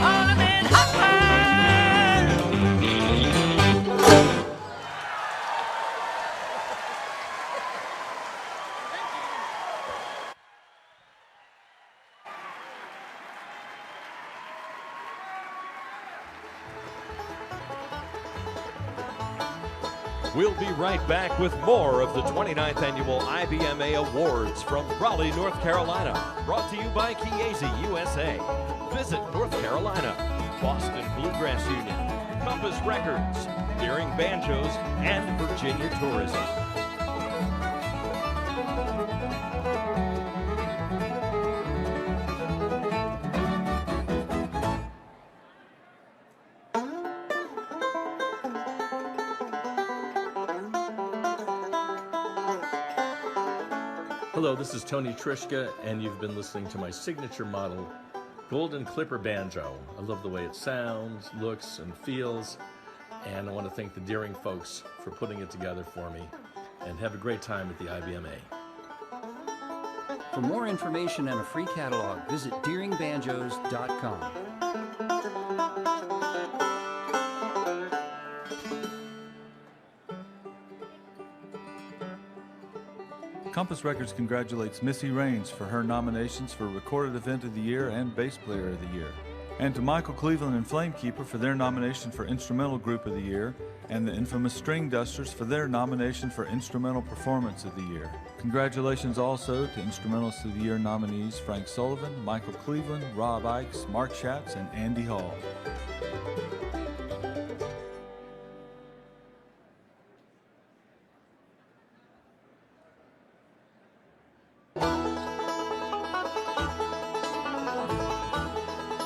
all I'm in hot-wire. We'll be right back with more of the 29th Annual IBMA Awards from Raleigh, North Carolina. Brought to you by Chiesi USA. Visit North Carolina, Boston Bluegrass Union, Compass Records, Deering Banjos, and Virginia Tourism. Hello, this is Tony Trischka, and you've been listening to my signature model, Golden Clipper Banjo. I love the way it sounds, looks, and feels, and I want to thank the Deering folks for putting it together for me, and have a great time at the IBMA. For more information and a free catalog, visit DeeringBanjos.com. Compass Records congratulates Missy Raines for her nominations for Recorded Event of the Year and Bass Player of the Year. And to Michael Cleveland and Flamekeeper for their nomination for Instrumental Group of the Year, and the infamous String Dusters for their nomination for Instrumental Performance of the Year. Congratulations also to Instrumentalist of the Year nominees Frank Sullivan, Michael Cleveland, Rob Ikes, Mark Schatz, and Andy Hall.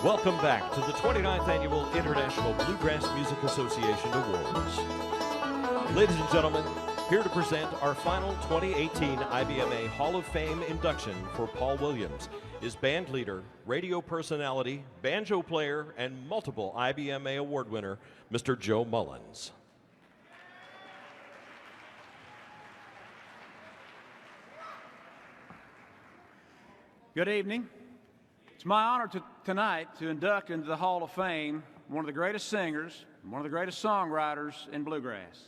Welcome back to the 29th Annual International Bluegrass Music Association Awards. Ladies and gentlemen, here to present our final 2018 IBMA Hall of Fame induction for Paul Williams is band leader, radio personality, banjo player, and multiple IBMA award winner, Mr. Joe Mullins. Good evening. It's my honor tonight to induct into the Hall of Fame one of the greatest singers, and one of the greatest songwriters in bluegrass.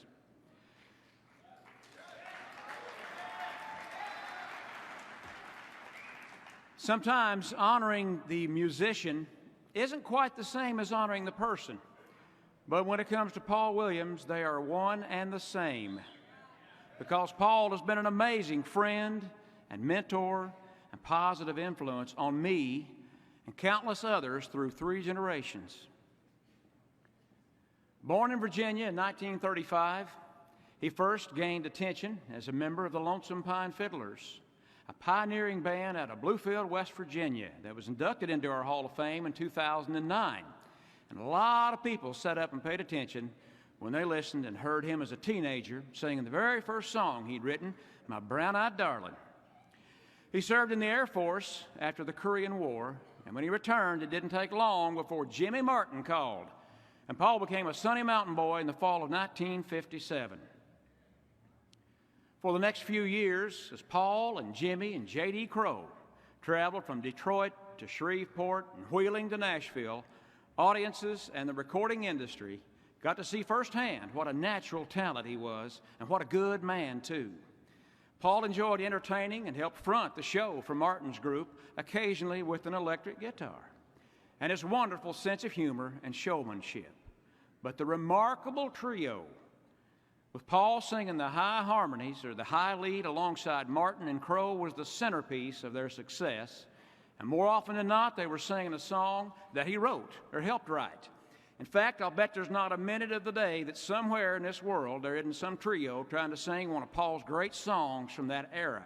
Sometimes honoring the musician isn't quite the same as honoring the person, but when it comes to Paul Williams, they are one and the same, because Paul has been an amazing friend and mentor and positive influence on me and countless others through 3 generations. Born in Virginia in 1935, he first gained attention as a member of the Lonesome Pine Fiddlers, a pioneering band out of Bluefield, West Virginia, that was inducted into our Hall of Fame in 2009. And a lot of people sat up and paid attention when they listened and heard him as a teenager singing the very first song he'd written, My Brown-Eyed Darling. He served in the Air Force after the Korean War, and when he returned, it didn't take long before Jimmy Martin called, and Paul became a Sunny Mountain boy in the fall of 1957. For the next few years, as Paul and Jimmy and J.D. Crowe traveled from Detroit to Shreveport and Wheeling to Nashville, audiences and the recording industry got to see firsthand what a natural talent he was, and what a good man, too. Paul enjoyed entertaining and helped front the show for Martin's group, occasionally with an electric guitar, and his wonderful sense of humor and showmanship. But the remarkable trio, with Paul singing the high harmonies or the high lead alongside Martin and Crowe, was the centerpiece of their success. And more often than not, they were singing a song that he wrote or helped write. In fact, I'll bet there's not a minute of the day that somewhere in this world there isn't some trio trying to sing one of Paul's great songs from that era.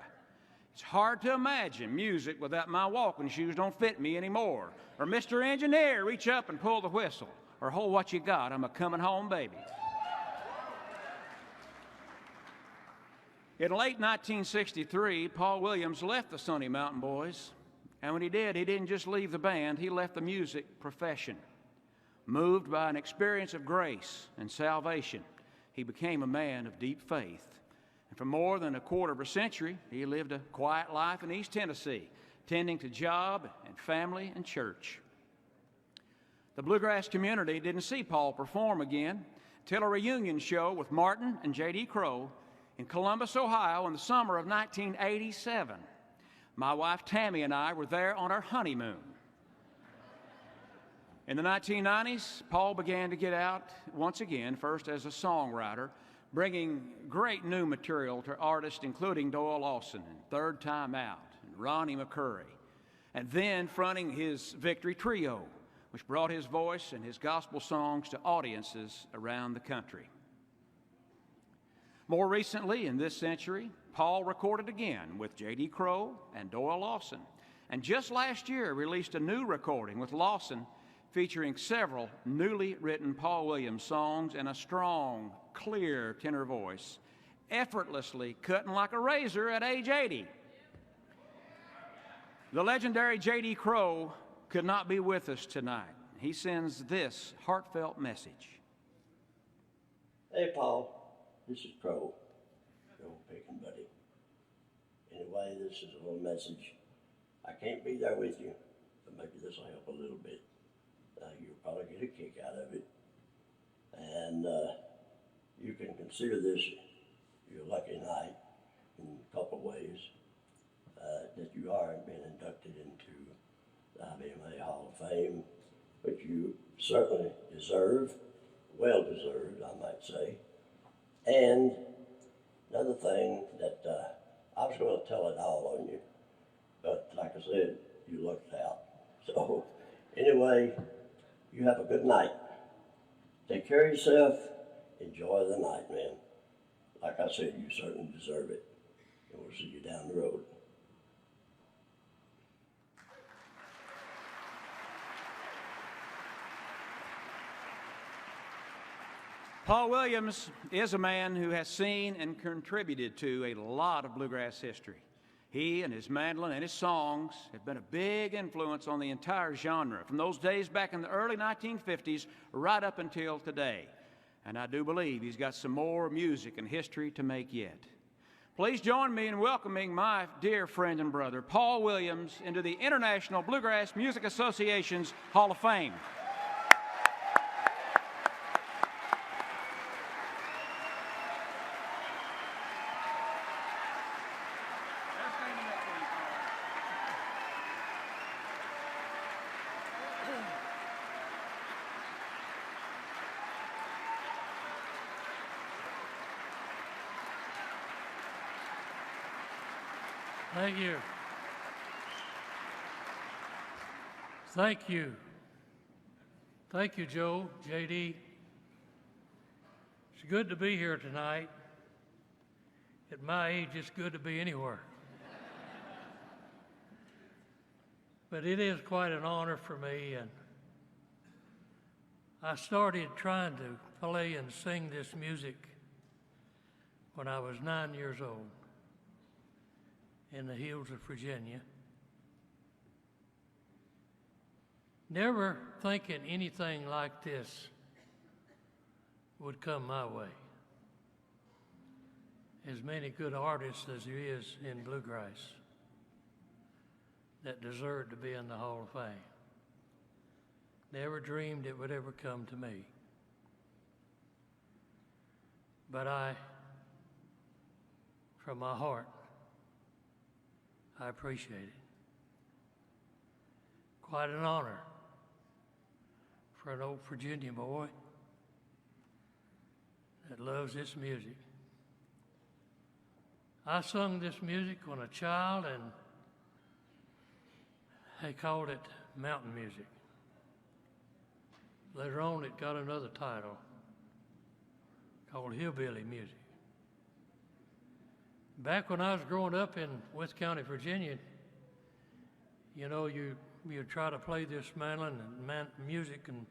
It's hard to imagine music without My Walking Shoes Don't Fit Me Anymore, or Mr. Engineer, Reach Up and Pull the Whistle, or Hold What You Got, I'm a Coming Home Baby. In late 1963, Paul Williams left the Sunny Mountain Boys, and when he did, he didn't just leave the band, he left the music profession. Moved by an experience of grace and salvation, he became a man of deep faith. And for more than a quarter of a century, he lived a quiet life in East Tennessee, tending to job and family and church. The bluegrass community didn't see Paul perform again until a reunion show with Martin and J.D. Crowe in Columbus, Ohio in the summer of 1987. My wife Tammy and I were there on our honeymoon. In the 1990s, Paul began to get out once again, first as a songwriter, bringing great new material to artists including Doyle Lawson and Third Time Out and Ronnie McCoury, and then fronting his Victory Trio, which brought his voice and his gospel songs to audiences around the country. More recently, in this century, Paul recorded again with J.D. Crowe and Doyle Lawson, and just last year released a new recording with Lawson featuring several newly written Paul Williams songs and a strong, clear tenor voice, effortlessly cutting like a razor at age 80. The legendary J.D. Crowe could not be with us tonight. He sends this heartfelt message. Hey, Paul. This is Crowe, Joe Pickin' buddy. Anyway, this is a little message. I can't be there with you, but maybe this will help a little bit. You'll probably get a kick out of it. And you can consider this your lucky night in a couple ways, that you are being inducted into the IBMA Hall of Fame. which you certainly deserve, well deserved, I might say. And another thing that I was going to tell it all on you, but like I said, you lucked out. So anyway, you have a good night. Take care of yourself. Enjoy the night, man. Like I said, you certainly deserve it. And we'll see you down the road. Paul Williams is a man who has seen and contributed to a lot of bluegrass history. He and his mandolin and his songs have been a big influence on the entire genre from those days back in the early 1950s right up until today. And I do believe he's got some more music and history to make yet. Please join me in welcoming my dear friend and brother, Paul Williams, into the International Bluegrass Music Association's Hall of Fame. Thank you. Thank you. Thank you, Joe, J.D. It's good to be here tonight. At my age, it's good to be anywhere. But it is quite an honor for me, and I started trying to play and sing this music when I was 9 years old in the hills of Virginia. Never thinking anything like this would come my way. As many good artists as there is in bluegrass that deserve to be in the Hall of Fame. Never dreamed it would ever come to me. But from my heart, I appreciate it. Quite an honor for an old Virginia boy that loves this music. I sung this music when a child, and they called it mountain music. Later on, it got another title called hillbilly music. Back when I was growing up in West County, Virginia, you know, you try to play this mandolin and music, and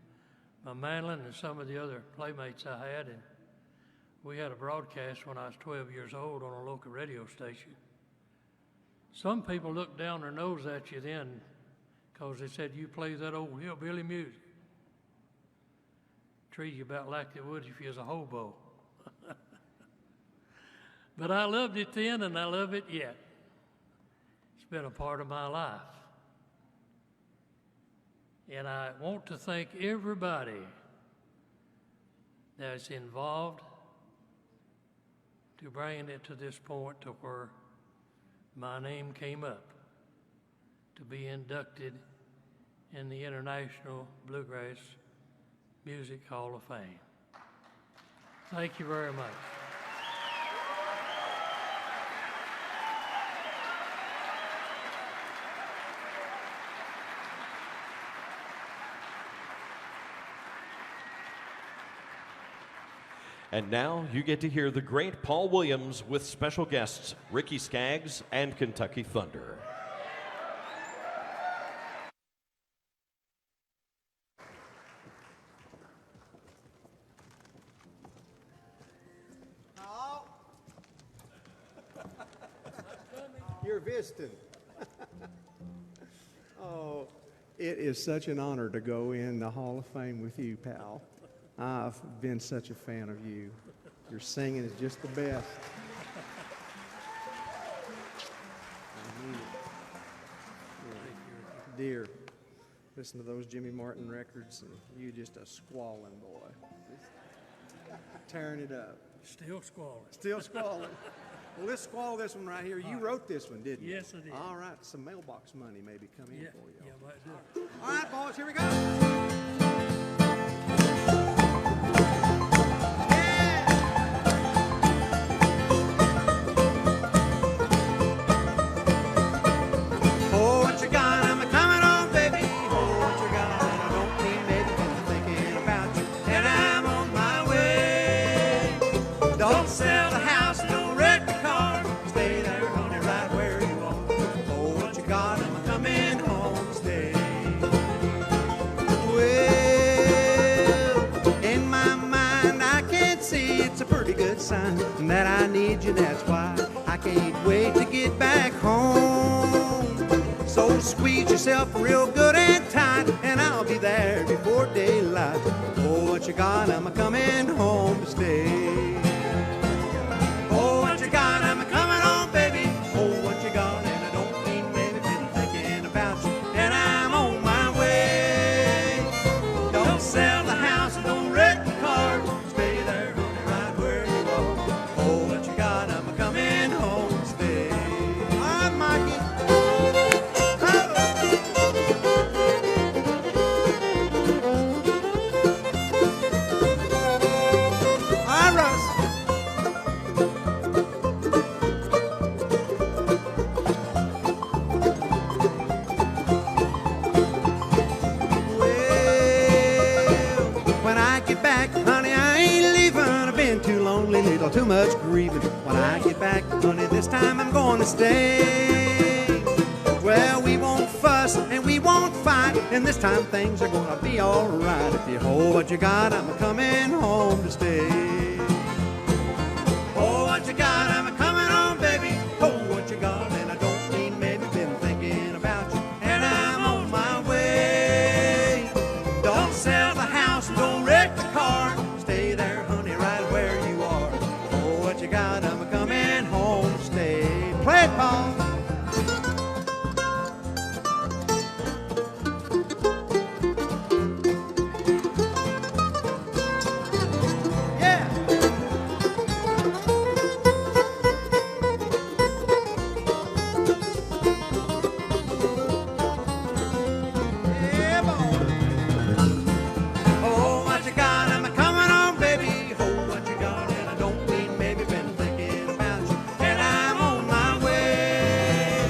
my mandolin and some of the other playmates I had, and we had a broadcast when I was 12 years old on a local radio station. Some people looked down their nose at you then because they said, you play that old hillbilly music. Treat you about like they would if you was a hobo. But I loved it then, and I love it yet. It's been a part of my life. And I want to thank everybody that's involved to bringing it to this point to where my name came up to be inducted in the International Bluegrass Music Hall of Fame. Thank you very much. And now you get to hear the great Paul Williams with special guests Ricky Skaggs and Kentucky Thunder. You're visiting. Oh, it is such an honor to go in the Hall of Fame with you, pal. I've been such a fan of you. Your singing is just the best. I mean it. Dear, listen to those Jimmy Martin records, and you just a squalling boy. Tearing it up. Still squalling. Still squalling. Well, let's swallow this one right here. You wrote this one, didn't you? Yes, I did. All right, some mailbox money maybe come in for you. Yeah, might do. All right, boys, here we go. Oh, what you got? I'm coming on, baby. Oh, what you got? And I don't mean maybe, I'm thinking about you. And I'm on my way. Don't sell the house, don't wreck the car. Stay there, honey, right where you are. Oh, what you got? I'm coming home to stay. Well, in my mind, I can see it's a pretty good sign that I need you. That's why I can't wait to get back home. So squeeze yourself real good and tight, and I'll be there before daylight. Oh, what you got? I'm coming home to stay. Oh, what you got? I'm coming home, baby. Oh, what you got? And I don't mean maybe, been thinking about you, and I'm on my way. Don't sell the house, don't wreck the car. Stay there, honey, right where you are. Oh, what you got? I'm coming home to stay. I'm Mikey. When I get back, honey, I ain't leaving. I've been too lonely, little too much grieving. When I get back, honey, this time I'm going to stay. Well, we won't fuss and we won't fight, and this time things are gonna be alright. If you hold what you got, I'm coming home to stay. Oh, what you got, I'm coming home, baby. Oh, what you got, and I don't mean maybe, been thinking about you, and I'm on my way. Don't sell the house, don't wreck the car. Stay there, honey, right where you are. Oh, what you got, I'm coming home to stay. Play it, Paul. Oh, what you got? I'm coming on, baby. Oh, what you got? And I don't mean maybe, been thinking about you, and I'm on my way.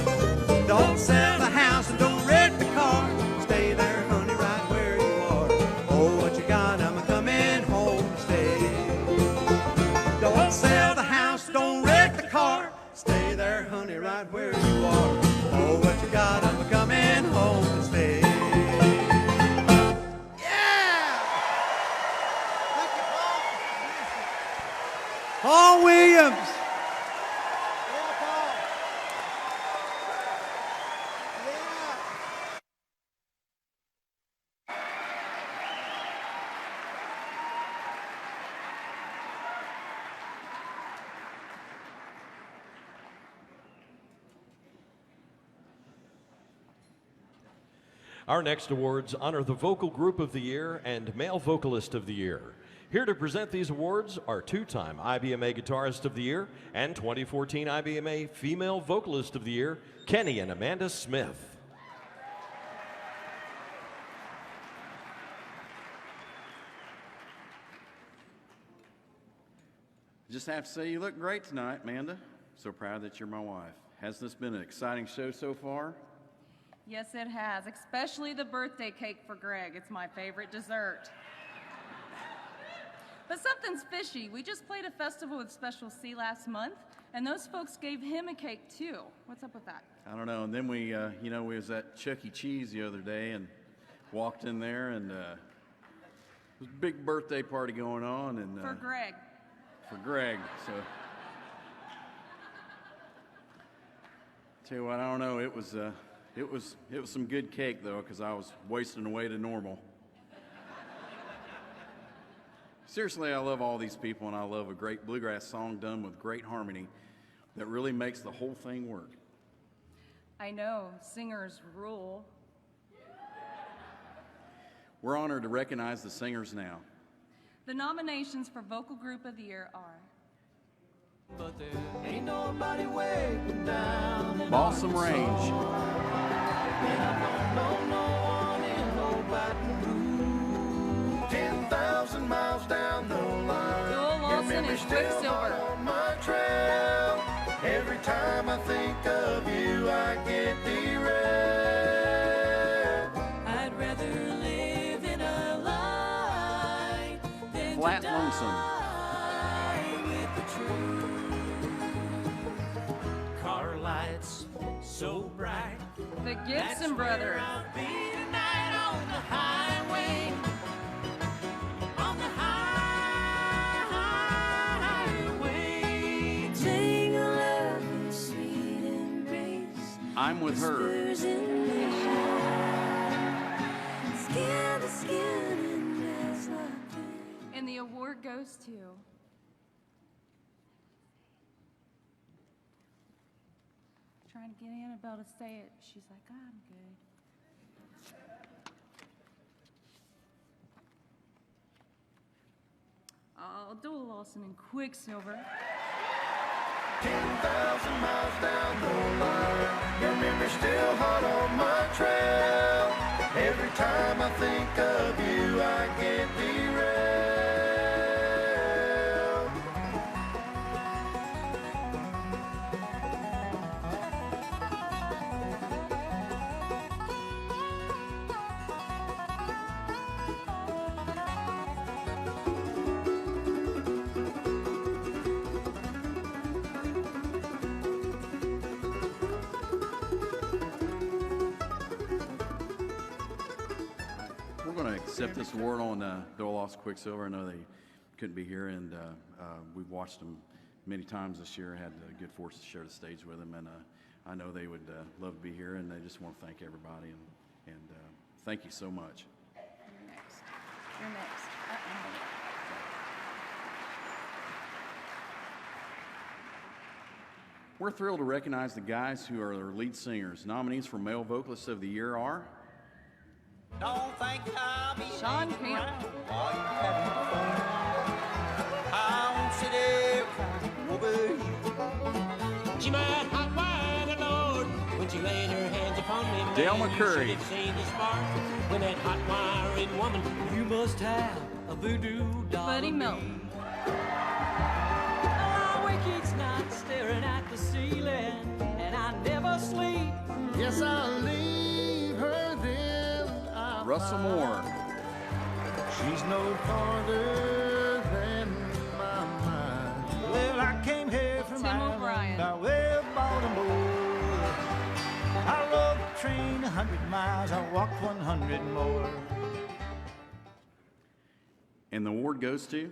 Don't sell the house and don't wreck the car. Stay there, honey, right where you are. Oh, what you got? I'm coming home to stay. Don't sell the house, don't wreck the car. Stay there, honey, right where you are. Oh, what you got? I'm coming home to stay. Paul Williams. Our next awards honor the Vocal Group of the Year and Male Vocalist of the Year. Here to present these awards are two-time IBMA Guitarist of the Year and 2014 IBMA Female Vocalist of the Year, Kenny and Amanda Smith. Just have to say you look great tonight, Amanda. So proud that you're my wife. Hasn't this been an exciting show so far? Yes, it has, especially the birthday cake for Greg. It's my favorite dessert. But something's fishy. We just played a festival with Special C last month, and those folks gave him a cake too. What's up with that? I don't know. And then we was at Chuck E. Cheese the other day and walked in there, and there was a big birthday party going on. And For Greg. For Greg. So, tell you what, I don't know. It was some good cake though, because I was wasting away to normal. Seriously, I love all these people, and I love a great bluegrass song done with great harmony that really makes the whole thing work. I know, singers rule. We're honored to recognize the singers now. The nominations for Vocal Group of the Year are But there ain't nobody waiting down in Balsam Arkansas. Range. And I don't know no one in no Baton Rouge. 10,000 miles down the line. Joel Lawson Your memory's and still Quicksilver. on my trail. Every time I think of you, I get derailed. I'd rather live in a lie than Flat to Lonesome. die with the truth. Car lights so bright. The That's Gibson where Brothers. I'll be tonight on the highway. On the highway. Take a love, sweet embrace. I'm with her. Whispers in the shadow. Skin to skin and that's locked in. And the award goes to trying to get Annabelle to say it. She's like, I'm good. Oh, Joel Lawson and Quicksilver. 10,000 miles down the line. Your memory's still hot on my trail. Every time I think of you, I get derailed. We're going to accept this award on Joel Lawson Quicksilver. I know they couldn't be here, and we've watched them many times this year. Had the good fortune to share the stage with them, and I know they would love to be here, and they just want to thank everybody, and thank you so much. You're next. You're next. We're thrilled to recognize the guys who are our lead singers. Nominees for Male Vocalist of the Year are Don't think I'll be Sean Camp. I won't sit there crying over you. She might hot wire the Lord when she laid her hands upon me. Dale Man, McCoury. You should have seen the spark when that hot wiring woman. You must have a voodoo doll. Buddy Melton. I wake each night staring at the ceiling, and I never sleep. Yes, I'll leave her then. Russell Moore. She's no farther than my mind. Well, I came here from Tim O'Brien. by way of Baltimore. I rode the train 100 miles, I walked 100 more. And the award goes to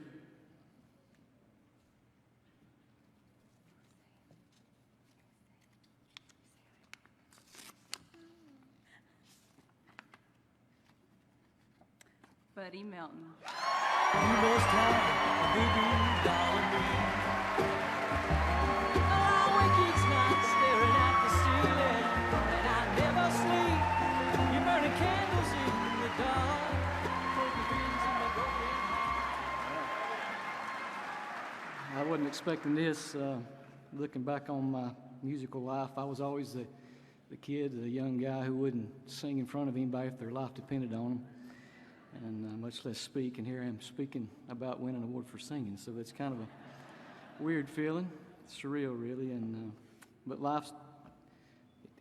Buddy Melton. You must have a voodoo doll in me. I wake each night staring at the ceiling, and I never sleep. You're burning candles in the dark, poking beans in my broken heart. I wasn't expecting this. Looking back on my musical life, I was always the kid, the young guy who wouldn't sing in front of anybody if their life depended on them, and much less speak. And here I am speaking about winning an award for singing. So it's kind of a weird feeling, surreal, really. And but life,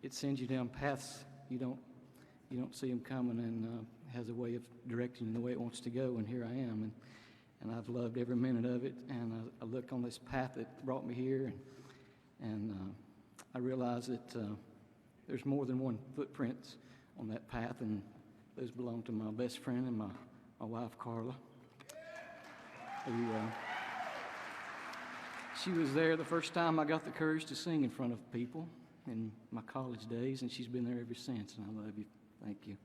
it sends you down paths you don't see them coming, and has a way of directing you the way it wants to go. And here I am, and I've loved every minute of it. And I look on this path that brought me here, and I realize that there's more than one footprints on that path, and those belong to my best friend and my wife, Carla, who she was there the first time I got the courage to sing in front of people in my college days, and she's been there ever since, and I love you. Thank you.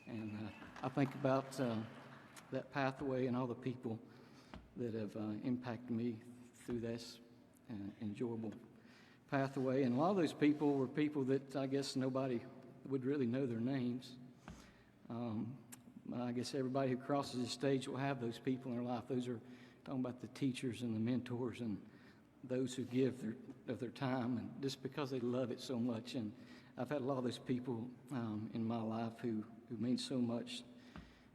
And I think about that pathway and all the people that have impacted me through this enjoyable pathway. And a lot of those people were people that I guess nobody would really know their names. I guess everybody who crosses the stage will have those people in their life. Those are talking about the teachers and the mentors and those who give of their time, and just because they love it so much. And I've had a lot of those people in my life who mean so much.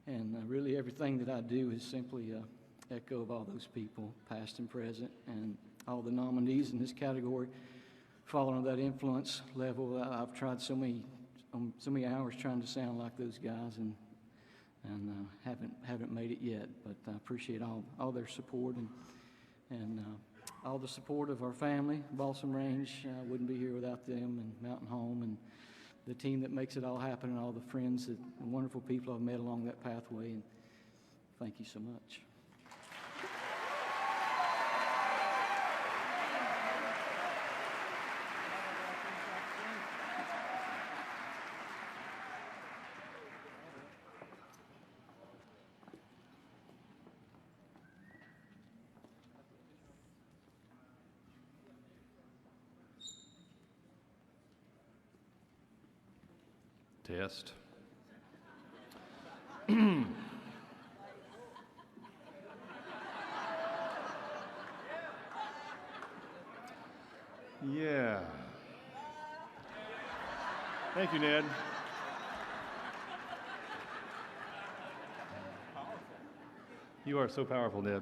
And really everything that I do is simply an echo of all those people, past and present, and all the nominees in this category fall under that influence level. I've tried so many hours trying to sound like those guys, and haven't made it yet. But I appreciate all their support and all the support of our family. Balsam Range, wouldn't be here without them, and Mountain Home, and the team that makes it all happen, and all the friends and wonderful people I've met along that pathway. And thank you so much. Test. Yeah. Thank you, Ned. You are so powerful, Ned.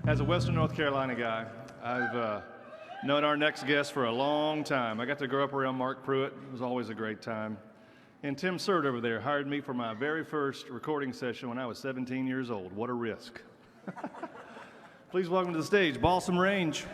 As a Western North Carolina guy, I've known our next guest for a long time. I got to grow up around Mark Pruitt. It was always a great time. And Tim Surt over there hired me for my very first recording session when I was 17 years old. What a risk. Please welcome to the stage, Balsam Range.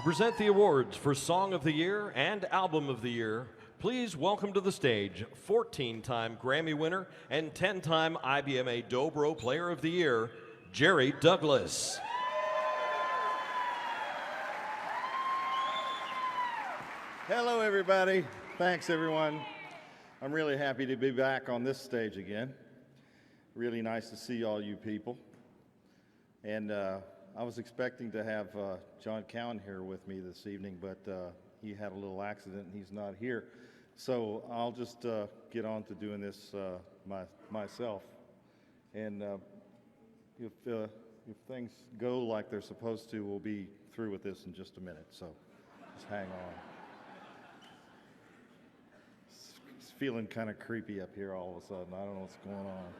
To present the awards for Song of the Year and Album of the Year, please welcome to the stage 14-time Grammy winner and 10-time IBMA Dobro Player of the Year, Jerry Douglas. Hello, everybody. Thanks, everyone. I'm really happy to be back on this stage again. Really nice to see all you people. And I was expecting to have John Cowan here with me this evening, but he had a little accident and he's not here. So I'll just get on to doing this myself. And if things go like they're supposed to, we'll be through with this in just a minute. So just hang on. It's feeling kind of creepy up here all of a sudden. I don't know what's going on.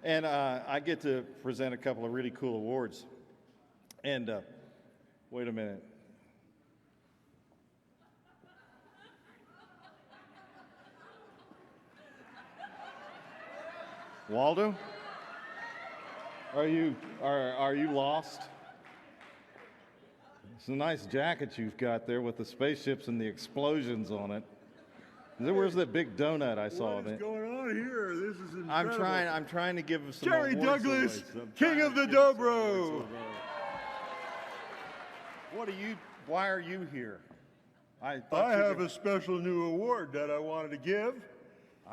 And I get to present a couple of really cool awards. And wait a minute. Waldo? Are you lost? It's a nice jacket you've got there with the spaceships and the explosions on it. Where's that big donut I saw in it? What's going on here? This is incredible. I'm trying to give him some Jerry awards Douglas, away. King of the Dobro. Why are you here? I have a special new award that I wanted to give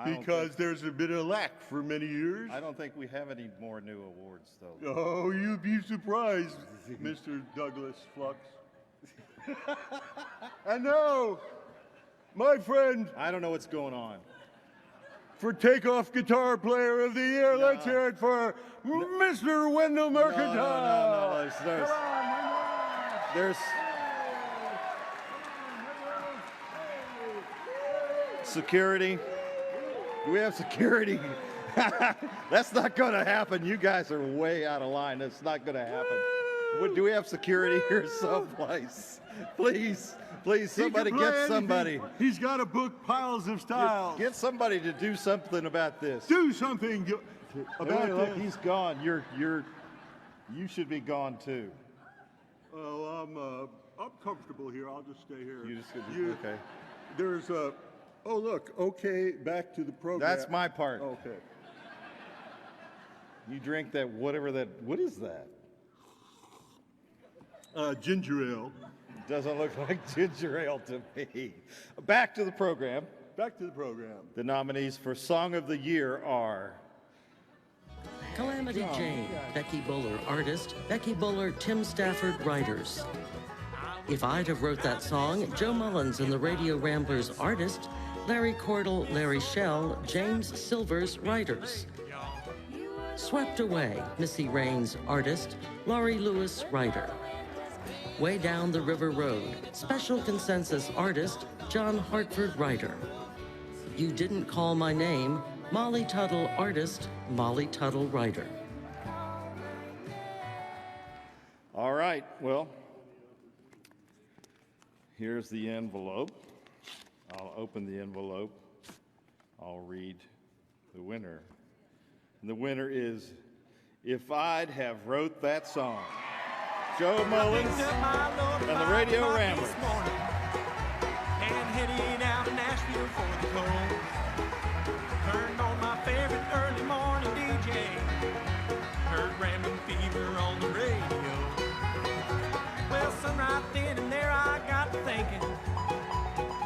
because there's been a lack for many years. I don't think we have any more new awards, though. Oh, you'd be surprised, Mr. Douglas Flux. And now, my friend. I don't know what's going on. For Takeoff Guitar Player of the Year, let's hear it for Mr. Wendell Mercantile. No. There's security. Do we have security? That's not going to happen. You guys are way out of line. That's not going to happen. Do we have security here someplace? Please, somebody get somebody. He's got to book piles of styles. Get somebody to do something about this. Do something about this. He's gone. You should be gone too. Well, I'm comfortable here. I'll just stay here. Okay. There's oh look, okay, back to the program. That's my part. Okay. You drink that, what is that? Ginger ale. Doesn't look like ginger ale to me. Back to the program. Back to the program. The nominees for Song of the Year are Calamity Jane, Becky Buller, artist. Becky Buller, Tim Stafford, writers. If I'd Have Wrote That Song, Joe Mullins and the Radio Ramblers, artist. Larry Cordell, Larry Shell, James Silvers, writers. Swept Away, Missy Raines, artist. Laurie Lewis, writer. Way Down the River Road, Special Consensus artist, John Hartford, writer. You Didn't Call My Name, Molly Tuttle, artist, Molly Tuttle, writer. All right, well, here's the envelope. I'll open the envelope. I'll read the winner. And the winner is If I'd Have Wrote That Song. Joe Mullins and the Radio Ramblers. And headed out to Nashville for the cold. Turned on my favorite early morning DJ. Heard Rambling Fever on the radio. Well, son, right then and there I got to thinking,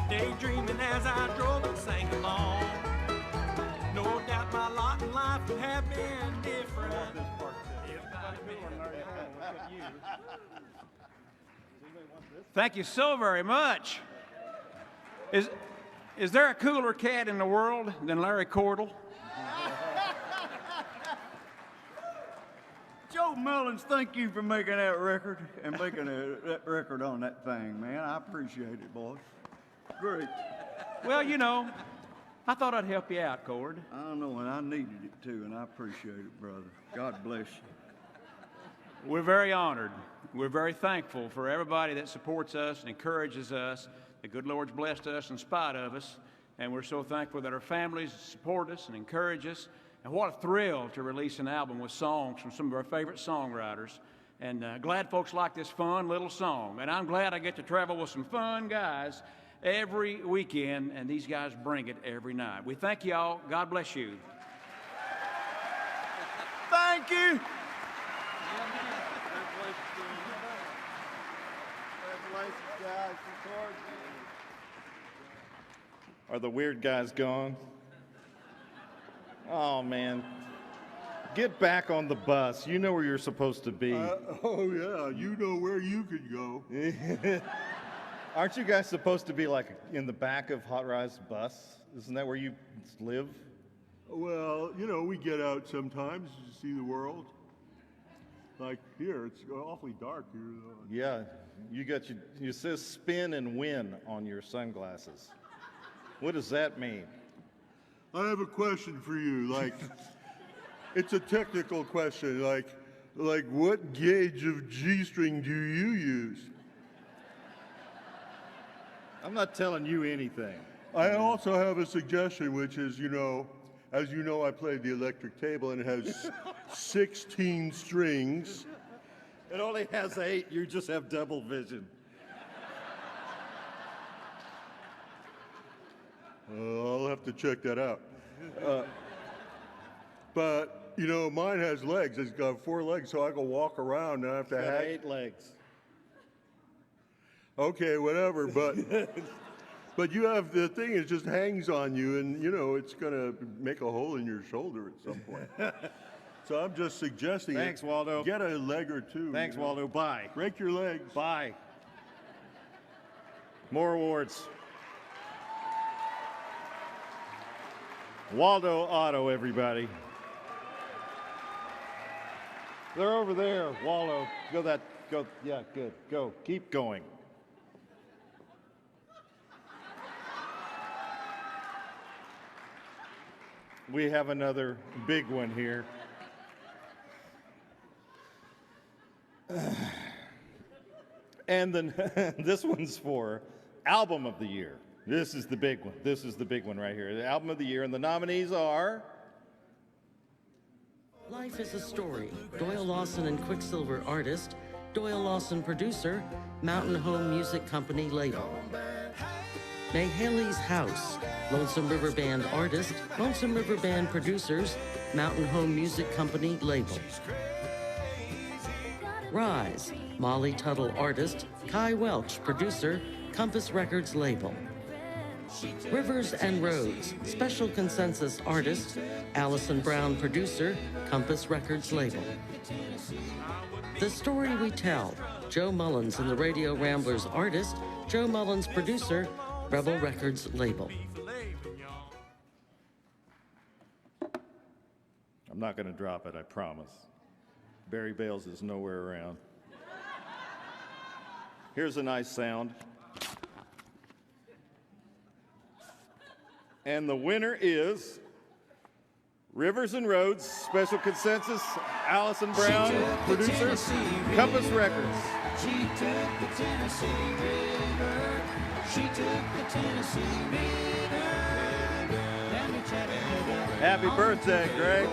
daydreaming as I drove and sang along. No doubt my lot in life would have been different. Thank you so very much. Is there a cooler cat in the world than Larry Cordell? Joe Mullins, thank you for making that record and making that record on that thing, man. I appreciate it, boys. Great. Well, you know, I thought I'd help you out, Cord. I know, and I needed it too, and I appreciate it, brother. God bless you. We're very honored. We're very thankful for everybody that supports us and encourages us. The good Lord's blessed us in spite of us, and we're so thankful that our families support us and encourage us. And what a thrill to release an album with songs from some of our favorite songwriters. And glad folks like this fun little song. And I'm glad I get to travel with some fun guys every weekend, and these guys bring it every night. We thank y'all. God bless you. Thank you. Are the weird guys gone? Oh, man. Get back on the bus. You know where you're supposed to be. Oh, yeah. You know where you could go. Aren't you guys supposed to be like in the back of Hot Rize bus? Isn't that where you live? Well, you know, we get out sometimes to see the world. Like here, it's awfully dark here, though. Yeah, you says spin and win on your sunglasses. What does that mean? I have a question for you. Like, it's a technical question. Like what gauge of G-string do you use? I'm not telling you anything. I also have a suggestion, which is, as you know, I play the electric table, and it has 16 strings. It only has 8. You just have double vision. I'll have to check that out. But, mine has legs. It's got 4 legs, so I can walk around and I have to have 8 legs. Okay, whatever, but you have, the thing, it just hangs on you, and, it's going to make a hole in your shoulder at some point. So I'm just suggesting. Thanks, Waldo. Get a leg or two. Thanks, Waldo. Bye. Break your legs. Bye. More awards. Waldo Auto, everybody. They're over there, Waldo. Go, yeah, good. Go, keep going. We have another big one here. And then this one's for Album of the Year. This is the big one. This is the big one right here. The Album of the Year, and the nominees are... Life is a Story, Doyle Lawson and Quicksilver artist, Doyle Lawson producer, Mountain Home Music Company label. May Haley's House, Lonesome River Band artist, Lonesome River Band producers, Mountain Home Music Company label. Rise, Molly Tuttle artist, Kai Welch producer, Compass Records label. Rivers and Roads, Special Consensus artist, Allison Brown producer, Compass Records label. The Story We Tell, Joe Mullins and the Radio Ramblers artist, Joe Mullins producer, Rebel Records label. I'm not going to drop it, I promise. Barry Bales is nowhere around. Here's a nice sound. And the winner is Rivers and Roads, Special Consensus, Allison Brown, producer, Compass Records. She took the Tennessee River. She took the Tennessee River. Down to Chattanooga. Happy birthday, Greg.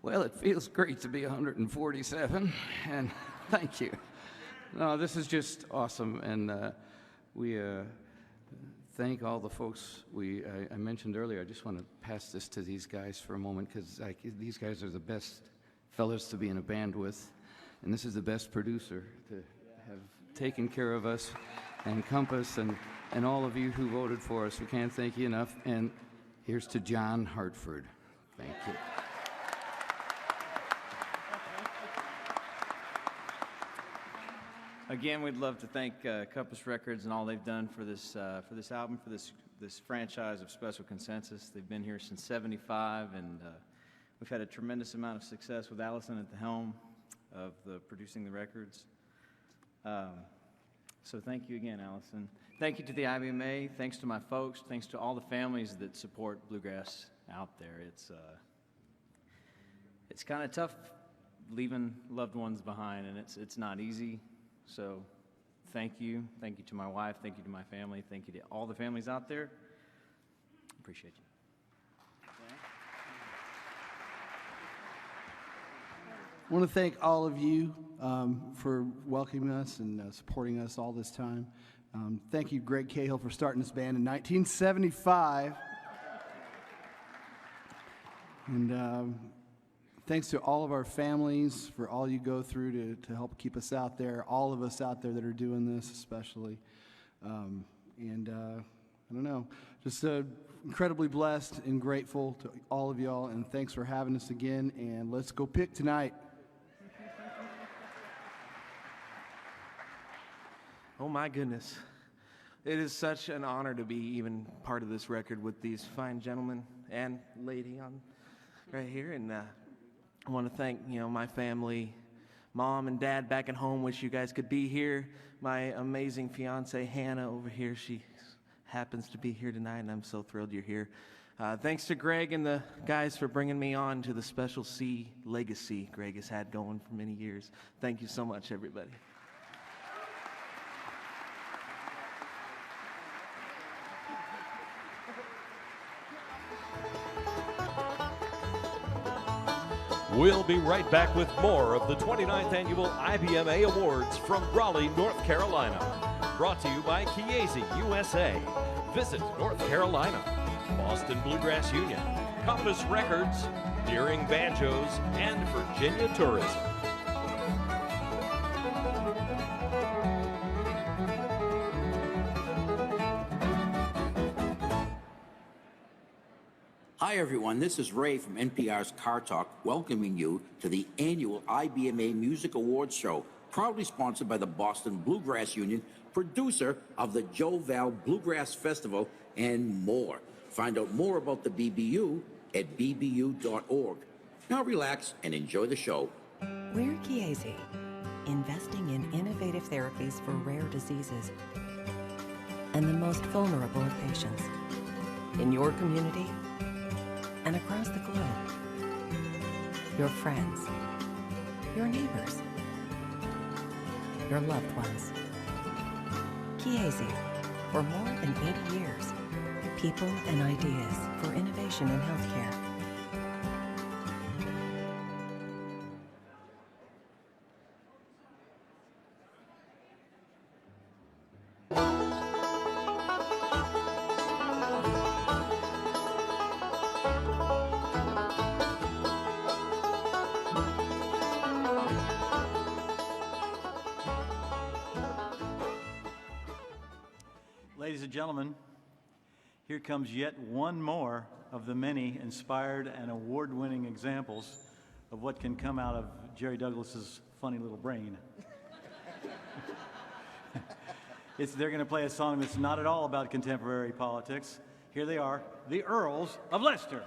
Well, it feels great to be 147, and thank you. No, this is just awesome, and we thank all the folks I mentioned earlier. I just want to pass this to these guys for a moment, because these guys are the best fellas to be in a band with, and this is the best producer to have taken care of us, and Compass, and all of you who voted for us. We can't thank you enough, and here's to John Hartford. Thank you. Again, we'd love to thank Compass Records and all they've done for this album, for this franchise of Special Consensus. They've been here since '75, and we've had a tremendous amount of success with Allison at the helm of producing the records. So thank you again, Allison. Thank you to the IBMA. Thanks to my folks. Thanks to all the families that support bluegrass out there. It's kind of tough leaving loved ones behind, and it's not easy. So thank you. Thank you to my wife. Thank you to my family. Thank you to all the families out there. Appreciate you. I want to thank all of you for welcoming us and supporting us all this time. Thank you, Greg Cahill, for starting this band in 1975. And thanks to all of our families for all you go through to help keep us out there, all of us out there that are doing this especially. I don't know, just incredibly blessed and grateful to all of y'all, and thanks for having us again, and let's go pick tonight. Oh my goodness. It is such an honor to be even part of this record with these fine gentlemen and lady on right here. And I want to thank, my family, mom and dad back at home. Wish you guys could be here. My amazing fiance, Hannah, over here. She happens to be here tonight, and I'm so thrilled you're here. Thanks to Greg and the guys for bringing me on to the Special C legacy Greg has had going for many years. Thank you so much, everybody. We'll be right back with more of the 29th Annual IBMA Awards from Raleigh, North Carolina. Brought to you by Chiesi USA. Visit North Carolina. Boston Bluegrass Union, Compass Records, Deering Banjos, and Virginia Tourism. Hi everyone, this is Ray from NPR's Car Talk, welcoming you to the annual IBMA Music Awards show, proudly sponsored by the Boston Bluegrass Union, producer of the Joe Val Bluegrass Festival, and more. Find out more about the BBU at bbu.org. Now relax and enjoy the show. We're Chiesi, investing in innovative therapies for rare diseases and the most vulnerable of patients. In your community and across the globe. Your friends, your neighbors, your loved ones. Chiesi, for more than 80 years, people and ideas for innovation in healthcare. Ladies and gentlemen, here comes yet one more of the many inspired and award-winning examples of what can come out of Jerry Douglas's funny little brain. They're going to play a song that's not at all about contemporary politics. Here they are, the Earls of Leicester.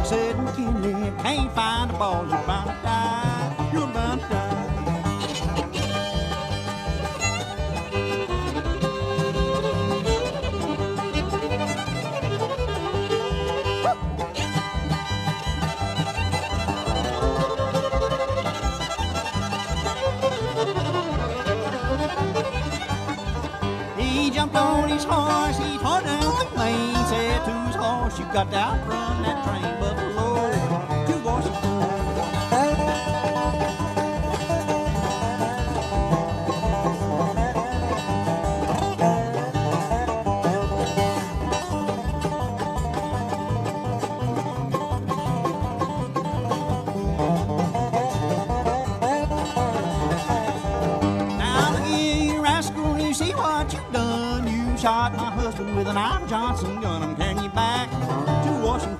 Said McKinley, can't find a ball, you're bound to die, you're bound to die. He jumped on his horse, he tore down the lane, said to his horse, you got to outrun that train, Buffalo to Washington. Now look here, you rascal, you see what you've done. You shot my husband with an Iver Johnson gun. I'm carrying you back to Washington.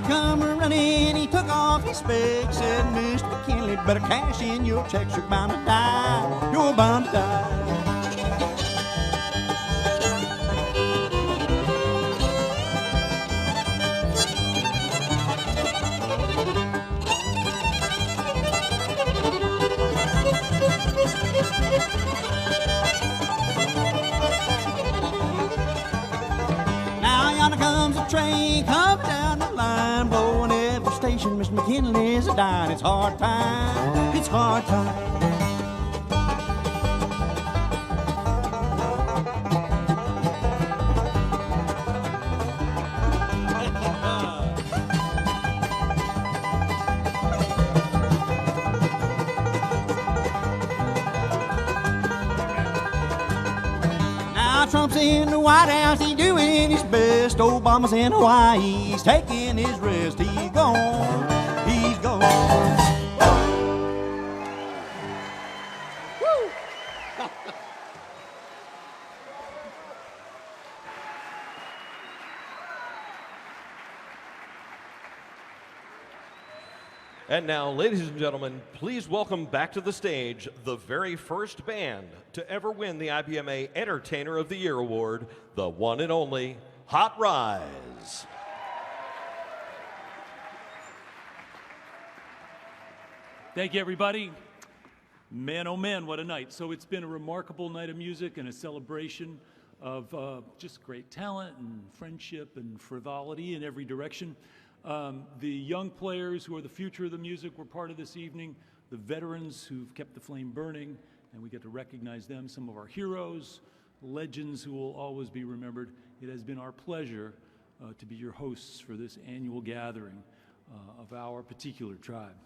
Come running, he took off his specs, said, Mr. McKinley, better cash in your checks, you're bound to die, you're bound to die. Now yonder comes a train, come down the line, blowing every station. Mr. McKinley's a dying. It's hard time. It's hard time. Trump's in the White House, he's doing his best. Obama's in Hawaii, he's taking his rest. He's gone, he's gone. Woo! And now, ladies and gentlemen, please welcome back to the stage the very first band to ever win the IBMA Entertainer of the Year Award, the one and only Hot Rize. Thank you, everybody. Man, oh man, what a night. So it's been a remarkable night of music and a celebration of just great talent and friendship and frivolity in every direction. The young players who are the future of the music were part of this evening, the veterans who've kept the flame burning, and we get to recognize them, some of our heroes, legends who will always be remembered. It has been our pleasure to be your hosts for this annual gathering of our particular tribe.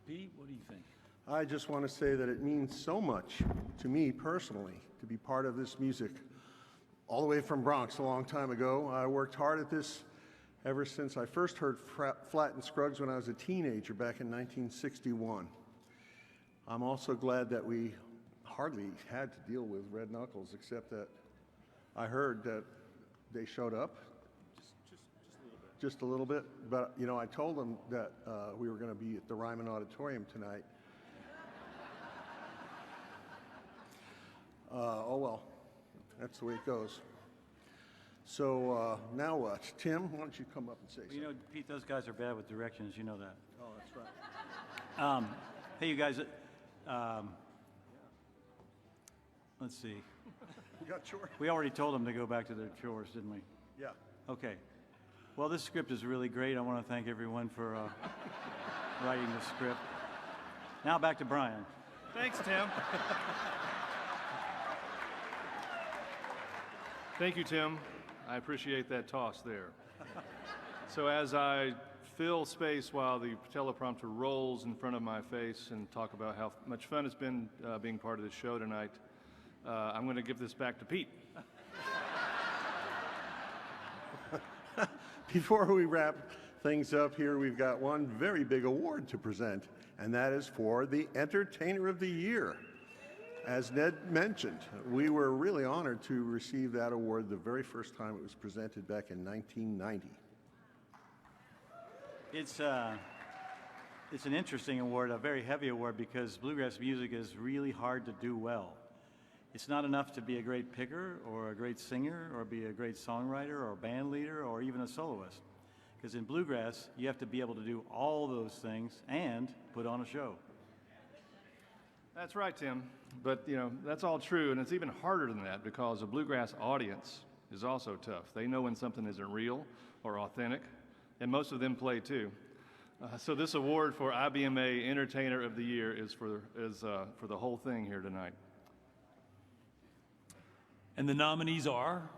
Pete, what do you think? I just want to say that it means so much to me personally to be part of this music. All the way from Bronx a long time ago, I worked hard at this ever since I first heard Flatt and Scruggs when I was a teenager back in 1961. I'm also glad that we hardly had to deal with Red Knuckles, except that I heard that they showed up. Just a little bit. But, you know, I told them that we were going to be at the Ryman Auditorium tonight. Oh, well, that's the way it goes. So now what? Tim, why don't you come up and say something? You know, Pete, those guys are bad with directions. You know that. Oh, that's right. Hey, you guys, let's see. We got chores. We already told them to go back to their chores, didn't we? Yeah. Okay. Well, this script is really great. I want to thank everyone for writing this script. Now back to Brian. Thanks, Tim. Thank you, Tim. I appreciate that toss there. So as I fill space while the teleprompter rolls in front of my face and talk about how much fun it's been being part of this show tonight, I'm going to give this back to Pete. Before we wrap things up here, we've got one very big award to present, and that is for the Entertainer of the Year. As Ned mentioned, we were really honored to receive that award the very first time it was presented back in 1990. It's an interesting award, a very heavy award, because bluegrass music is really hard to do well. It's not enough to be a great picker or a great singer or be a great songwriter or band leader or even a soloist. Because in bluegrass, you have to be able to do all those things and put on a show. That's right, Tim. But, you know, that's all true, and it's even harder than that because a bluegrass audience is also tough. They know when something isn't real or authentic, and most of them play too. So this award for IBMA Entertainer of the Year is for the whole thing here tonight. And the nominees are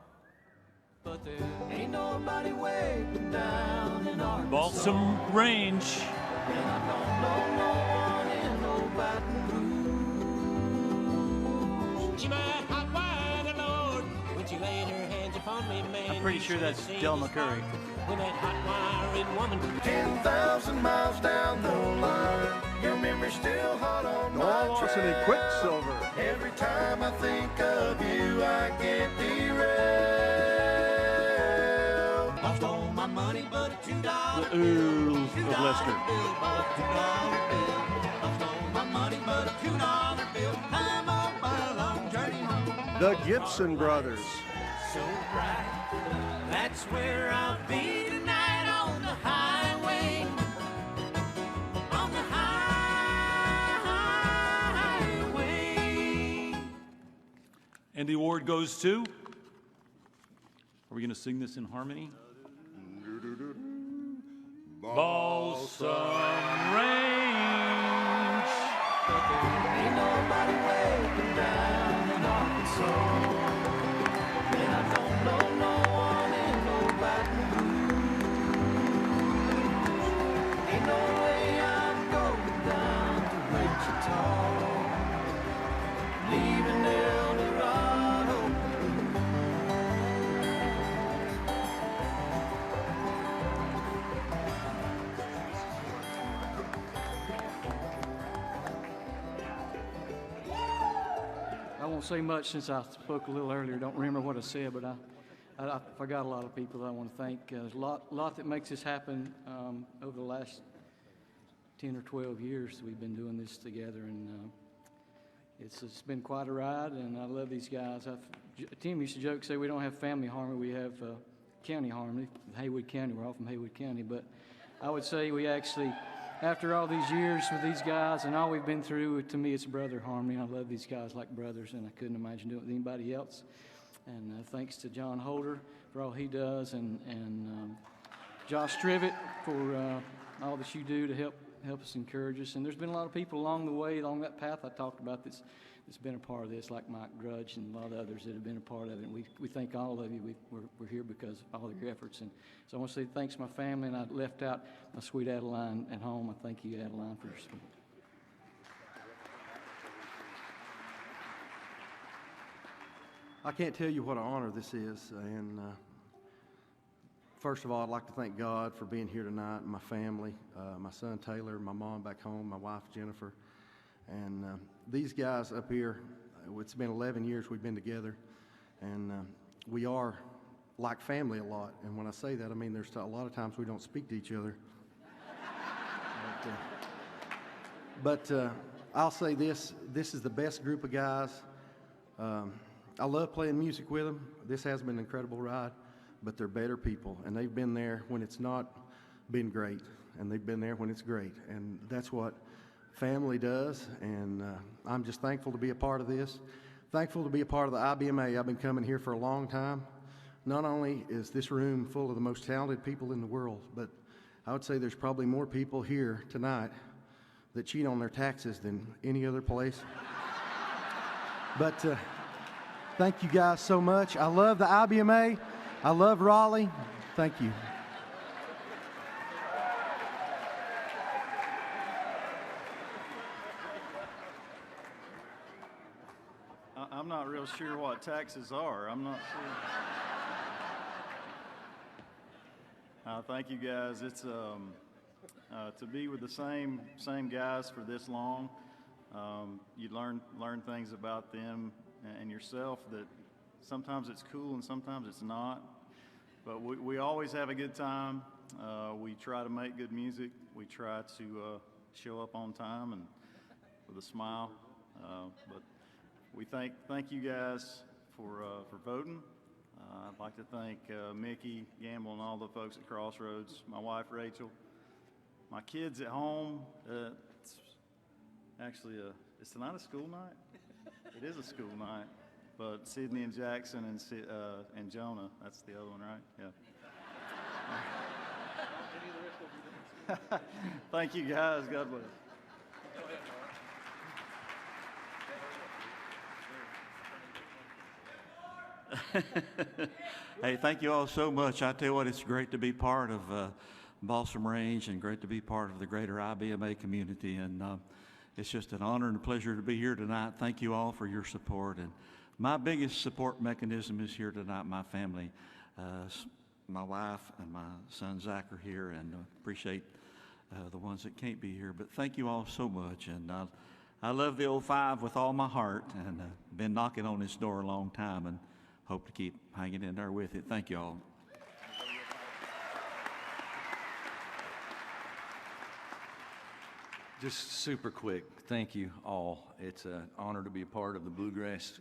But there ain't nobody waiting down in Arkansas. Balsam Range, And I don't know no one in no Baton Rouge. pretty sure that's Del McCoury. When that hot wiring woman 10,000 miles down the line, your memory's still hot on my Noel Lawson and track. Quicksilver. Every time I think of you, I get derailed. Lost all my money but a $2 The Ools bill. of Lester. $2 bill. Lost all my money but a $2 bill. I'm on my long journey home. The Gibson Brothers. So bright, that's where I'll be tonight on the highway. On the highway. And the award goes to. Are we going to sing this in harmony? Balsam Range. Ain't nobody waiting down in Arkansas. And I don't know no one in no Baton Rouge. Ain't no way I'm going down to Wichita. Leaving El Dorado. I won't say much since I spoke a little earlier. Don't remember what I said, but I forgot a lot of people that I want to thank. There's a lot that makes this happen over the last 10 or 12 years that we've been doing this together, and it's been quite a ride, and I love these guys. Tim used to joke, say we don't have family harmony, we have county harmony, Haywood County. We're all from Haywood County, but I would say we actually, after all these years with these guys and all we've been through, to me it's brother harmony. I love these guys like brothers, and I couldn't imagine doing it with anybody else. And thanks to John Holder for all he does, and Josh Strivet for all that you do to help us, encourage us. And there's been a lot of people along the way, along that path I talked about that's been a part of this, like Mike Grudge and a lot of others that have been a part of it. And we thank all of you. We're here because of all of your efforts. And so I want to say thanks to my family, and I left out my sweet Adeline at home. I thank you, Adeline, for your support. I can't tell you what an honor this is, and first of all, I'd like to thank God for being here tonight, and my family, my son Taylor, my mom back home, my wife Jennifer, and these guys up here. It's been 11 years we've been together, and we are like family a lot. And when I say that, I mean there's a lot of times we don't speak to each other. But I'll say this is the best group of guys. I love playing music with them. This has been an incredible ride, but they're better people, and they've been there when it's not been great, and they've been there when it's great, and that's what family does, and I'm just thankful to be a part of this. Thankful to be a part of the IBMA. I've been coming here for a long time. Not only is this room full of the most talented people in the world, but I would say there's probably more people here tonight that cheat on their taxes than any other place. But thank you guys so much. I love the IBMA. I love Raleigh. Thank you. I'm not real sure what taxes are. I'm not sure. Thank you guys. It's to be with the same guys for this long. You learn things about them and yourself that sometimes it's cool and sometimes it's not. But we always have a good time. We try to make good music. We try to show up on time and with a smile. But we thank you guys for voting. I'd like to thank Mickey Gamble and all the folks at Crossroads, my wife Rachel, my kids at home. It's actually it's not a school night. It is a school night, but Sydney and Jackson and Jonah, that's the other one, right? Yeah. Thank you guys. God bless. Hey, thank you all so much. I tell you what, it's great to be part of Balsam Range and great to be part of the greater IBMA community. And it's just an honor and a pleasure to be here tonight. Thank you all for your support. And my biggest support mechanism is here tonight, my family. my wife and my son Zach are here, and appreciate the ones that can't be here. But thank you all so much, and I love the old 5 with all my heart, and been knocking on this door a long time, and hope to keep hanging in there with it. Thank you all. Just super quick, thank you all. It's an honor to be a part of the bluegrass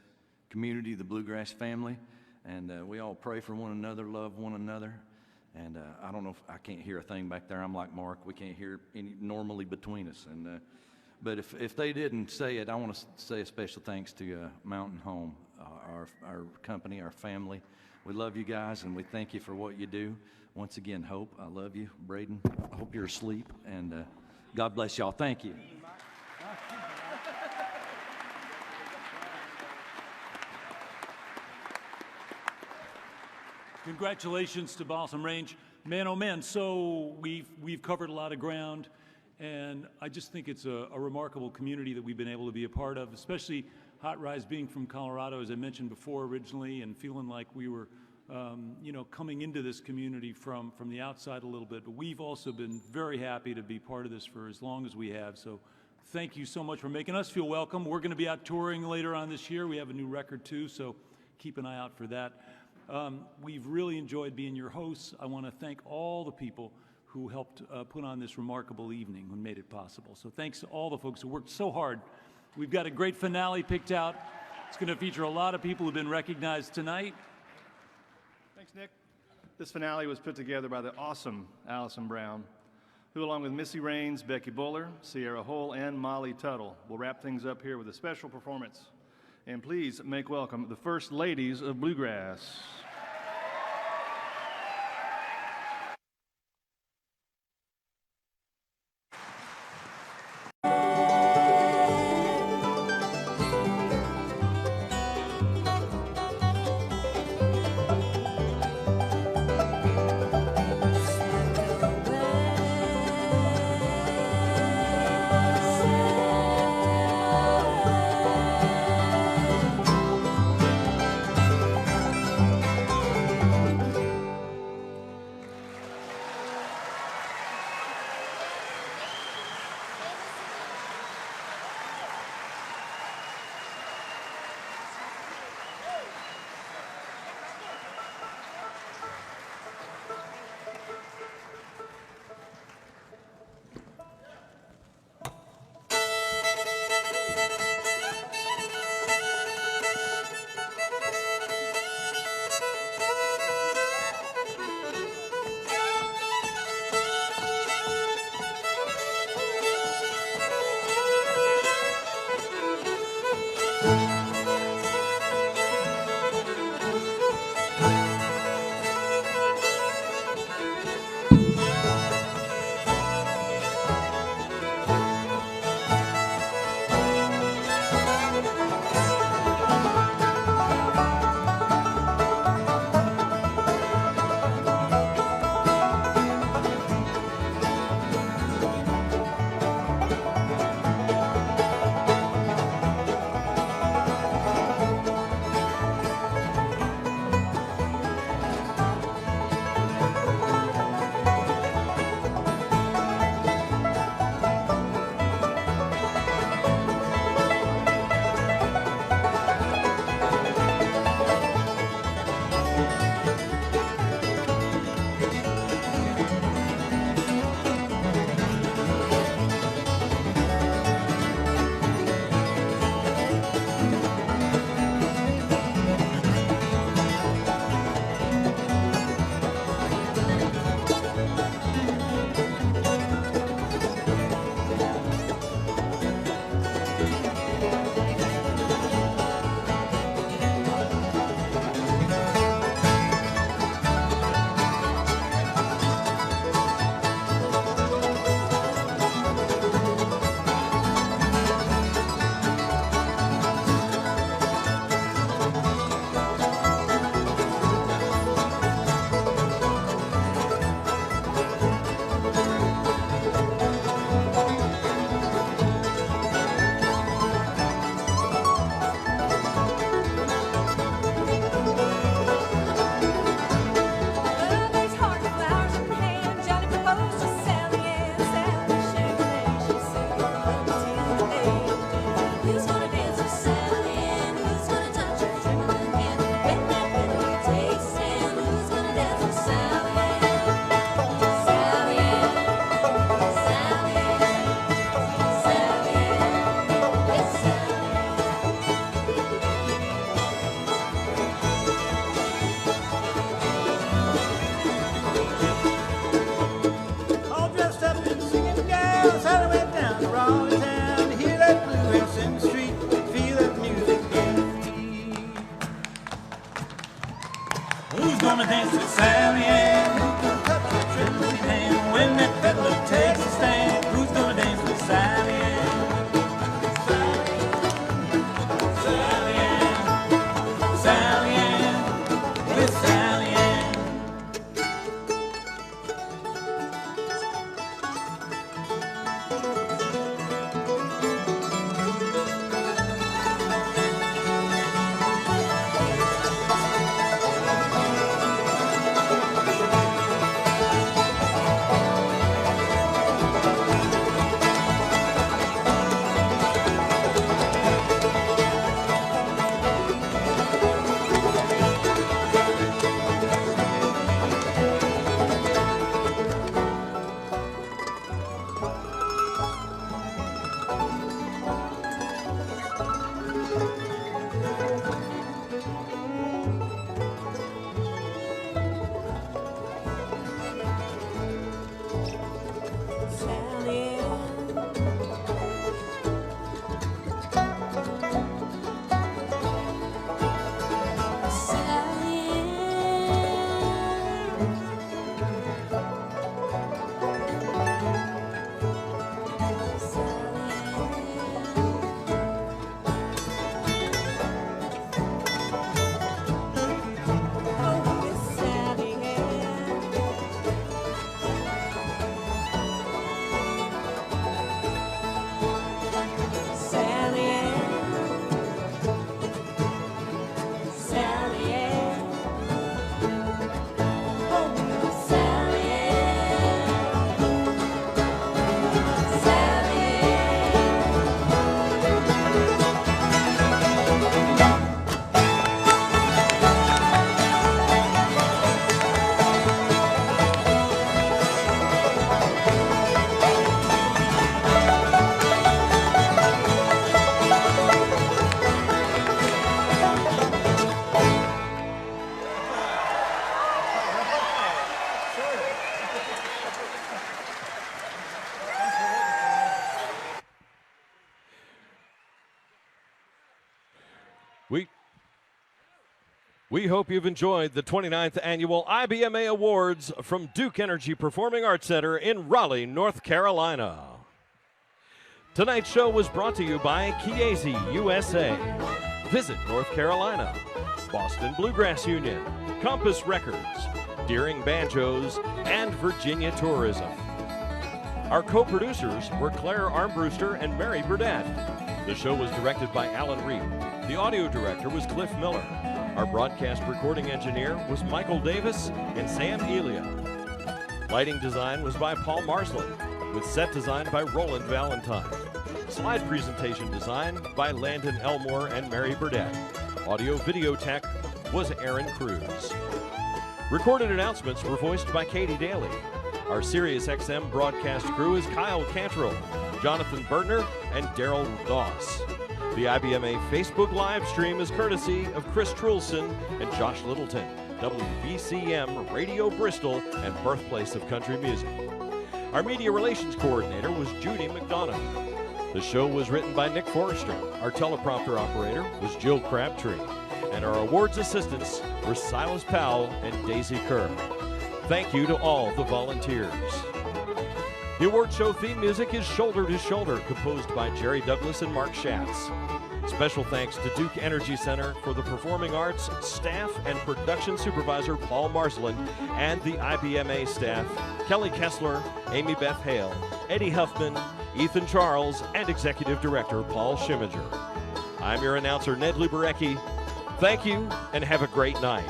community, the bluegrass family, and we all pray for one another, love one another. And I don't know if I can't hear a thing back there. I'm like Mark, we can't hear any normally between us. And but if they didn't say it, I want to say a special thanks to Mountain Home, our company, our family. We love you guys, and we thank you for what you do. Once again, Hope, I love you. Braden, I hope you're asleep, and God bless y'all. Thank you. Congratulations to Balsam Range. Man, oh man, so we've covered a lot of ground, and I just think it's a remarkable community that we've been able to be a part of, especially Hot Rize being from Colorado, as I mentioned before originally, and feeling like we were coming into this community from the outside a little bit. But we've also been very happy to be part of this for as long as we have. So thank you so much for making us feel welcome. We're going to be out touring later on this year. We have a new record too, so keep an eye out for that. We've really enjoyed being your hosts. I want to thank all the people who helped put on this remarkable evening and made it possible. So thanks to all the folks who worked so hard. We've got a great finale picked out. It's going to feature a lot of people who've been recognized tonight. Thanks, Nick. This finale was put together by the awesome Allison Brown, who, along with Missy Raines, Becky Buller, Sierra Hull, and Molly Tuttle, will wrap things up here with a special performance. And please make welcome the First Ladies of Bluegrass. We hope you've enjoyed the 29th Annual IBMA Awards from Duke Energy Performing Arts Center in Raleigh, North Carolina. Tonight's show was brought to you by Chiesi USA, Visit North Carolina, Boston Bluegrass Union, Compass Records, Deering Banjos, and Virginia Tourism. Our co-producers were Claire Armbruster and Mary Burdett. The show was directed by Alan Reed. The audio director was Cliff Miller. Our broadcast recording engineer was Michael Davis and Sam Elia. Lighting design was by Paul Marsland, with set design by Roland Valentine. Slide presentation design by Landon Elmore and Mary Burdett. Audio video tech was Aaron Cruz. Recorded announcements were voiced by Katie Daly. Our Sirius XM broadcast crew is Kyle Cantrell, Jonathan Bertner, and Daryl Doss. The IBMA Facebook live stream is courtesy of Chris Trulson and Josh Littleton, WBCM Radio Bristol and birthplace of country music. Our media relations coordinator was Judy McDonough. The show was written by Nick Forrester. Our teleprompter operator was Jill Crabtree. And our awards assistants were Silas Powell and Daisy Kerr. Thank you to all the volunteers. The award show theme music is Shoulder to Shoulder, composed by Jerry Douglas and Mark Schatz. Special thanks to Duke Energy Center for the Performing Arts staff and production supervisor Paul Marsland and the IBMA staff, Kelly Kessler, Amy Beth Hale, Eddie Huffman, Ethan Charles, and Executive Director Paul Schimminger. I'm your announcer, Ned Luberecki. Thank you, and have a great night.